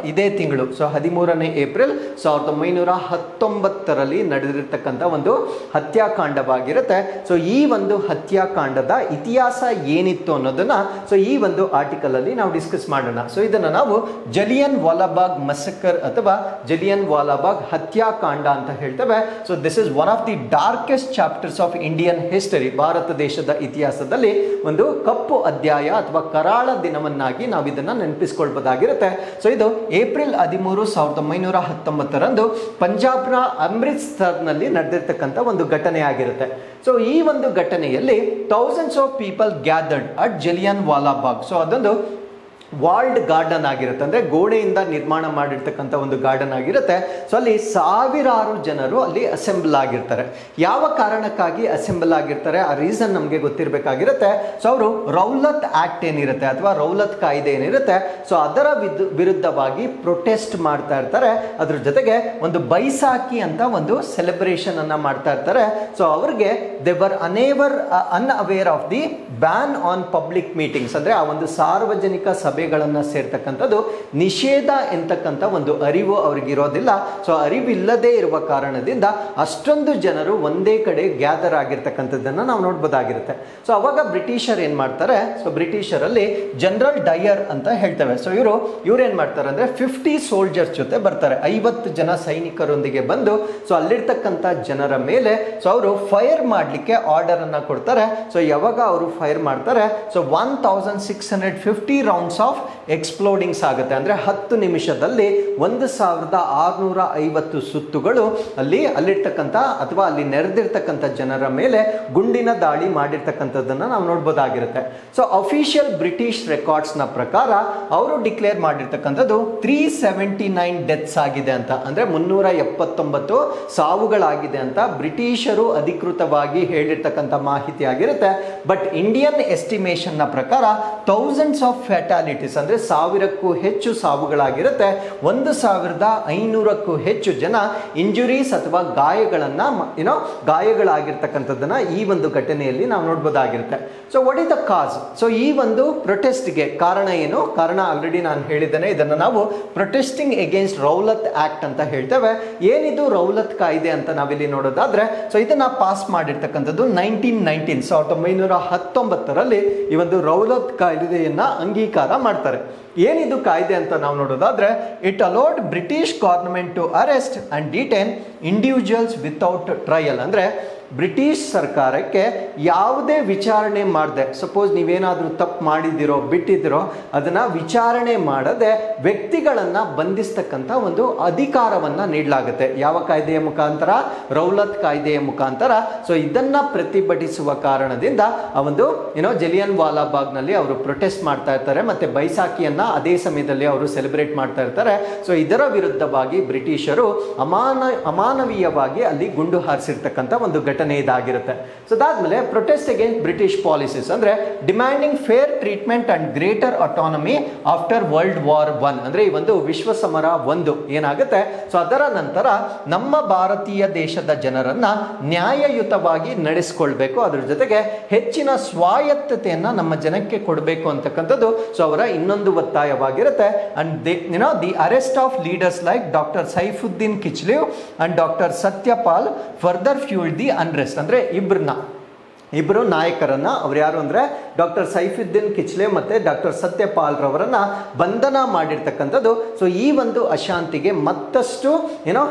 ಇದೇ ತಿಂಗಳು. ಸೊ 13ನೇ ಏಪ್ರಿಲ್ 1919ರಲ್ಲಿ ನಡೆದಿರ್ತಕ್ಕಂಥ ಒಂದು ಹತ್ಯಾಕಾಂಡವಾಗಿರುತ್ತೆ. ಸೊ ಈ ಒಂದು ಹತ್ಯಾಕಾಂಡದ ಇತಿಹಾಸ ಏನಿತ್ತು ಅನ್ನೋದನ್ನ ಸೊ ಈ ಒಂದು ಆರ್ಟಿಕಲ್ ಅಲ್ಲಿ ನಾವು ಡಿಸ್ಕಸ್ ಮಾಡೋಣ. ಸೊ ಇದನ್ನ ನಾವು ಜಲಿಯನ್ ವಾಲಾಬಾಗ್ ಮಸಕ್ಕರ್ ಅಥವಾ ಜಲಿಯನ್ ವಾಲಾಬಾಗ್ ಹತ್ಯಾಕಾಂಡ ಅಂತ ಹೇಳ್ತೇವೆ. So this is one of the darkest chapters of Indian history. Bharat ದೇಶದ ಇತಿಹಾಸದಲ್ಲಿ ಒಂದು ಕಪ್ಪು ಅಧ್ಯಾಯ ಅಥವಾ ಕರಾಳ ದಿನವನ್ನಾಗಿ ನಾವು ಇದನ್ನ ನೆನಪಿಸ್ಕೊಳ್ಬೋದಾಗಿರುತ್ತೆ. ಸೊ ಇದು ಏಪ್ರಿಲ್ 13, 1919 ಪಂಜಾಬ್ನ ಅಮೃತ್ಸರ್ನಲ್ಲಿ ನಡೆದಿರ್ತಕ್ಕಂಥ ಒಂದು ಘಟನೆ ಆಗಿರುತ್ತೆ. ಸೊ ಈ ಒಂದು ಘಟನೆಯಲ್ಲಿ thousands of people gathered at Jallian Vala Bagh. So ಅದೊಂದು ವಾಲ್ಡ್ ಗಾರ್ಡನ್ ಆಗಿರುತ್ತೆ, ಅಂದರೆ ಗೋಡೆಯಿಂದ ನಿರ್ಮಾಣ ಮಾಡಿರ್ತಕ್ಕಂಥ ಒಂದು ಗಾರ್ಡನ್ ಆಗಿರುತ್ತೆ. ಸೊ ಅಲ್ಲಿ ಸಾವಿರಾರು ಜನರು ಅಲ್ಲಿ ಅಸೆಂಬಲ್ ಆಗಿರ್ತಾರೆ. ಯಾವ ಕಾರಣಕ್ಕಾಗಿ ಅಸೆಂಬಲ್ ಆಗಿರ್ತಾರೆ ಆ ರೀಸನ್ ನಮಗೆ ಗೊತ್ತಿರಬೇಕಾಗಿರುತ್ತೆ. ಸೊ ಅವರು ರೌಲತ್ ಆಕ್ಟ್ ಏನಿರುತ್ತೆ ಅಥವಾ ರೌಲತ್ ಕಾಯ್ದೆ ಏನಿರುತ್ತೆ, ಸೊ ಅದರ ವಿರುದ್ಧವಾಗಿ ಪ್ರೊಟೆಸ್ಟ್ ಮಾಡ್ತಾ ಇರ್ತಾರೆ. ಅದ್ರ ಜೊತೆಗೆ ಒಂದು ಬೈಸಾಕಿ ಅಂತ ಒಂದು ಸೆಲೆಬ್ರೇಷನ್ ಅನ್ನ ಮಾಡ್ತಾ ಇರ್ತಾರೆ. ಸೊ ಅವ್ರಿಗೆ they were unaware of the ban on public meetings, ಅಂದ್ರೆ ಆ ಒಂದು ಸಾರ್ವಜನಿಕ ಸಭೆಗಳನ್ನ ಸೇರ್ತಕ್ಕಂಥದ್ದು ನಿಷೇಧ ಎಂತಕ್ಕಂಥ ಒಂದು ಅರಿವು ಅವ್ರಿಗೆ ಇರೋದಿಲ್ಲ. ಸೊ ಅರಿವಿಲ್ಲದೆ ಇರುವ ಕಾರಣದಿಂದ ಅಷ್ಟೊಂದು ಜನರು ಒಂದೇ ಕಡೆ ಗ್ಯಾದರ್ ಆಗಿರ್ತಕ್ಕಂಥದ್ದನ್ನ ನಾವು ನೋಡ್ಬೋದಾಗಿರುತ್ತೆ. ಸೊ ಅವಾಗ ಬ್ರಿಟಿಷರ್ ಏನ್ ಮಾಡ್ತಾರೆ, ಸೊ ಬ್ರಿಟಿಷರಲ್ಲಿ ಜನರಲ್ ಡಯರ್ ಅಂತ ಹೇಳ್ತೇವೆ. ಸೊ ಇವ್ರು ಏನ್ ಮಾಡ್ತಾರೆ ಅಂದ್ರೆ 50 ಸೋಲ್ಜರ್ಸ್ ಜೊತೆ ಬರ್ತಾರೆ, 50 ಜನ ಸೈನಿಕರೊಂದಿಗೆ ಬಂದು ಸೊ ಅಲ್ಲಿರ್ತಕ್ಕಂಥ ಜನರ ಮೇಲೆ ಸೊ ಅವರು ಫೈರ್ ಮಾಡ್ಲಿಕ್ಕೆ ಆರ್ಡರ್ ಅನ್ನ ಕೊಡ್ತಾರೆ. ಸೊ ಯಾವಾಗ ಅವರು ಫೈರ್ ಮಾಡ್ತಾರೆ, ಸೊ 1650 ರೌಂಡ್ಸ್ ಆಫ್ ಎಕ್ಸ್ಪ್ಲೋಡಿಂಗ್ಸ್ ಆಗುತ್ತೆ. ಅಂದ್ರೆ 10 ನಿಮಿಷದಲ್ಲಿ 1650 ಸುತ್ತುಗಳು ಅಲ್ಲಿರ್ತಕ್ಕಂಥ ಅಥವಾ ಅಲ್ಲಿ ನೆರೆದಿರ್ತಕ್ಕಂಥ ಜನರ ಮೇಲೆ ಗುಂಡಿನ ದಾಳಿ ಮಾಡಿರ್ತಕ್ಕಂಥದ್ದನ್ನ ನಾವು ನೋಡ್ಬೋದಾಗಿರುತ್ತೆ. ಸೊ ಅಫಿಷಿಯಲ್ ಬ್ರಿಟಿಷ್ ರೆಕಾರ್ಡ್ಸ್ ನ ಪ್ರಕಾರ ಅವರು ಡಿಕ್ಲೇರ್ ಮಾಡಿರ್ತಕ್ಕಂಥದ್ದು 379 ಡೆತ್ಸ್ ಆಗಿದೆ ಅಂತ, ಅಂದ್ರೆ 379 ಸಾವುಗಳಾಗಿದೆ ಅಂತ ಬ್ರಿಟಿಷರು ಅಧಿಕೃತವಾಗಿ ಹೇಳಿರ್ತಕ್ಕಂಥ ಮಾಹಿತಿ ಆಗಿರುತ್ತೆ. ಬಟ್ ಇಂಡಿಯನ್ ಎಸ್ಟಿಮೇಷನ್ ನ ಪ್ರಕಾರ ಥೌಸಂಡ್ಸ್ ಆಫ್ ಫ್ಯಾಟಾಲಿಟೀಸ್, ಅಂದ್ರೆ 1000ಕ್ಕೂ ಹೆಚ್ಚು ಸಾವುಗಳಾಗಿರುತ್ತೆ. 1500ಕ್ಕೂ ಹೆಚ್ಚು ಜನ ಇಂಜುರೀಸ್ ಅಥವಾ ಗಾಯಗಳಾಗಿರ್ತಕ್ಕಂಥದ್ದನ್ನ ಈ ಒಂದು ಘಟನೆಯಲ್ಲಿ ನಾವು ನೋಡ್ಬೋದಾಗಿರುತ್ತೆ. So what is the cause? So ಈ ಒಂದು ಪ್ರೊಟೆಸ್ಟ್ಗೆ ಕಾರಣ ಏನು? ಕಾರಣ ಆಲ್ರೆಡಿ ನಾನು ಹೇಳಿದ್ದೇನೆ, ಇದನ್ನು ನಾವು ಪ್ರೊಟೆಸ್ಟಿಂಗ್ ಅಗೇನ್ಸ್ಟ್ ರೌಲತ್ ಆಕ್ಟ್ ಅಂತ ಹೇಳ್ತೇವೆ. ಏನಿದು ರೌಲತ್ ಕಾಯ್ದೆ ಅಂತ ನಾವಿಲ್ಲಿ ನೋಡೋದಾದ್ರೆ, ಸೊ ಇದನ್ನ ಪಾಸ್ ಮಾಡಿರ್ತಕ್ಕಂಥದ್ದು 1919 ಈ ಒಂದು ರೌಲತ್ ಕಾಯ್ದೆಯನ್ನ ಅಂಗೀಕಾರ ಮಾಡ್ತಾರೆ. ಏನಿದು ಕಾಯ್ದೆ ಅಂತ ನಾವು ನೋಡೋದಾದ್ರೆ, it allowed British government to arrest and detain individuals without trial. ಅಂದ್ರೆ ಬ್ರಿಟಿಷ್ ಸರ್ಕಾರಕ್ಕೆ ಯಾವುದೇ ವಿಚಾರಣೆ ಮಾಡದೆ, ಸಪೋಸ್ ನೀವೇನಾದರೂ ತಪ್ಪು ಮಾಡಿದಿರೋ ಬಿಟ್ಟಿದಿರೋ ಅದನ್ನ ವಿಚಾರಣೆ ಮಾಡದೆ ವ್ಯಕ್ತಿಗಳನ್ನ ಬಂಧಿಸ್ತಕ್ಕಂಥ ಒಂದು ಅಧಿಕಾರವನ್ನ ನೀಡಲಾಗುತ್ತೆ. ಯಾವ ಕಾಯ್ದೆಯ ಮುಖಾಂತರ? ರೌಲತ್ ಕಾಯ್ದೆಯ ಮುಖಾಂತರ. ಸೊ ಇದನ್ನ ಪ್ರತಿಭಟಿಸುವ ಕಾರಣದಿಂದ ಆ ಒಂದು ಜಲಿಯನ್ ವಾಲಾ ಬಾಗ್ನಲ್ಲಿ ಅವರು ಪ್ರೊಟೆಸ್ಟ್ ಮಾಡ್ತಾ ಇರ್ತಾರೆ, ಮತ್ತೆ ಬೈಸಾಕಿಯನ್ನ ಅದೇ ಸಮಯದಲ್ಲಿ ಅವರು ಸೆಲೆಬ್ರೇಟ್ ಮಾಡ್ತಾ ಇರ್ತಾರೆ. ಸೊ ಇದರ ವಿರುದ್ಧವಾಗಿ ಬ್ರಿಟಿಷರು ಅಮಾನವೀಯವಾಗಿ ಅಲ್ಲಿ ಗುಂಡು ಹಾರಿಸಿರ್ತಕ್ಕಂಥ ಒಂದು ಘಟನೆ ಇದಾಗಿರುತ್ತೆ. ಸೊ ಅದಾದ್ಮೇಲೆ ಪ್ರೊಟೆಸ್ಟ್ ಅಗೇನ್ಸ್ಟ್ ಬ್ರಿಟಿಷ್ ಪಾಲಿಸೀಸ್ ಅಂದ್ರೆ demanding fair treatment and greater autonomy after world war I, ಅಂದ್ರೆ ಈ ಒಂದು ವಿಶ್ವ ಸಮರ 1 ಏನಾಗುತ್ತೆ, ಸೊ ಅದರ ನಂತರ ನಮ್ಮ ಭಾರತೀಯ ದೇಶದ ಜನರನ್ನ ನ್ಯಾಯಯುತವಾಗಿ ನಡೆಸಿಕೊಳ್ಬೇಕು, ಅದ್ರ ಜೊತೆಗೆ ಹೆಚ್ಚಿನ ಸ್ವಾಯತ್ತತೆಯನ್ನ ನಮ್ಮ ಜನಕ್ಕೆ ಕೊಡಬೇಕು ಅಂತಕ್ಕಂಥದ್ದು ಸೊ ಅವರ ಇನ್ನೊಂದು ಒತ್ತಾಯವಾಗಿರುತ್ತೆ. And the arrest of leaders like doctor Saifuddin Kitchlew and doctor Satyapal further fuelled the unrest. ಅಂದ್ರೆ ಇಬ್ಬರು ನಾಯಕರನ್ನ, ಅವ್ರು ಯಾರು ಅಂದ್ರೆ ಡಾಕ್ಟರ್ ಸೈಫುದ್ದೀನ್ ಕಿಚ್ಲೆ ಮತ್ತೆ ಡಾಕ್ಟರ್ ಸತ್ಯಪಾಲ್ ರವರನ್ನ ಬಂಧನ ಮಾಡಿರ್ತಕ್ಕಂಥದ್ದು ಸೊ ಈ ಒಂದು ಅಶಾಂತಿಗೆ ಮತ್ತಷ್ಟು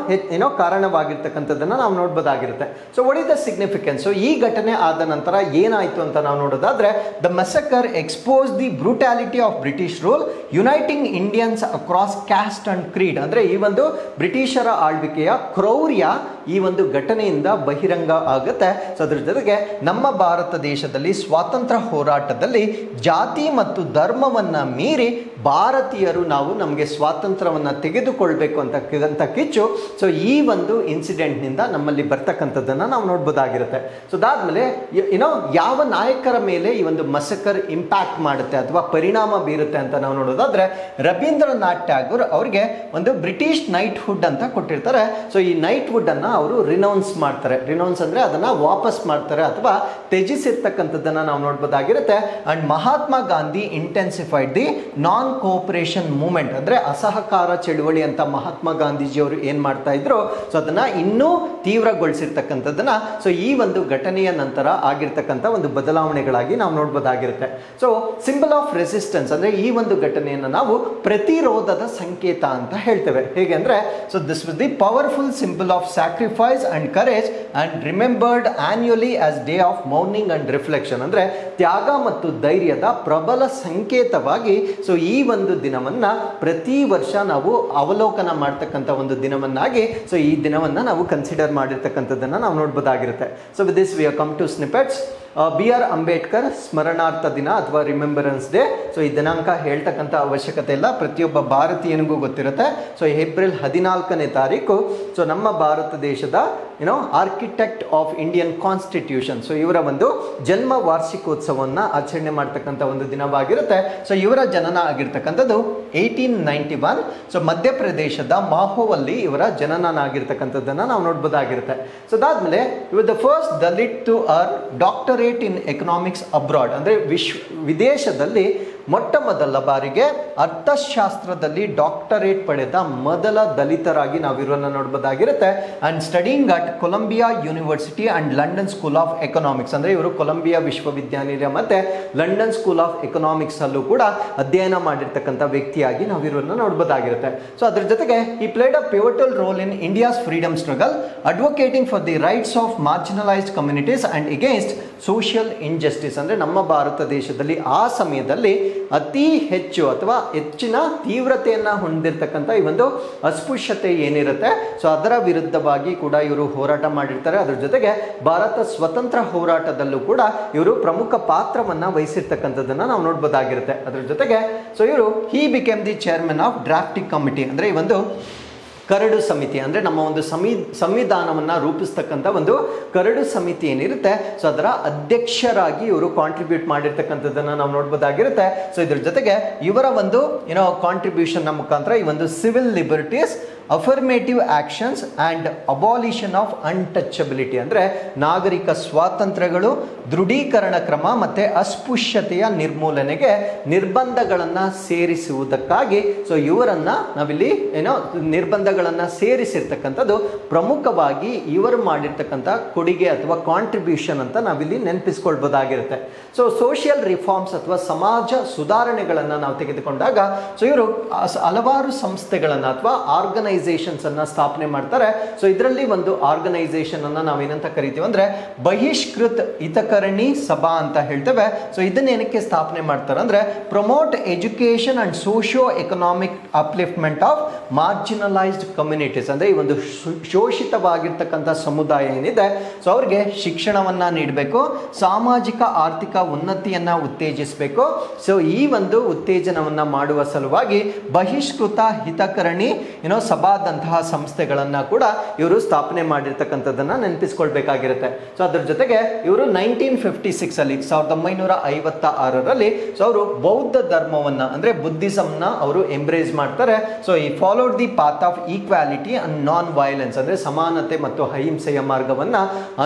ಕಾರಣವಾಗಿರ್ತಕ್ಕಂಥದ್ದನ್ನ ನಾವು ನೋಡ್ಬೋದಾಗಿರುತ್ತೆ. So what is the significance? So ಈ ಘಟನೆ ಆದ ನಂತರ ಏನಾಯ್ತು ಅಂತ ನಾವು ನೋಡೋದಾದ್ರೆ, the massacre expose the brutality of British rule uniting Indians across caste and creed. ಅಂದ್ರೆ ಈ ಒಂದು ಬ್ರಿಟಿಷರ ಆಳ್ವಿಕೆಯ ಕ್ರೌರ್ಯ ಈ ಒಂದು ಘಟನೆಯಿಂದ ಬಹಿರಂಗ ಆಗುತ್ತೆ. ಸೊ ಅದ್ರ ಜೊತೆಗೆ ನಮ್ಮ ಭಾರತ ದೇಶದಲ್ಲಿ ಸ್ವಾತಂತ್ರ್ಯ ಹೋರಾಟದಲ್ಲಿ ಜಾತಿ ಮತ್ತು ಧರ್ಮವನ್ನ ಮೀರಿ ಭಾರತೀಯರು ನಾವು ನಮಗೆ ಸ್ವಾತಂತ್ರ್ಯವನ್ನ ತೆಗೆದುಕೊಳ್ಬೇಕು ಅಂತ ಕಿಚ್ಚು ಸೊ ಈ ಒಂದು ಇನ್ಸಿಡೆಂಟ್ ನಿಂದ ನಮ್ಮಲ್ಲಿ ಬರ್ತಕ್ಕಂಥದ್ದನ್ನ ನಾವು ನೋಡ್ಬೋದಾಗಿರುತ್ತೆ. ಸೊ ಅದಾದ್ಮೇಲೆ ಯಾವ ನಾಯಕರ ಮೇಲೆ ಈ ಒಂದು ಮಸಕರ್ ಇಂಪ್ಯಾಕ್ಟ್ ಮಾಡುತ್ತೆ ಅಥವಾ ಪರಿಣಾಮ ಬೀರುತ್ತೆ ಅಂತ ನಾವು ನೋಡೋದಾದ್ರೆ, ರವೀಂದ್ರನಾಥ್ ಟ್ಯಾಗೋರ್ ಅವ್ರಿಗೆ ಒಂದು ಬ್ರಿಟಿಷ್ ನೈಟ್ ಹುಡ್ ಅಂತ ಕೊಟ್ಟಿರ್ತಾರೆ. ಸೊ ಈ ನೈಟ್ ಹುಡ್ ಅನ್ನ ಅವರು ರಿನೌನ್ಸ್ ಮಾಡ್ತಾರೆ. ರಿನೌನ್ಸ್ ಅಂದ್ರೆ ಅದನ್ನ ವಾಪಸ್ ಮಾಡ್ತಾರೆ ಅಥವಾ ತ್ಯಜಿಸಿರ್ತಕ್ಕಂಥದ್ದನ್ನ ನಾವು ನೋಡ್ಬೋದಾಗಿರುತ್ತೆ. And Mahatma Gandhi intensified the non cooperation movement, ಅಂದ್ರೆ ಅಸಹಕಾರ ಚಳುವಳಿ ಅಂತ ಮಹಾತ್ಮ ಗಾಂಧೀಜಿಯವರು ಏನ್ ಮಾಡ್ತಾ ಇದ್ರು ಸೊ ಅದನ್ನ ಇನ್ನೂ ತೀವ್ರಗೊಳಿಸಿರ್ತಕ್ಕಂಥದ್ದನ್ನ ಸೊ ಈ ಒಂದು ಘಟನೆಯ ನಂತರ ಆಗಿರ್ತಕ್ಕಂಥ ಒಂದು ಬದಲಾವಣೆಗಳಾಗಿ ನಾವು ನೋಡ್ಬೋದಾಗಿರುತ್ತೆ. ಸೊ ಸಿಂಬಲ್ ಆಫ್ ರೆಸಿಸ್ಟೆನ್ಸ್ ಅಂದ್ರೆ ಈ ಒಂದು ಘಟನೆಯನ್ನು ನಾವು ಪ್ರತಿರೋಧದ ಸಂಕೇತ ಅಂತ ಹೇಳ್ತೇವೆ. ಹೇಗೆ ಅಂದ್ರೆ, so this was the powerful symbol of sacrifice sacrifice and courage and remembered annually as day of ಮೌರ್ನಿಂಗ್ and reflection. ಅಂದ್ರೆ ತ್ಯಾಗ ಮತ್ತು ಧೈರ್ಯದ ಪ್ರಬಲ ಸಂಕೇತವಾಗಿ ಸೊ ಈ ಒಂದು ದಿನವನ್ನ ಪ್ರತಿ ವರ್ಷ ನಾವು ಅವಲೋಕನ ಮಾಡ್ತಕ್ಕಂಥ ಒಂದು ದಿನವನ್ನಾಗಿ ಸೊ ಈ ದಿನವನ್ನ ನಾವು ಕನ್ಸಿಡರ್ ಮಾಡಿರ್ತಕ್ಕಂಥದ್ದನ್ನ ನಾವು ನೋಡ್ಬೋದಾಗಿರುತ್ತೆ. So with this we have come to snippets. B.R. Ambedkar ಸ್ಮರಣಾರ್ಥ ದಿನ ಅಥವಾ ರಿಮೆಂಬರೆನ್ಸ್ ಡೇ. ಸೊ ಈ ದಿನಾಂಕ ಹೇಳ್ತಕ್ಕಂಥ ಅವಶ್ಯಕತೆ ಇಲ್ಲ, ಪ್ರತಿಯೊಬ್ಬ ಭಾರತೀಯನಿಗೂ ಗೊತ್ತಿರುತ್ತೆ. ಸೊ ಏಪ್ರಿಲ್ 14ನೇ ತಾರೀಕು ಸೊ ನಮ್ಮ ಭಾರತ ದೇಶದ architect of Indian constitution so ಇವರ ಒಂದು ಜನ್ಮ ವಾರ್ಷಿಕೋತ್ಸವವನ್ನು ಆಚರಣೆ ಮಾಡ್ತಕ್ಕಂಥ ಒಂದು ದಿನವಾಗಿರುತ್ತೆ. ಸೊ ಇವರ ಜನನ ಆಗಿರ್ತಕ್ಕಂಥದ್ದು 1891. ಸೊ ಮಧ್ಯಪ್ರದೇಶದ ಮಾಹೋವಲ್ಲಿ ಇವರ ಜನನ ಆಗಿರ್ತಕ್ಕಂಥದ್ದನ್ನು ನಾವು ನೋಡ್ಬೋದಾಗಿರುತ್ತೆ. ಸೊ ಅದಾದ್ಮೇಲೆ ಇವರು the first Dalit to earn doctorate in economics abroad. ಅಂದರೆ ವಿದೇಶದಲ್ಲಿ ಮೊಟ್ಟ ಮೊದಲ ಬಾರಿಗೆ ಅರ್ಥಶಾಸ್ತ್ರದಲ್ಲಿ ಡಾಕ್ಟರೇಟ್ ಪಡೆದ ಮೊದಲ ದಲಿತರಾಗಿ ನಾವು ಇವರನ್ನು ನೋಡ್ಬೋದಾಗಿರುತ್ತೆ. And studying at Columbia University and London School of Economics. ಅಂದರೆ ಇವರು ಕೊಲಂಬಿಯಾ ವಿಶ್ವವಿದ್ಯಾನಿಲಯ ಮತ್ತೆ ಲಂಡನ್ ಸ್ಕೂಲ್ ಆಫ್ ಎಕನಾಮಿಕ್ಸ್ ಅಲ್ಲೂ ಕೂಡ ಅಧ್ಯಯನ ಮಾಡಿರ್ತಕ್ಕಂಥ ವ್ಯಕ್ತಿಯಾಗಿ ನಾವು ಇವರನ್ನು ನೋಡ್ಬೋದಾಗಿರುತ್ತೆ. ಸೊ ಅದ್ರ ಜೊತೆಗೆ ಈ played a pivotal role in India's freedom struggle, advocating for the rights of marginalised communities and against social injustice. ಅಂದರೆ ನಮ್ಮ ಭಾರತ ದೇಶದಲ್ಲಿ ಆ ಸಮಯದಲ್ಲಿ ಅತಿ ಹೆಚ್ಚು ಅಥವಾ ಹೆಚ್ಚಿನ ತೀವ್ರತೆಯನ್ನು ಹೊಂದಿರತಕ್ಕಂಥ ಈ ಒಂದು ಅಸ್ಪೃಶ್ಯತೆ ಏನಿರುತ್ತೆ ಸೊ ಅದರ ವಿರುದ್ಧವಾಗಿ ಕೂಡ ಇವರು ಹೋರಾಟ ಮಾಡಿರ್ತಾರೆ. ಅದರ ಜೊತೆಗೆ ಭಾರತ ಸ್ವತಂತ್ರ ಹೋರಾಟದಲ್ಲೂ ಕೂಡ ಇವರು ಪ್ರಮುಖ ಪಾತ್ರವನ್ನು ವಹಿಸಿರ್ತಕ್ಕಂಥದ್ದನ್ನು ನಾವು ನೋಡ್ಬೋದಾಗಿರುತ್ತೆ. ಅದರ ಜೊತೆಗೆ ಸೊ ಇವರು ಹಿ became the chairman of drafting committee. ಅಂದರೆ ಈ ಒಂದು ಕರಡು ಸಮಿತಿ, ಅಂದರೆ ನಮ್ಮ ಒಂದು ಸಂವಿಧಾನವನ್ನು ರೂಪಿಸ್ತಕ್ಕಂಥ ಒಂದು ಕರಡು ಸಮಿತಿ ಏನಿರುತ್ತೆ ಸೊ ಅದರ ಅಧ್ಯಕ್ಷರಾಗಿ ಇವರು ಕಾಂಟ್ರಿಬ್ಯೂಟ್ ಮಾಡಿರ್ತಕ್ಕಂಥದ್ದನ್ನು ನಾವು ನೋಡ್ಬೋದಾಗಿರುತ್ತೆ. ಸೊ ಇದ್ರ ಜೊತೆಗೆ ಇವರ ಒಂದು ಕಾಂಟ್ರಿಬ್ಯೂಷನ್ ಮುಖಾಂತರ ಈ ಒಂದು civil liberties, affirmative actions and abolition of untouchability, ಅಂದರೆ ನಾಗರಿಕ ಸ್ವಾತಂತ್ರ್ಯಗಳು, ದೃಢೀಕರಣ ಕ್ರಮ ಮತ್ತು ಅಸ್ಪೃಶ್ಯತೆಯ ನಿರ್ಮೂಲನೆಗೆ ನಿರ್ಬಂಧಗಳನ್ನು ಸೇರಿಸುವುದಕ್ಕಾಗಿ ಸೊ ಇವರನ್ನು ನಾವಿಲ್ಲಿ ನಿರ್ಬಂಧಗಳನ್ನು ಸೇರಿಸಿರ್ತಕ್ಕಂಥದ್ದು ಪ್ರಮುಖವಾಗಿ ಇವರು ಮಾಡಿರ್ತಕ್ಕಂಥ ಕೊಡುಗೆ ಅಥವಾ ಕಾಂಟ್ರಿಬ್ಯೂಷನ್ ಅಂತ ನಾವಿಲ್ಲಿ ನೆನಪಿಸ್ಕೊಳ್ಬೋದಾಗಿರುತ್ತೆ. ಸೊ ಸೋಷಿಯಲ್ ರಿಫಾರ್ಮ್ಸ್ ಅಥವಾ ಸಮಾಜ ಸುಧಾರಣೆಗಳನ್ನು ನಾವು ತೆಗೆದುಕೊಂಡಾಗ ಸೊ ಇವರು ಹಲವಾರು ಸಂಸ್ಥೆಗಳನ್ನು ಅಥವಾ ಆರ್ಗನೈಸೇಷನ್ಸ್ ಅನ್ನ ಸ್ಥಾಪನೆ ಮಾಡ್ತಾರೆ. ಸೊ ಇದರಲ್ಲಿ ಒಂದು ಆರ್ಗನೈಸೇಷನ್ ಅನ್ನ ನಾವೇನಂತ ಕರಿತೀವಿ ಅಂದ್ರೆ ಬಹಿಷ್ಕೃತ ಹಿತಕರಣಿ ಸಭಾ ಅಂತ ಹೇಳ್ತೇವೆ. ಸೊ ಇದನ್ನ ಏನಕ್ಕೆ ಸ್ಥಾಪನೆ ಮಾಡ್ತಾರೆ ಅಂದ್ರೆ promote education and socio economic upliftment of marginalised communities. ಅಂದ್ರೆ ಈ ಒಂದು ಶೋಷಿತವಾಗಿರ್ತಕ್ಕಂಥ ಸಮುದಾಯ ಏನಿದೆ ಸೊ ಅವ್ರಿಗೆ ಶಿಕ್ಷಣವನ್ನ ನೀಡಬೇಕು, ಸಾಮಾಜಿಕ ಆರ್ಥಿಕ ಉನ್ನತಿಯನ್ನ ಉತ್ತೇಜಿಸಬೇಕು. ಸೊ ಈ ಒಂದು ಉತ್ತೇಜನವನ್ನ ಮಾಡುವ ಸಲುವಾಗಿ ಬಹಿಷ್ಕೃತ ಹಿತಕರಣಿ ಸಭಾದಂತಹ ಸಂಸ್ಥೆಗಳನ್ನ ಕೂಡ ಇವರು ಸ್ಥಾಪನೆ ಮಾಡಿರ್ತಕ್ಕಂಥದ್ದನ್ನ ನೆನಪಿಸ್ಕೊಳ್ಬೇಕಾಗಿರುತ್ತೆ. ಸೊ ಅದ್ರ ಜೊತೆಗೆ ಇವರು 1956 ಅಲ್ಲಿ 1956ರಲ್ಲಿ ಸೊ ಅವರು ಬೌದ್ಧ ಧರ್ಮವನ್ನ ಅಂದ್ರೆ ಬುದ್ಧಿಸಂನ ಅವರು ಎಂಬ್ರೇಸ್ ಮಾಡ್ತಾರೆ. ಸೊ ಈ followed the path of equality and non violence, ಅಂದ್ರೆ ಸಮಾನತೆ ಮತ್ತು ಅಹಿಂಸೆಯ ಮಾರ್ಗವನ್ನ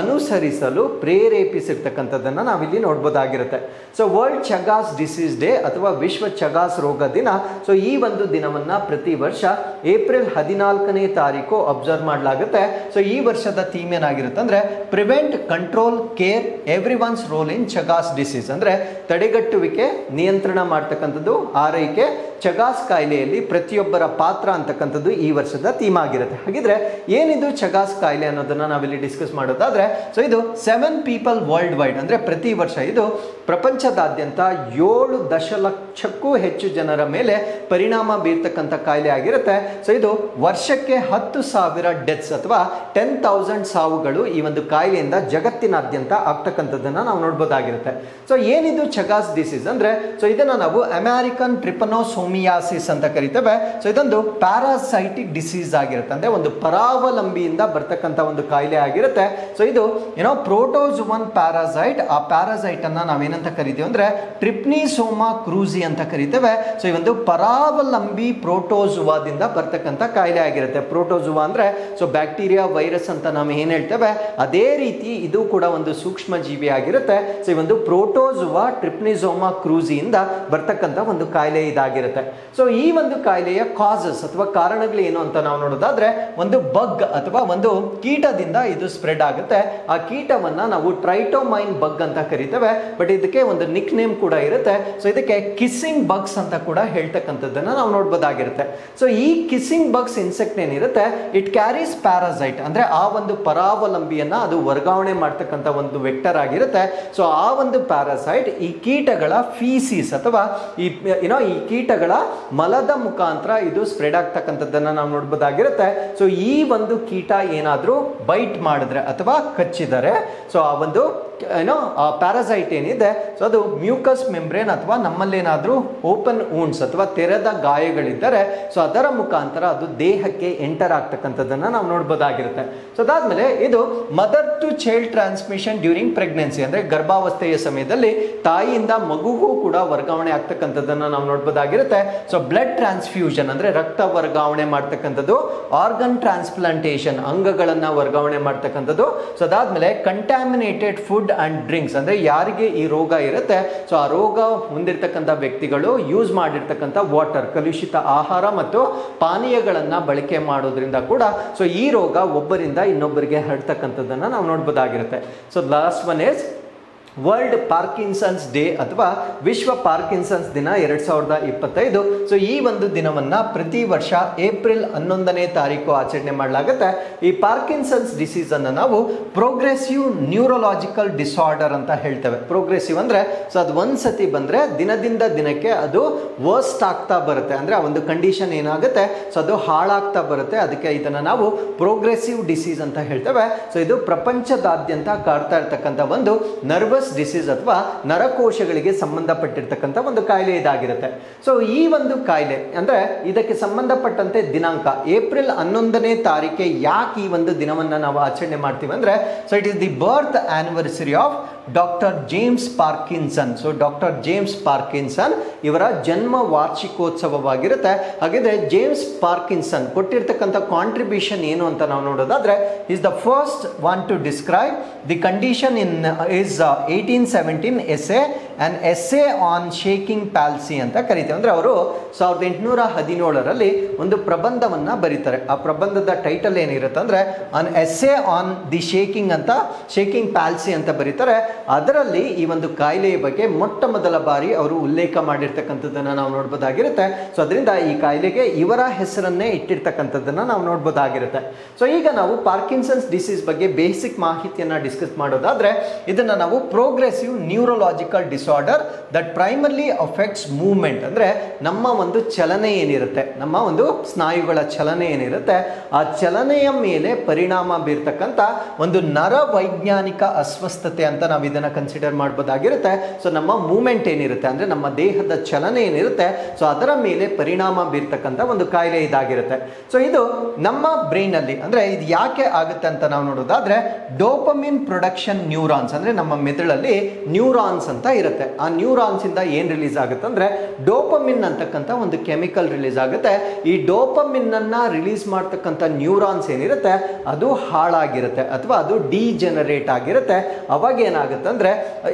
ಅನುಸರಿಸಲು ಪ್ರೇರೇಪಿಸಿರ್ತಕ್ಕಂಥದ್ದನ್ನ ನಾವಿಲ್ಲಿ ನೋಡ್ಬೋದಾಗಿರುತ್ತೆ. ಸೊ ವರ್ಲ್ಡ್ ಚಗಾಸ್ ಡಿಸೀಸ್ ಡೇ ಅಥವಾ ವಿಶ್ವ ಚಗಾಸ್ ರೋಗ ದಿನ. ಸೊ ಈ ಒಂದು ದಿನವನ್ನ ಪ್ರತಿ ವರ್ಷ ಏಪ್ರಿಲ್ 14ನೇ ತಾರೀಕು ಅಬ್ಸರ್ವ್ ಮಾಡಲಾಗುತ್ತೆ. ಸೊ ಈ ವರ್ಷದ ಥೀಮ್ ಏನಾಗಿರುತ್ತೆ ಅಂದ್ರೆ prevent, control, care, everyone's role in Chagas disease. ಅಂದ್ರೆ ತಡೆಗಟ್ಟುವಿಕೆ, ನಿಯಂತ್ರಣ ಮಾಡ್ತಕ್ಕಂಥದ್ದು, ಆರೈಕೆ, ಚಗಾಸ್ ಕಾಯಿಲೆಯಲ್ಲಿ ಪ್ರತಿಯೊಬ್ಬರ ಪಾತ್ರ ಅಂತಕ್ಕಂಥದ್ದು ಈ ವರ್ಷದ ಥೀಮ್ ಆಗಿರುತ್ತೆ. ಹಾಗಿದ್ರೆ ಏನಿದು ಚಗಾಸ್ ಕಾಯಿಲೆ ಅನ್ನೋದನ್ನ ನಾವಿಲ್ಲಿ ಡಿಸ್ಕಸ್ ಮಾಡೋದಾದ್ರೆ ಸೊ ಇದು 7 ಪೀಪಲ್ ವರ್ಲ್ಡ್ ವೈಡ್, ಅಂದ್ರೆ ಪ್ರತಿ ವರ್ಷ ಇದು ಪ್ರಪಂಚದಾದ್ಯಂತ 7 ದಶಲಕ್ಷಕ್ಕೂ ಹೆಚ್ಚು ಜನರ ಮೇಲೆ ಪರಿಣಾಮ ಬೀರ್ತಕ್ಕಂಥ ಕಾಯಿಲೆ ಆಗಿರುತ್ತೆ. ಸೊ ಇದು ವರ್ಷಕ್ಕೆ 10,000 ಡೆತ್ಸ್ ಅಥವಾ 10,000 ಸಾವುಗಳು ಈ ಒಂದು ಕಾಯಿಲೆಯಿಂದ ಜಗತ್ತಿನಾದ್ಯಂತ ಆಗ್ತಕ್ಕಂಥದ್ದನ್ನ ನಾವು ನೋಡ್ಬೋದಾಗಿರುತ್ತೆ. ಸೊ ಏನಿದು ಚಗಾಸ್ ಡಿಸೀಸ್ ಅಂದ್ರೆ ಸೊ ಇದನ್ನ ನಾವು ಅಮೆರಿಕನ್ ಟ್ರಿಪನೋಸೋಮಿಯಾಸಿಸ್ ಅಂತ ಕರಿತೇವೆ. ಸೊ ಇದೊಂದು ಪ್ಯಾರಾಸೈಟಿಕ್ ಡಿಸೀಸ್ ಆಗಿರುತ್ತೆ, ಅಂದ್ರೆ ಒಂದು ಪರಾವಲಂಬಿಯಿಂದ ಬರ್ತಕ್ಕಂಥ ಒಂದು ಕಾಯಿಲೆ ಆಗಿರುತ್ತೆ. ಸೊ ಇದು ಪ್ರೋಟೋಜುವನ್ ಪ್ಯಾರಾಸೈಟ್. ಆ ಪ್ಯಾರಾಸೈಟ್ ಅನ್ನ ನಾವೇನಂತ ಕರಿತೀವಿ ಅಂದ್ರೆ ಟ್ರಿಪ್ನಿಸೋಮಾ ಕ್ರೂಸಿ ಅಂತ ಕರಿತೇವೆ. ಸೊ ಈ ಒಂದು ಪರಾವಲಂಬಿ ಪ್ರೋಟೋಜುವಾದಿಂದ ಬರ್ತಕ್ಕಂಥ ಕಾಯಿಲೆ ಆಗಿರುತ್ತೆ. ಪ್ರೋಟೋಜುವಾ ಅಂದ್ರೆ ಸೊ ಬ್ಯಾಕ್ಟೀರಿಯಾ, ವೈರಸ್ ಅಂತ ನಾವು ಏನ್ ಹೇಳ್ತೇವೆ ಅದೇ ರೀತಿ ಇದು ಕೂಡ ಒಂದು ಸೂಕ್ಷ್ಮ ಜೀವಿ ಆಗಿರುತ್ತೆ. ಸೊ ಈ ಒಂದು ಪ್ರೋಟೋಜುವಾ ಟ್ರಿಪ್ನಿಸೋಮಾ ಕ್ರೂಸಿಯಿಂದ ಬರ್ತಕ್ಕಂಥ ಒಂದು ಕಾಯಿಲೆ ಇದಾಗಿರುತ್ತೆ. ಸೊ ಈ ಒಂದು ಕಾಯಿಲೆಯ ಕಾಸಸ್ ಅಥವಾ ಕಾರಣಗಳು ಏನು ಅಂತ ನಾವು ನೋಡೋದಾದ್ರೆ ಒಂದು ಬಗ್ ಅಥವಾ ಒಂದು ಕೀಟದಿಂದ ಇದು ಸ್ಪ್ರೆಡ್ ಆಗುತ್ತೆ. ಆ ಕೀಟವನ್ನ ನಾವು ಟ್ರೈಟೋಮೈನ್ ಬಗ್ ಅಂತ ಕರಿತೇವೆ, ಬಟ್ ಇದಕ್ಕೆ ಒಂದು ನಿಕ್ ನೇಮ್ ಕೂಡ ಇರುತ್ತೆ. ಸೊ ಇದಕ್ಕೆ ಕಿಸ್ಸಿಂಗ್ ಬಗ್ಸ್ ಅಂತ ಕೂಡ ಹೇಳ್ತಕ್ಕಂಥದ್ದನ್ನ ನಾವು ನೋಡ್ಬೋದಾಗಿರುತ್ತೆ. ಸೊ ಈ ಕಿಸ್ಸಿಂಗ್ ಬಗ್ಸ್ ಇನ್ಸೆಕ್ಟ್ ಏನಿರುತ್ತೆ ಇಟ್ ಕ್ಯಾರೀಸ್ ಪ್ಯಾರಾಸೈಟ್, ಅಂದ್ರೆ ಆ ಒಂದು ಪರಾವಲಂಬಿಯನ್ನ ಅದು ವರ್ಗಾವಣೆ ಮಾಡ್ತಕ್ಕಂಥ ಒಂದು ವೆಕ್ಟರ್ ಆಗಿರುತ್ತೆ. ಸೊ ಆ ಒಂದು ಪ್ಯಾರಾಸೈಟ್ ಈ ಕೀಟಗಳ ಫೀಸಿಸ್ ಅಥವಾ ಈ ಕೀಟಗಳ ಮಲದ ಮುಖಾಂತರ ಇದು ಸ್ಪ್ರೆಡ್ ಆಗ್ತಕ್ಕಂಥದ್ದನ್ನ ನಾವು ನೋಡ್ಬೋದಾಗಿರುತ್ತೆ. ಸೊ ಈ ಒಂದು ಕೀಟ ಏನಾದ್ರೂ ಬೈಟ್ ಮಾಡಿದ್ರೆ ಅಥವಾ ಕಚ್ಚಿದರೆ ಸೊ ಆ ಒಂದು ಪ್ಯಾರಾಸೈಟ್ ಏನಿದೆ ಸೊ ಅದು ಮ್ಯೂಕಸ್ ಮೆಂಬ್ರೇನ್ ಅಥವಾ ನಮ್ಮಲ್ಲೇನಾದ್ರೂ ಓಪನ್ ವೂಂಡ್ಸ್ ಅಥವಾ ತೆರೆದ ಗಾಯಗಳಿದ್ದರೆ ಸೊ ಅದರ ಮುಖಾಂತರ ಅದು ದೇಹಕ್ಕೆ ಎಂಟರ್ ಆಗ್ತಕ್ಕಂಥದ್ದನ್ನ ನಾವು ನೋಡ್ಬೋದಾಗಿರುತ್ತೆ. ಸೊ ಅದಾದ್ಮೇಲೆ ಇದು mother to child transmission during pregnancy, ಅಂದ್ರೆ ಗರ್ಭಾವಸ್ಥೆಯ ಸಮಯದಲ್ಲಿ ತಾಯಿಯಿಂದ ಮಗುಗೂ ಕೂಡ ವರ್ಗಾವಣೆ ಆಗ್ತಕ್ಕಂಥದ್ದನ್ನ ನಾವು ನೋಡ್ಬೋದಾಗಿರುತ್ತೆ. ಸೊ ಬ್ಲಡ್ ಟ್ರಾನ್ಸ್ಫ್ಯೂಷನ್ ಅಂದ್ರೆ ರಕ್ತ ವರ್ಗಾವಣೆ ಮಾಡ್ತಕ್ಕಂಥದ್ದು, ಆರ್ಗನ್ ಟ್ರಾನ್ಸ್ಪ್ಲಾಂಟೇಷನ್ ಅಂಗಗಳನ್ನ ವರ್ಗಾವಣೆ ಮಾಡ್ತಕ್ಕಂಥದ್ದು. ಸೊ ಅದಾದ್ಮೇಲೆ ಕಂಟ್ಯಾಮಿನೇಟೆಡ್ ಫುಡ್ ಅಂಡ್ ಡ್ರಿಂಕ್ಸ್, ಅಂದ್ರೆ ಯಾರಿಗೆ ಈ ರೋಗ ಇರುತ್ತೆ ಸೊ ಆ ರೋಗ ಹೊಂದಿರತಕ್ಕಂಥ ವ್ಯಕ್ತಿಗಳು ಯೂಸ್ ಮಾಡಿರ್ತಕ್ಕಂಥ ವಾಟರ್, ಕಲುಷಿತ ಆಹಾರ ಮತ್ತು ಪಾನೀಯಗಳನ್ನ ಬಳಕೆ ಮಾಡೋದ್ರಿಂದ ಕೂಡ ಸೊ ಈ ರೋಗ ಒಬ್ಬರಿಂದ ಇನ್ನೊಬ್ಬರಿಗೆ ಹರಡ್ತಕ್ಕಂಥದ್ದನ್ನ ನಾವು ನೋಡ್ಬೋದಾಗಿರುತ್ತೆ. So last one is world Parkinson's day ಅಥವಾ ವಿಶ್ವ ಪಾರ್ಕಿನ್ಸನ್ಸ್ ದಿನ 2025. ಸೊ ಈ ಒಂದು ದಿನವನ್ನ ಪ್ರತಿ ವರ್ಷ ಏಪ್ರಿಲ್ 11ನೇ ತಾರೀಕು ಆಚರಣೆ ಮಾಡಲಾಗುತ್ತೆ. ಈ ಪಾರ್ಕಿನ್ಸನ್ಸ್ ಡಿಸೀಸ್ ಅನ್ನು ನಾವು ಪ್ರೋಗ್ರೆಸಿವ್ ನ್ಯೂರೋಲಾಜಿಕಲ್ ಡಿಸಾರ್ಡರ್ ಅಂತ ಹೇಳ್ತೇವೆ. ಪ್ರೋಗ್ರೆಸಿವ್ ಅಂದ್ರೆ ಸೊ ಅದು ಒಂದ್ಸತಿ ಬಂದ್ರೆ ದಿನದಿಂದ ದಿನಕ್ಕೆ ಅದು ವರ್ಸ್ಟ್ ಆಗ್ತಾ ಬರುತ್ತೆ, ಅಂದ್ರೆ ಆ ಒಂದು ಕಂಡೀಷನ್ ಏನಾಗುತ್ತೆ ಸೊ ಅದು ಹಾಳಾಗ್ತಾ ಬರುತ್ತೆ. ಅದಕ್ಕೆ ಇದನ್ನ ನಾವು ಪ್ರೋಗ್ರೆಸಿವ್ ಡಿಸೀಸ್ ಅಂತ ಹೇಳ್ತೇವೆ. ಸೊ ಇದು ಪ್ರಪಂಚದಾದ್ಯಂತ ಕಾಡ್ತಾ ಇರ್ತಕ್ಕಂಥ ಒಂದು ನರ್ವಸ್ ಡಿಸೀಸ್ ಅಥವಾ ನರಕೋಶಗಳಿಗೆ ಸಂಬಂಧಪಟ್ಟಿರ್ತಕ್ಕಂಥ ಒಂದು ಕಾಯಿಲೆ ಇದಾಗಿರುತ್ತೆ. ಸೊ ಈ ಒಂದು ಕಾಯಿಲೆ ಅಂದ್ರೆ ಇದಕ್ಕೆ ಸಂಬಂಧಪಟ್ಟಂತೆ ದಿನಾಂಕ ಏಪ್ರಿಲ್ 11ನೇ ತಾರೀಕೆ ಯಾಕೆ ಈ ಒಂದು ದಿನವನ್ನ ನಾವು ಆಚರಣೆ ಮಾಡ್ತೀವಿ ಅಂದ್ರೆ so it is the birth anniversary of doctor James Parkinson. So doctor James Parkinson ಇವರ ಜನ್ಮ ವಾರ್ಷಿಕೋತ್ಸವವಾಗಿರುತ್ತೆ. ಹಾಗಿದ್ರೆ ಜೇಮ್ಸ್ ಪಾರ್ಕಿನ್ಸನ್ ಕೊಟ್ಟಿರ್ತಕ್ಕಂಥ ಕಾಂಟ್ರಿಬ್ಯೂಷನ್ ಏನು ಅಂತ ನಾವು ನೋಡೋದಾದ್ರೆ is the first one to describe the condition in his 1817 essay an essay on shaking palsy ಅಂತ ಕರೀತೇವೆ. ಅಂದ್ರೆ ಅವರು 1817ರಲ್ಲಿ ಒಂದು ಪ್ರಬಂಧವನ್ನ ಬರೀತಾರೆ. ಆ ಪ್ರಬಂಧದ ಟೈಟಲ್ ಏನಿರುತ್ತೆ ಅಂದ್ರೆ ಅನ್ ಎಸ್ಸೆ ಆನ್ ದಿ ಶೇಕಿಂಗ್ ಅಂತ, ಶೇಕಿಂಗ್ ಪ್ಯಾಲ್ಸಿ ಅಂತ ಬರೀತಾರೆ. ಅದರಲ್ಲಿ ಈ ಒಂದು ಕಾಯಿಲೆಯ ಬಗ್ಗೆ ಮೊಟ್ಟ ಮೊದಲ ಬಾರಿ ಅವರು ಉಲ್ಲೇಖ ಮಾಡಿರ್ತಕ್ಕಂಥದ್ದನ್ನ ನಾವು ನೋಡ್ಬೋದಾಗಿರುತ್ತೆ. ಸೊ ಅದರಿಂದ ಈ ಕಾಯಿಲೆಗೆ ಇವರ ಹೆಸರನ್ನೇ ಇಟ್ಟಿರ್ತಕ್ಕಂಥದ್ದನ್ನ ನಾವು ನೋಡ್ಬೋದಾಗಿರುತ್ತೆ. ಸೊ ಈಗ ನಾವು ಪಾರ್ಕಿನ್ಸನ್ಸ್ ಡಿಸೀಸ್ ಬಗ್ಗೆ ಬೇಸಿಕ್ ಮಾಹಿತಿಯನ್ನ ಡಿಸ್ಕಸ್ ಮಾಡೋದಾದ್ರೆ ಇದನ್ನ ನಾವು progressive neurological disorder that primarily affects movement, ಅಂದ್ರೆ ನಮ್ಮ ಒಂದು ಚಲನೆ ಏನಿರುತ್ತೆ, ನಮ್ಮ ಒಂದು ಸ್ನಾಯುಗಳ ಚಲನೆ ಏನಿರುತ್ತೆ ಆ ಚಲನೆಯ ಮೇಲೆ ಪರಿಣಾಮ ಬೀರ್ತಕ್ಕಂಥ ಒಂದು ನರವೈಜ್ಞಾನಿಕ ಅಸ್ವಸ್ಥತೆ ಅಂತ ನಾವು ಇದನ್ನ ಕನ್ಸಿಡರ್ ಮಾಡಬಹುದಾಗಿರುತ್ತೆ. ಸೊ ನಮ್ಮ ಮೂವ್ಮೆಂಟ್ ಏನಿರುತ್ತೆ ಅಂದ್ರೆ ನಮ್ಮ ದೇಹದ ಚಲನೆ ಏನಿರುತ್ತೆ ಸೊ ಅದರ ಮೇಲೆ ಪರಿಣಾಮ ಬೀರ್ತಕ್ಕಂಥ ಒಂದು ಕಾಯಿಲೆ ಇದಾಗಿರುತ್ತೆ. ಸೊ ಇದು ನಮ್ಮ ಬ್ರೈನ್ ಅಲ್ಲಿ ಅಂದ್ರೆ ಇದು ಯಾಕೆ ಆಗುತ್ತೆ ಅಂತ ನಾವು ನೋಡೋದಾದ್ರೆ ಡೋಪಮಿನ್ ಪ್ರೊಡಕ್ಷನ್ ನ್ಯೂರಾನ್ಸ್, ಅಂದ್ರೆ ನಮ್ಮ ಮೆದುಳಲ್ಲಿ ನ್ಯೂರಾನ್ಸ್ ಅಂತ ಇರುತ್ತೆ. ಆ ನ್ಯೂರಾನ್ಸ್ ಇಂದ ಏನ್ ರಿಲೀಸ್ ಆಗುತ್ತೆ ಅಂದ್ರೆ ಡೋಪಮಿನ್ ಅಂತಕ್ಕಂಥ ಒಂದು ಕೆಮಿಕಲ್ ರಿಲೀಸ್ ಆಗುತ್ತೆ. ಈ ಡೋಪಮಿನ್ ಅನ್ನ ರಿಲೀಸ್ ಮಾಡ್ತಕ್ಕಂಥ ನ್ಯೂರಾನ್ಸ್ ಏನಿರುತ್ತೆ ಅದು ಹಾಳಾಗಿರುತ್ತೆ ಅಥವಾ ಅದು ಡಿಜೆನರೇಟ್ ಆಗಿರುತ್ತೆ. ಅವಾಗ ಏನಾಗುತ್ತೆ ಅಂದ್ರೆ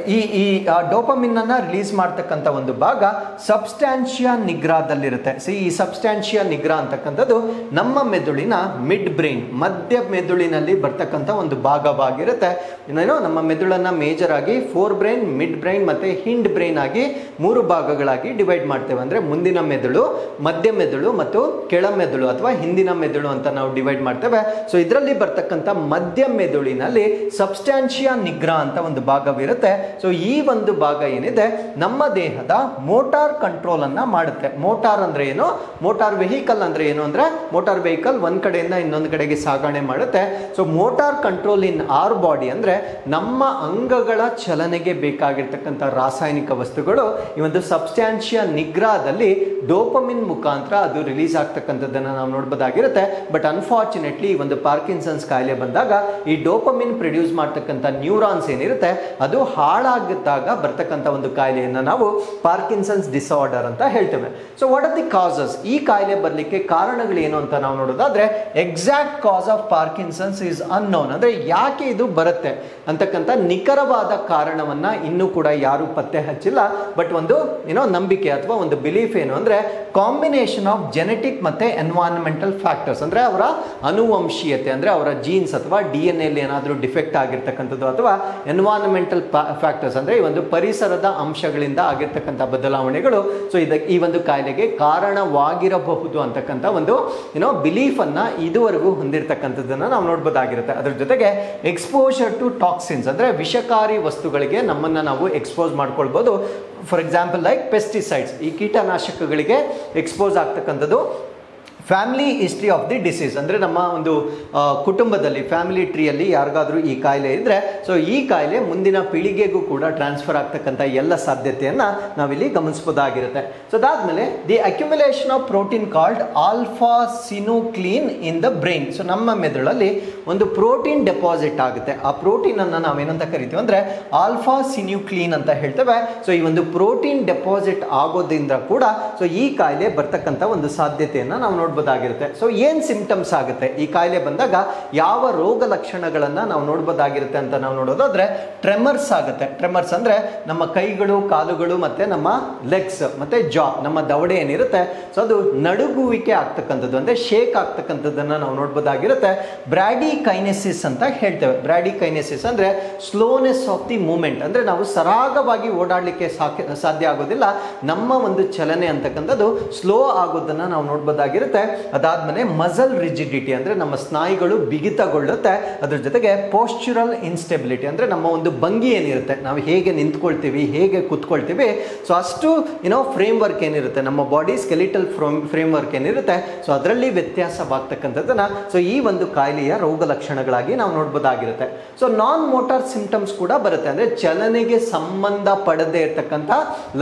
ಈ ಡೋಪಮಿನ್ ಅನ್ನ ರಿಲೀಸ್ ಮಾಡ್ತಕ್ಕಂಥ ಒಂದು ಭಾಗ ಸಬ್ಸ್ಟಾನ್ಷಿಯಾ ನಿಗ್ರಾದಲ್ಲಿರುತ್ತೆ. ಸೊ ಈ ಸಬ್ಸ್ಟಾನ್ಷಿಯಾ ನಿಗ್ರಾ ಅಂತಕ್ಕಂಥದ್ದು ನಮ್ಮ ಮೆದುಳಿನ ಮಿಡ್ ಬ್ರೈನ್, ಮಧ್ಯ ಮೆದುಳಿನಲ್ಲಿ ಬರ್ತಕ್ಕಂಥ ಒಂದು ಭಾಗವಾಗಿರುತ್ತೆ. ನಮ್ಮ ಮೆದುಳನ್ನ ಮೇಜರ್ ಆಗಿ ಫೋರ್ ಬ್ರೈನ್, ಮಿಡ್ ಬ್ರೈನ್ ಮತ್ತೆ ಹಿಂಡ್ ಬ್ರೈನ್ ಆಗಿ ಮೂರು ಭಾಗಗಳಾಗಿ ಡಿವೈಡ್ ಮಾಡ್ತೇವೆ. ಅಂದ್ರೆ ಮುಂದಿನ ಮೆದುಳು, ಮಧ್ಯ ಮೆದುಳು ಮತ್ತು ಕೆಳ ಮೆದುಳು ಅಥವಾ ಹಿಂದಿನ ಮೆದುಳು ಅಂತ ನಾವು ಡಿವೈಡ್ ಮಾಡ್ತೇವೆ. ಸೊ ಇದರಲ್ಲಿ ಬರ್ತಕ್ಕಂಥ ಮಧ್ಯ ಮೆದುಳಿನಲ್ಲಿ ಸಬ್ಸ್ಟಾನ್ಷಿಯಾ ನಿಗ್ರಾ ಅಂತ ಒಂದು ಭಾಗವಿರುತ್ತೆ. ಸೊ ಈ ಒಂದು ಭಾಗ ಏನಿದೆ ನಮ್ಮ ದೇಹದ ಮೋಟಾರ್ ಕಂಟ್ರೋಲ್ ಅನ್ನ ಮಾಡುತ್ತೆ. ಮೋಟಾರ್ ಅಂದ್ರೆ ಏನು, ಮೋಟಾರ್ ವೆಹಿಕಲ್ ಅಂದ್ರೆ ಏನು ಅಂದ್ರೆ ಮೋಟಾರ್ ವೆಹಿಕಲ್ ಒಂದ್ ಕಡೆಯಿಂದ ಇನ್ನೊಂದು ಕಡೆಗೆ ಸಾಗಣೆ ಮಾಡುತ್ತೆ. So motor control in our body ಅಂದ್ರೆ ನಮ್ಮ ಅಂಗಗಳ ಚಲನೆಗೆ ಬೇಕಾಗಿರ್ತಕ್ಕಂಥ ರಾಸಾಯನಿಕ ವಸ್ತುಗಳು ಈ ಒಂದು ಸಬ್ಸ್ಟಾನ್ಷಿಯಾ ನಿಗ್ರಾದಲ್ಲಿ ಡೋಪಮಿನ್ ಮುಖಾಂತರ ಅದು ರಿಲೀಸ್ ಆಗ್ತಕ್ಕಂಥದ್ದನ್ನ ನಾವು ನೋಡಬಹುದಾಗಿರುತ್ತೆ. ಬಟ್ ಅನ್ಫಾರ್ಚುನೇಟ್ಲಿ ಈ ಒಂದು ಪಾರ್ಕಿನ್ಸನ್ಸ್ ಕಾಯಿಲೆ ಬಂದಾಗ ಈ ಡೋಪಮಿನ್ ಪ್ರೊಡ್ಯೂಸ್ ಮಾಡ್ತಕ್ಕಂಥ ನ್ಯೂರಾನ್ಸ್ ಏನಿರುತ್ತೆ ಅದು ಹಾಳಾಗಿದ್ದಾಗ ಬರ್ತಕ್ಕಂಥ ಒಂದು ಕಾಯಿಲೆಯನ್ನ ನಾವು ಪಾರ್ಕಿನ್ಸನ್ಸ್ ಡಿಸಾರ್ಡರ್ ಅಂತ ಹೇಳ್ತೇವೆ. So what are the causes, ಈ ಕಾಯಿಲೆ ಬರಲಿಕ್ಕೆ ಕಾರಣಗಳೇನು ಅಂತ ನಾವು ನೋಡೋದಾದ್ರೆ exact cause of Parkinson's is unknown, ಅಂದ್ರೆ ಯಾಕೆ ಇದು ಬರುತ್ತೆ ಅಂತಕ್ಕಂಥ ನಿಖರವಾದ ಕಾರಣವನ್ನ ಇನ್ನೂ ಕೂಡ ಯಾರು ಪತ್ತೆ ಹಚ್ಚಿಲ್ಲ. ಬಟ್ ಒಂದು ನಂಬಿಕೆ ಅಥವಾ ಒಂದು ಬಿಲೀಫ್ ಏನು ಅಂದ್ರೆ ಅಂದರೆ ಕಾಂಬಿನೇಷನ್ ಆಫ್ ಜೆನೆಟಿಕ್ ಮತ್ತು ಎನ್ವೈರನ್ಮೆಂಟಲ್ ಫ್ಯಾಕ್ಟರ್ಸ್, ಅಂದರೆ ಅವರ ಅನುವಂಶೀಯತೆ, ಅಂದರೆ ಅವರ ಜೀನ್ಸ್ ಅಥವಾ DNA ಏನಾದರೂ ಡಿಫೆಕ್ಟ್ ಆಗಿರ್ತಕ್ಕಂಥದ್ದು ಅಥವಾ ಎನ್ವೈರನ್ಮೆಂಟಲ್ ಫ್ಯಾಕ್ಟರ್ಸ್ ಅಂದರೆ ಈ ಒಂದು ಪರಿಸರದ ಅಂಶಗಳಿಂದ ಆಗಿರ್ತಕ್ಕಂಥ ಬದಲಾವಣೆಗಳು ಈ ಒಂದು ಕಾಯಿಲೆಗೆ ಕಾರಣವಾಗಿರಬಹುದು ಅಂತಕ್ಕಂಥ ಒಂದು ಬಿಲೀಫನ್ನು ಇದುವರೆಗೂ ಹೊಂದಿರತಕ್ಕಂಥದ್ದನ್ನು ನಾವು ನೋಡ್ಬೋದಾಗಿರುತ್ತೆ. ಅದ್ರ ಜೊತೆಗೆ ಎಕ್ಸ್ಪೋಜರ್ ಟು ಟಾಕ್ಸಿನ್ಸ್, ಅಂದರೆ ವಿಷಕಾರಿ ವಸ್ತುಗಳಿಗೆ ನಮ್ಮನ್ನು ನಾವು ಎಕ್ಸ್ಪೋಸ್ ಮಾಡ್ಕೊಳ್ಬೋದು. ಫಾರ್ ಎಕ್ಸಾಂಪಲ್ ಲೈಕ್ ಪೆಸ್ಟಿಸೈಡ್ಸ್, ಈ ಕೀಟನಾಶಕಗಳಿಗೆ ಎಕ್ಸ್ಪೋಸ್ ಆಗ್ತಕ್ಕಂಥದ್ದು. Family history of the disease, ಅಂದರೆ ನಮ್ಮ ಒಂದು ಕುಟುಂಬದಲ್ಲಿ ಫ್ಯಾಮಿಲಿ ಟ್ರೀಯಲ್ಲಿ ಯಾರಿಗಾದರೂ ಈ ಕಾಯಿಲೆ ಇದ್ದರೆ ಈ ಕಾಯಿಲೆ ಮುಂದಿನ ಪೀಳಿಗೆಗೂ ಕೂಡ ಟ್ರಾನ್ಸ್ಫರ್ ಆಗ್ತಕ್ಕಂಥ ಎಲ್ಲ ಸಾಧ್ಯತೆಯನ್ನು ನಾವಿಲ್ಲಿ ಗಮನಿಸ್ಬೋದಾಗಿರುತ್ತೆ. ಅದಾದಮೇಲೆ the accumulation of protein called alpha synuclein in the brain. ನಮ್ಮ ಮೆದುಳಲ್ಲಿ ಒಂದು ಪ್ರೋಟೀನ್ ಡೆಪಾಸಿಟ್ ಆಗುತ್ತೆ. ಆ ಪ್ರೋಟೀನನ್ನು ನಾವೇನಂತ ಕರಿತೀವಿ ಅಂದರೆ ಆಲ್ಫಾ ಸಿನ್ಯೂಕ್ಲೀನ್ ಅಂತ ಹೇಳ್ತೇವೆ. ಈ ಒಂದು ಪ್ರೋಟೀನ್ ಡೆಪಾಸಿಟ್ ಆಗೋದ್ರಿಂದ ಕೂಡ ಈ ಕಾಯಿಲೆ ಬರ್ತಕ್ಕಂಥ ಒಂದು ಸಾಧ್ಯತೆಯನ್ನು ನಾವು ನೋಡ್ಬೋದಾಗಿರುತ್ತೆ. ಏನು ಸಿಂಪ್ಟಮ್ಸ್ ಆಗುತ್ತೆ ಈ ಕಾಯಿಲೆ ಬಂದಾಗ, ಯಾವ ರೋಗ ಲಕ್ಷಣಗಳನ್ನು ನಾವು ನೋಡ್ಬೋದಾಗಿರುತ್ತೆ ಅಂತ ನಾವು ನೋಡೋದಾದ್ರೆ ಟ್ರೆಮರ್ಸ್ ಆಗುತ್ತೆ. ಟ್ರೆಮರ್ಸ್ ಅಂದರೆ ನಮ್ಮ ಕೈಗಳು, ಕಾಲುಗಳು ಮತ್ತು ನಮ್ಮ ಲೆಗ್ಸ್ ಮತ್ತು ಜಾ, ನಮ್ಮ ದವಡೆ ಏನಿರುತ್ತೆ ಅದು ನಡುಗುವಿಕೆ ಆಗ್ತಕ್ಕಂಥದ್ದು, ಅಂದರೆ ಶೇಕ್ ಆಗ್ತಕ್ಕಂಥದ್ದನ್ನು ನಾವು ನೋಡ್ಬೋದಾಗಿರುತ್ತೆ. ಬ್ರಾಡಿಕೈನೆಸಿಸ್ ಅಂತ ಹೇಳ್ತೇವೆ. ಬ್ರಾಡಿಕೈನೆಸಿಸ್ ಅಂದರೆ ಸ್ಲೋನೆಸ್ ಆಫ್ ದಿ ಮೂಮೆಂಟ್, ಅಂದರೆ ನಾವು ಸರಾಗವಾಗಿ ಓಡಾಡಲಿಕ್ಕೆ ಸಾಧ್ಯ ಆಗೋದಿಲ್ಲ, ನಮ್ಮ ಒಂದು ಚಲನೆ ಅಂತಕ್ಕಂಥದ್ದು ಸ್ಲೋ ಆಗೋದನ್ನು ನಾವು ನೋಡ್ಬೋದಾಗಿರುತ್ತೆ. ಅದಾದ್ಮೇಲೆ ಮಸಲ್ ರಿಜಿಡಿಟಿ, ಅಂದರೆ ನಮ್ಮ ಸ್ನಾಯುಗಳು ಬಿಗಿತಗೊಳ್ಳುತ್ತೆ. ಅದ್ರ ಜೊತೆಗೆ ಪೋಸ್ಚರಲ್ ಇನ್ಸ್ಟೆಬಿಲಿಟಿ, ಅಂದರೆ ನಮ್ಮ ಒಂದು ಭಂಗಿ ಏನಿರುತ್ತೆ, ನಾವು ಹೇಗೆ ನಿಂತ್ಕೊಳ್ತೀವಿ, ಹೇಗೆ ಕೂತ್ಕೊಳ್ತೀವಿ, ಅಷ್ಟು ಫ್ರೇಮ್ ವರ್ಕ್ ಏನಿರುತ್ತೆ, ನಮ್ಮ ಬಾಡಿ ಸ್ಕೆಲಿಟಲ್ ಫ್ರೇಮ್ ವರ್ಕ್ ಏನಿರುತ್ತೆ, ಅದರಲ್ಲಿ ವ್ಯತ್ಯಾಸವಾಗ್ತಕ್ಕಂಥದ್ದನ್ನ ಈ ಒಂದು ಕಾಯಿಲೆಯ ರೋಗ ಲಕ್ಷಣಗಳಾಗಿ ನಾವು ನೋಡ್ಬೋದಾಗಿರುತ್ತೆ. ನಾನ್ ಮೋಟಾರ್ ಸಿಂಪ್ಟಮ್ಸ್ ಕೂಡ ಬರುತ್ತೆ, ಅಂದರೆ ಚಲನೆಗೆ ಸಂಬಂಧ ಪಡದೇ ಇರತಕ್ಕಂಥ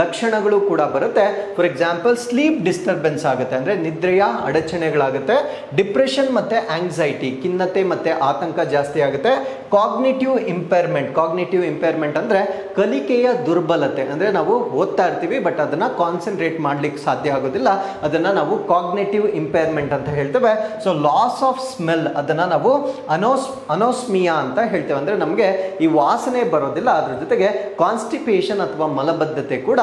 ಲಕ್ಷಣಗಳು ಕೂಡ ಬರುತ್ತೆ. ಫಾರ್ ಎಕ್ಸಾಂಪಲ್ ಸ್ಲೀಪ್ ಡಿಸ್ಟರ್ಬೆನ್ಸ್ ಆಗುತ್ತೆ, ಅಂದರೆ ನಿದ್ರೆಯ ಅಡಚಣೆಗಳಾಗುತ್ತೆ. ಡಿಪ್ರೆಷನ್ ಮತ್ತು ಆಂಗ್ಸೈಟಿ, ಖಿನ್ನತೆ ಮತ್ತು ಆತಂಕ ಜಾಸ್ತಿ ಆಗುತ್ತೆ. ಕಾಗ್ನಿಟಿವ್ ಇಂಪೇರ್ಮೆಂಟ್ ಅಂದರೆ ಕಲಿಕೆಯ ದುರ್ಬಲತೆ, ಅಂದರೆ ನಾವು ಓದ್ತಾ ಇರ್ತೀವಿ ಬಟ್ ಅದನ್ನು ಕಾನ್ಸಂಟ್ರೇಟ್ ಮಾಡ್ಲಿಕ್ಕೆ ಸಾಧ್ಯ ಆಗೋದಿಲ್ಲ, ಅದನ್ನು ನಾವು ಕಾಗ್ನಿಟಿವ್ ಇಂಪೇರ್ಮೆಂಟ್ ಅಂತ ಹೇಳ್ತೇವೆ. ಲಾಸ್ ಆಫ್ ಸ್ಮೆಲ್, ಅದನ್ನು ನಾವು ಅನೋಸ್ಮಿಯಾ ಅಂತ ಹೇಳ್ತೇವೆ, ಅಂದರೆ ನಮಗೆ ಈ ವಾಸನೆ ಬರೋದಿಲ್ಲ. ಅದ್ರ ಜೊತೆಗೆ ಕಾನ್ಸ್ಟಿಪೇಷನ್ ಅಥವಾ ಮಲಬದ್ಧತೆ ಕೂಡ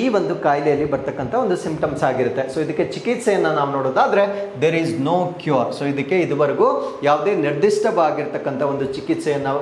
ಈ ಒಂದು ಕಾಯಿಲೆಯಲ್ಲಿ ಬರ್ತಕ್ಕಂಥ ಒಂದು ಸಿಂಪ್ಟಮ್ಸ್ ಆಗಿರುತ್ತೆ. ಇದಕ್ಕೆ ಚಿಕಿತ್ಸೆಯನ್ನು ನಾವು ನೋಡೋದಾದ್ರೆ ದೇರ್ ಈಸ್ ನೋ ಕ್ಯೂರ್. ಇದಕ್ಕೆ ಇದುವರೆಗೂ ಯಾವುದೇ ನಿರ್ದಿಷ್ಟವಾಗಿರ್ತಕ್ಕಂಥ ಒಂದು ಚಿಕಿತ್ಸೆಯನ್ನು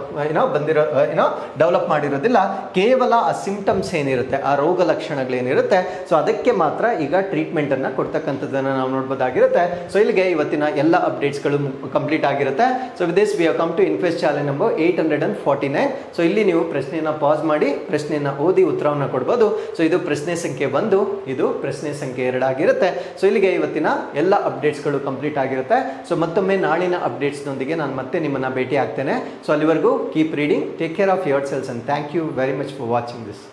ಡೆವಲಪ್ ಮಾಡಿರೋದಿಲ್ಲ. ಕೇವಲ ಆ ಸಿಂಪ್ಟಮ್ಸ್ ಏನಿರುತ್ತೆ, ಆ ರೋಗ ಲಕ್ಷಣಗಳೇನಿರುತ್ತೆ, ಅದಕ್ಕೆ ಮಾತ್ರ ಈಗ ಟ್ರೀಟ್ಮೆಂಟ್ ಅನ್ನು ಕೊಡ್ತಕ್ಕಂಥದ್ದನ್ನು ನಾವು ನೋಡ್ಬೋದಾಗಿರುತ್ತೆ. ಇಲ್ಲಿಗೆ ಇವತ್ತಿನ ಎಲ್ಲ ಅಪ್ಡೇಟ್ಸ್ಗಳು ಕಂಪ್ಲೀಟ್ ಆಗಿರುತ್ತೆ. With this we have come to inquest challenge number 849. ಇಲ್ಲಿ ನೀವು ಪ್ರಶ್ನೆಯನ್ನು ಪಾಸ್ ಮಾಡಿ ಪ್ರಶ್ನೆಯನ್ನು ಓದಿ ಉತ್ತರವನ್ನು ಕೊಡ್ಬೋದು. ಇದು ಪ್ರಶ್ನೆ ಸಂಖ್ಯೆ 1, ಇದು ಪ್ರಶ್ನೆ ಸಂಖ್ಯೆ 2 ಆಗಿರುತ್ತೆ. ಇಲ್ಲಿಗೆ ಇವತ್ತಿನ ಎಲ್ಲ ಅಪ್ಡೇಟ್ಸ್ಗಳು ಕಂಪ್ಲೀಟ್ ಆಗಿರುತ್ತೆ. ಮತ್ತೊಮ್ಮೆ ನಾಳಿನ ಅಪ್ಡೇಟ್ಸ್ನೊಂದಿಗೆ ನಾನು ಮತ್ತೆ ನಿಮ್ಮನ್ನು ಭೇಟಿ ಆಗ್ತೇನೆ. ಅಲ್ಲಿವರೆಗೂ keep reading, take care of your selves, and thank you very much for watching this.